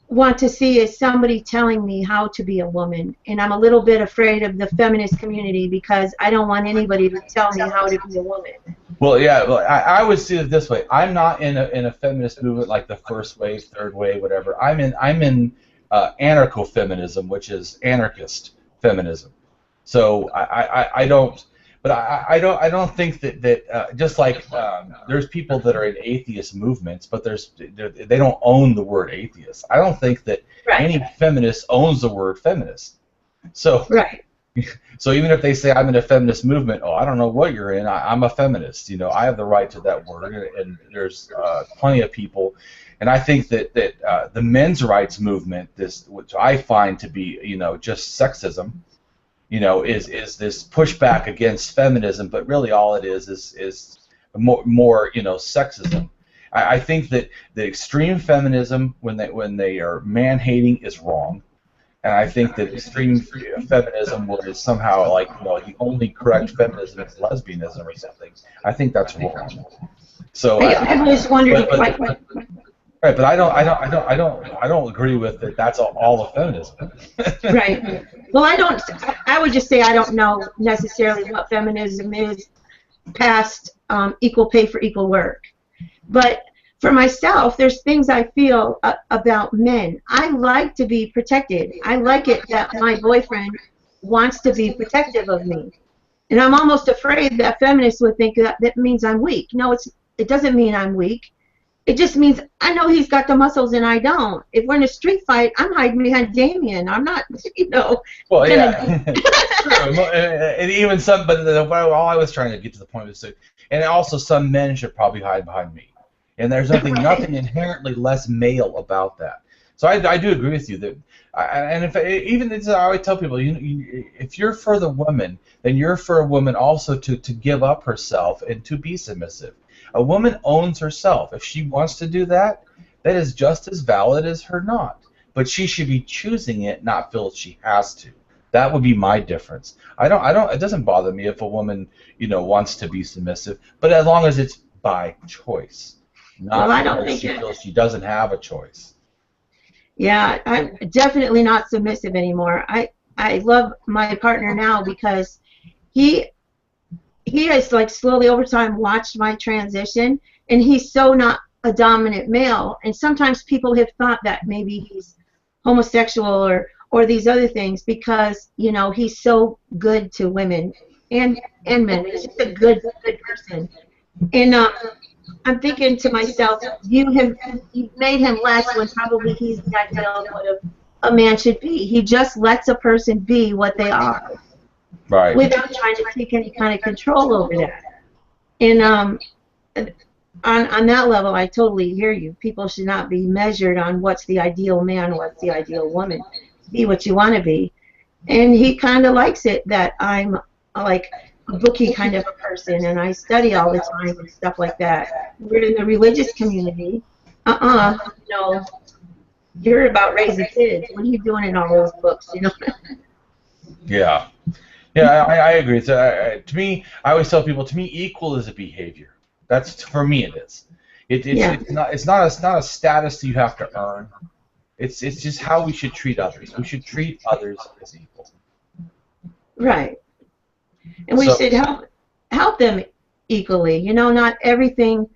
want to see is somebody telling me how to be a woman, and I'm a little bit afraid of the feminist community because I don't want anybody to tell me how to be a woman. Well, yeah, well, I would see it this way. I'm not in a feminist movement like the first wave, third wave, whatever. I'm in anarcho-feminism, which is anarchist feminism. So I don't, but I don't think that just like there's people that are in atheist movements, but they don't own the word atheist. I don't think that any feminist owns the word feminist. So so even if they say I'm in a feminist movement, oh, I don't know what you're in. I'm a feminist. You know, I have the right to that word, and there's plenty of people. And I think that the men's rights movement, which I find to be, you know, just sexism, you know, is this pushback against feminism, but really all it is more you know, sexism. I think that the extreme feminism, when they are man-hating, is wrong. And I think that extreme feminism is somehow like, you know, the only correct feminism is lesbianism or something. I think that's wrong. So I always wondered. Right, but I don't agree with that. That's all of feminism. Right. Well, I would just say I don't know necessarily what feminism is past equal pay for equal work. But for myself, there's things I feel about men. I like to be protected. I like it that my boyfriend wants to be protective of me. And I'm almost afraid that feminists would think that means I'm weak. No, it doesn't mean I'm weak. It just means I know he's got the muscles and I don't. If we're in a street fight, I'm hiding behind Damien. I'm not, you know. Well, yeah. True. And even some, but all I was trying to get to the point was, and also some men should probably hide behind me. And there's nothing inherently less male about that. So I do agree with you that, and I always tell people, if you're for the woman, then you're for a woman also to give up herself and to be submissive. A woman owns herself. If she wants to do that, that is just as valid as her not. But she should be choosing it, not feel she has to. That would be my difference. It doesn't bother me if a woman, you know, wants to be submissive, but as long as it's by choice, not because she feels she doesn't have a choice. Yeah, I'm definitely not submissive anymore. I love my partner now because he has, like, slowly over time watched my transition, and he's so not a dominant male. And sometimes people have thought that maybe he's homosexual or these other things because, you know, he's so good to women and men. He's just a good person. And I'm thinking to myself, you've made him less when probably he's the ideal of what a man should be. He just lets a person be what they are. Right. Without trying to take any kind of control over that. And on that level, I totally hear you. People should not be measured on what's the ideal man, what's the ideal woman. Be what you want to be. And he kind of likes it that I'm like a bookie kind of a person, and I study all the time and stuff like that. We're in the religious community. No, you're about raising kids. What are you doing in all those books, you know? Yeah. Yeah, I agree. So, to me, I always tell people, to me, equal is a behavior. That's, for me, it is. It's not a status that you have to earn. It's just how we should treat others. We should treat others as equal. Right. And we should help them equally. You know, not everything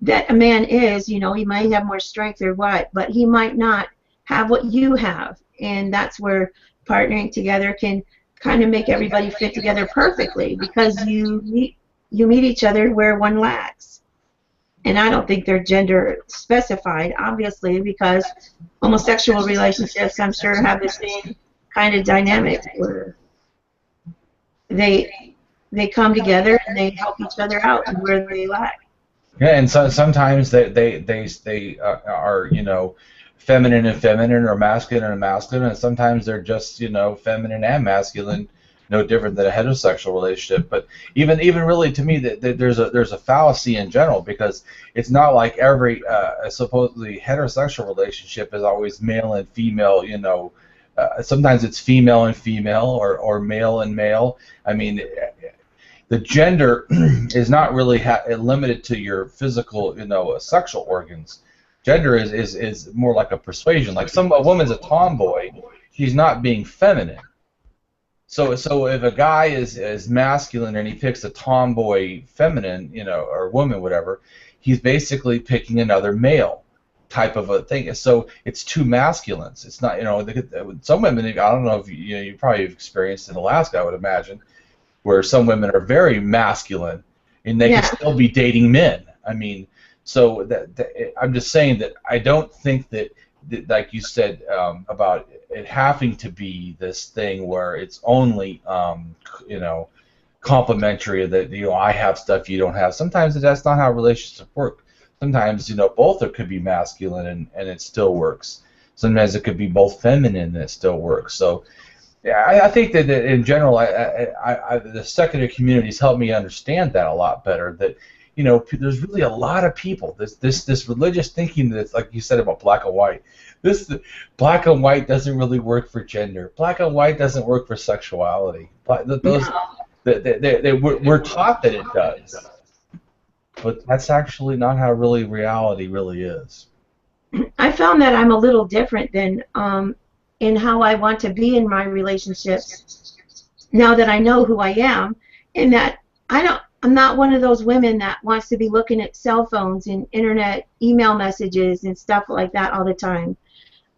that a man is, you know, he might have more strength or what, but he might not have what you have. And that's where partnering together can kind of make everybody fit together perfectly, because you meet each other where one lacks. And I don't think they're gender specified, obviously, because homosexual relationships, I'm sure, have the same kind of dynamic where they come together and they help each other out where they lack. Yeah, and so sometimes they are, you know, feminine and feminine, or masculine and masculine, and sometimes they're just, you know, feminine and masculine, no different than a heterosexual relationship. But even really, to me, that there's a fallacy in general, because it's not like every supposedly heterosexual relationship is always male and female. You know, sometimes it's female and female, or male and male. I mean, the gender is not really limited to your physical, you know, sexual organs. Gender is more like a persuasion. Like a woman's a tomboy, she's not being feminine. So if a guy is masculine and he picks a tomboy feminine, you know, or woman, whatever, he's basically picking another male type of a thing. So it's two masculines. It's not, you know, some women, I don't know if you probably have experienced in Alaska, I would imagine, where some women are very masculine and they can still be dating men. I mean, so I'm just saying that I don't think that like you said about it having to be this thing where it's only you know, complementary, that, you know, I have stuff you don't have. Sometimes that's not how relationships work. Sometimes, you know, both could be masculine and it still works. Sometimes it could be both feminine and it still works. So yeah, I think that in general, the secular communities help me understand that a lot better. That, you know, there's really a lot of people. This religious thinking that's, like you said about black and white. This black and white doesn't really work for gender. Black and white doesn't work for sexuality. We're taught that it does, but that's actually not how reality really is. I found that I'm a little different than in how I want to be in my relationships now that I know who I am, and that I'm not one of those women that wants to be looking at cell phones and internet email messages and stuff like that all the time.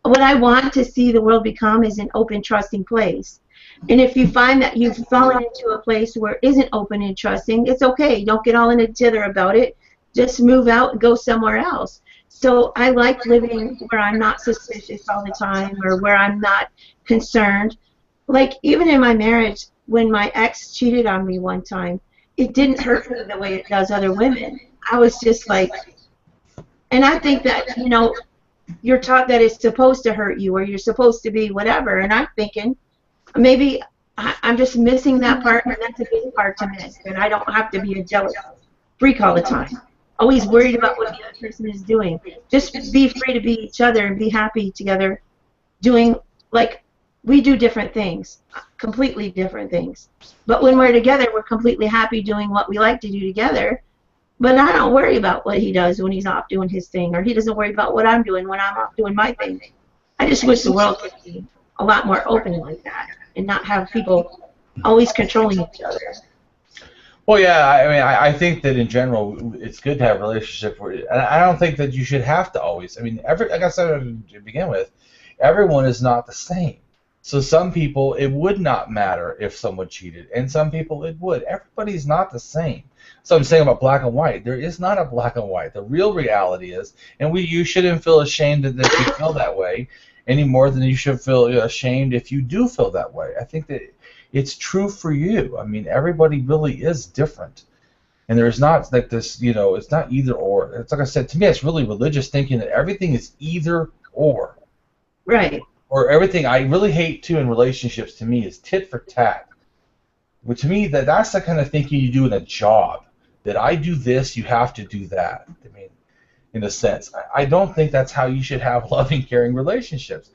What I want to see the world become is an open, trusting place. And if you find that you've fallen into a place where it isn't open and trusting, it's okay. Don't get all in a dither about it. Just move out and go somewhere else. So I like living where I'm not suspicious all the time, or where I'm not concerned. Like, even in my marriage, when my ex cheated on me one time, it didn't hurt me the way it does other women. I was just like, and I think that, you know, you're taught that it's supposed to hurt you, or you're supposed to be whatever, and I'm thinking maybe I'm just missing that part, and that's a big part to miss, and I don't have to be a jealous freak all the time, always worried about what the other person is doing. Just be free to be each other and be happy together, doing, like, we do different things, completely different things, but when we're together, we're completely happy doing what we like to do together. But I don't worry about what he does when he's off doing his thing, or he doesn't worry about what I'm doing when I'm off doing my thing. I just wish the world could be a lot more open like that, and not have people always controlling each other. Well, yeah, I mean, I think that in general, it's good to have a relationship where, and I don't think that you should have to always. I mean, like I said to begin with, everyone is not the same. So some people, it would not matter if someone cheated, and some people it would. Everybody's not the same. So I'm saying about black and white, there is not a black and white. The real reality is, and you shouldn't feel ashamed that you feel that way any more than you should feel ashamed if you do feel that way. I think that it's true for you. I mean, everybody really is different. And there's not like this, you know, it's not either or. It's like I said, to me, it's really religious thinking that everything is either or. Right. Or everything I really hate, too, in relationships, to me, is tit for tat. But to me, that's the kind of thinking you do in a job. That I do this, you have to do that. I mean, in a sense. I don't think that's how you should have loving, caring relationships.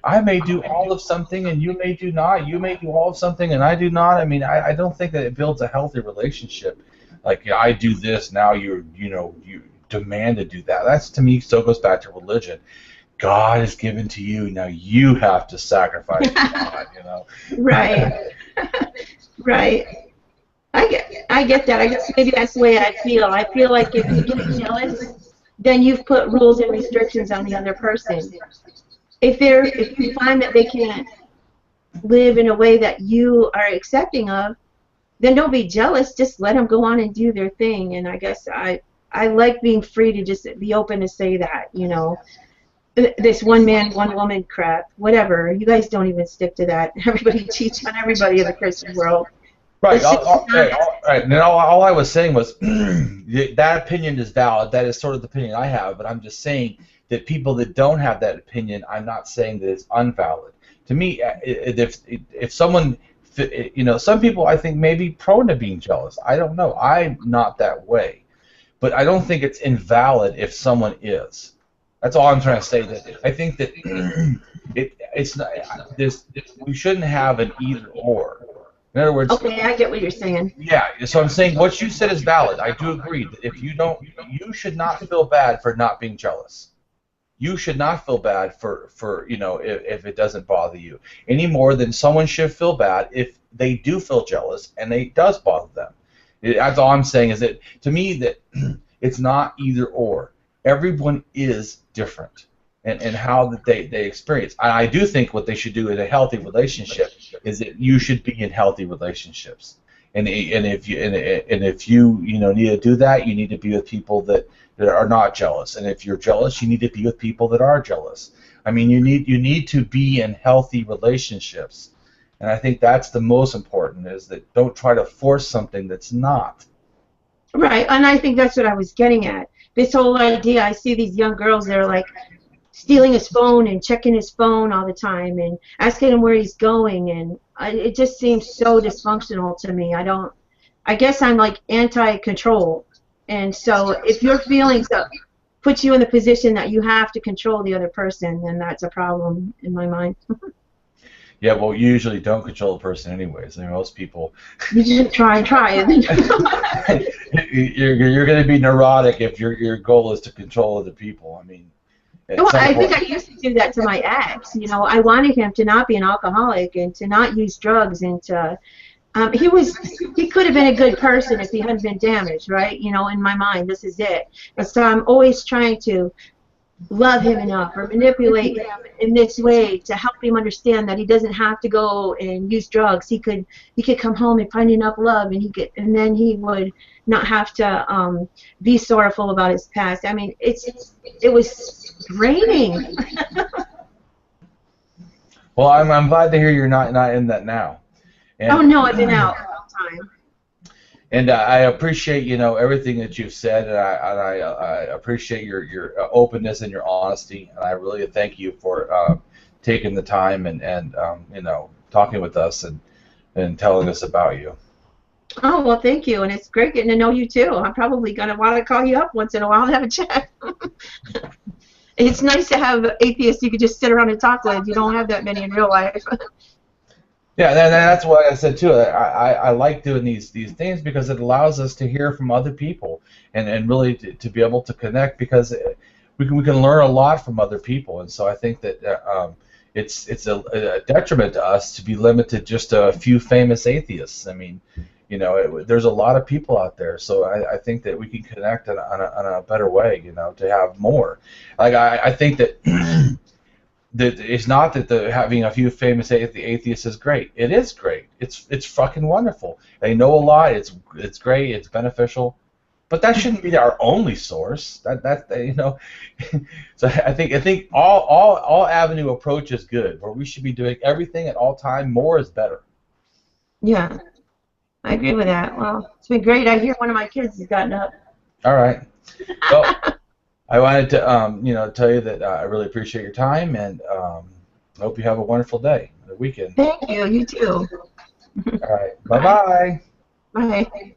I may do all of something and you may do not. You may do all of something and I do not. I mean, I don't think that it builds a healthy relationship. Like, I do this, now you demand to do that. That's, to me, still goes back to religion. God is given to you, now you have to sacrifice to God, you know. Right. Right. I get that. I guess maybe that's the way I feel. I feel like if you get jealous, then you've put rules and restrictions on the other person. If you find that they can't live in a way that you are accepting of, then don't be jealous. Just let them go on and do their thing. And I guess I like being free to just be open to say that, you know. This one man, one woman crap, whatever. You guys don't even stick to that. Everybody cheats on everybody in the Christian world. Right. It's just Right. And then all I was saying was that opinion is valid. That is sort of the opinion I have. But I'm just saying that people that don't have that opinion, I'm not saying that it's invalid. To me, if someone, some people I think may be prone to being jealous. I don't know. I'm not that way. But I don't think it's invalid if someone is. That's all I'm trying to say. That I think that it's not. We shouldn't have an either or. In other words, okay, I get what you're saying. yeah. So I'm saying what you said is valid. I do agree that if you don't, you should not feel bad for not being jealous. You should not feel bad for if it doesn't bother you any more than someone should feel bad if they do feel jealous and it does bother them. That's all I'm saying is that to me that it's not either or. Everyone is different. And how that they experience. I do think what they should do in a healthy relationship is that you should be in healthy relationships. And if you need to do that, you need to be with people that are not jealous. And if you're jealous, you need to be with people that are jealous. I mean, you need to be in healthy relationships. And I think that's the most important, is that don't try to force something that's not. Right, and I think that's what I was getting at. This whole idea, I see these young girls that are like stealing his phone and checking his phone all the time and asking him where he's going, and it just seems so dysfunctional to me. I guess I'm like anti-control, and so if your feelings put you in the position that you have to control the other person, then that's a problem in my mind. Yeah, well, you usually don't control a person anyways. I mean, most people. You just try and try it. You're going to be neurotic if your goal is to control other people. I mean. Well, I think I used to do that to my ex. I wanted him to not be an alcoholic and to not use drugs, and to he could have been a good person if he hadn't been damaged, right? In my mind, this is it. And so I'm always trying to love him enough or manipulate him in this way to help him understand that he doesn't have to go and use drugs. He could come home and find enough love, and then he would not have to be sorrowful about his past. I mean, it was draining. Well, I'm glad to hear you're not in that now. And, oh no, I've been out for a long time. And I appreciate everything that you've said, and I appreciate your openness and your honesty, and I really thank you for taking the time and talking with us and telling us about you. Oh, well, thank you, and it's great getting to know you too. I'm probably going to want to call you up once in a while and have a chat. It's nice to have atheists you could just sit around and talk with. You don't have that many in real life. Yeah, that's what I said too. I like doing these things because it allows us to hear from other people and really to be able to connect, because we can learn a lot from other people. And so I think that it's a detriment to us to be limited just to a few famous atheists. I mean, there's a lot of people out there, so I think that we can connect on a better way, to have more. Like I think that that it's not that having a few famous atheists is great. It is great. It's fucking wonderful. They know a lot. It's great. It's beneficial. But that shouldn't be our only source. So I think all avenue approach is good. Where we should be doing everything at all time. More is better. Yeah. I agree with that. Well, it's been great. I hear one of my kids has gotten up. All right. Well, I wanted to, tell you that I really appreciate your time, and I hope you have a wonderful day, the weekend. Thank you. You too. All right. Bye-bye. Bye.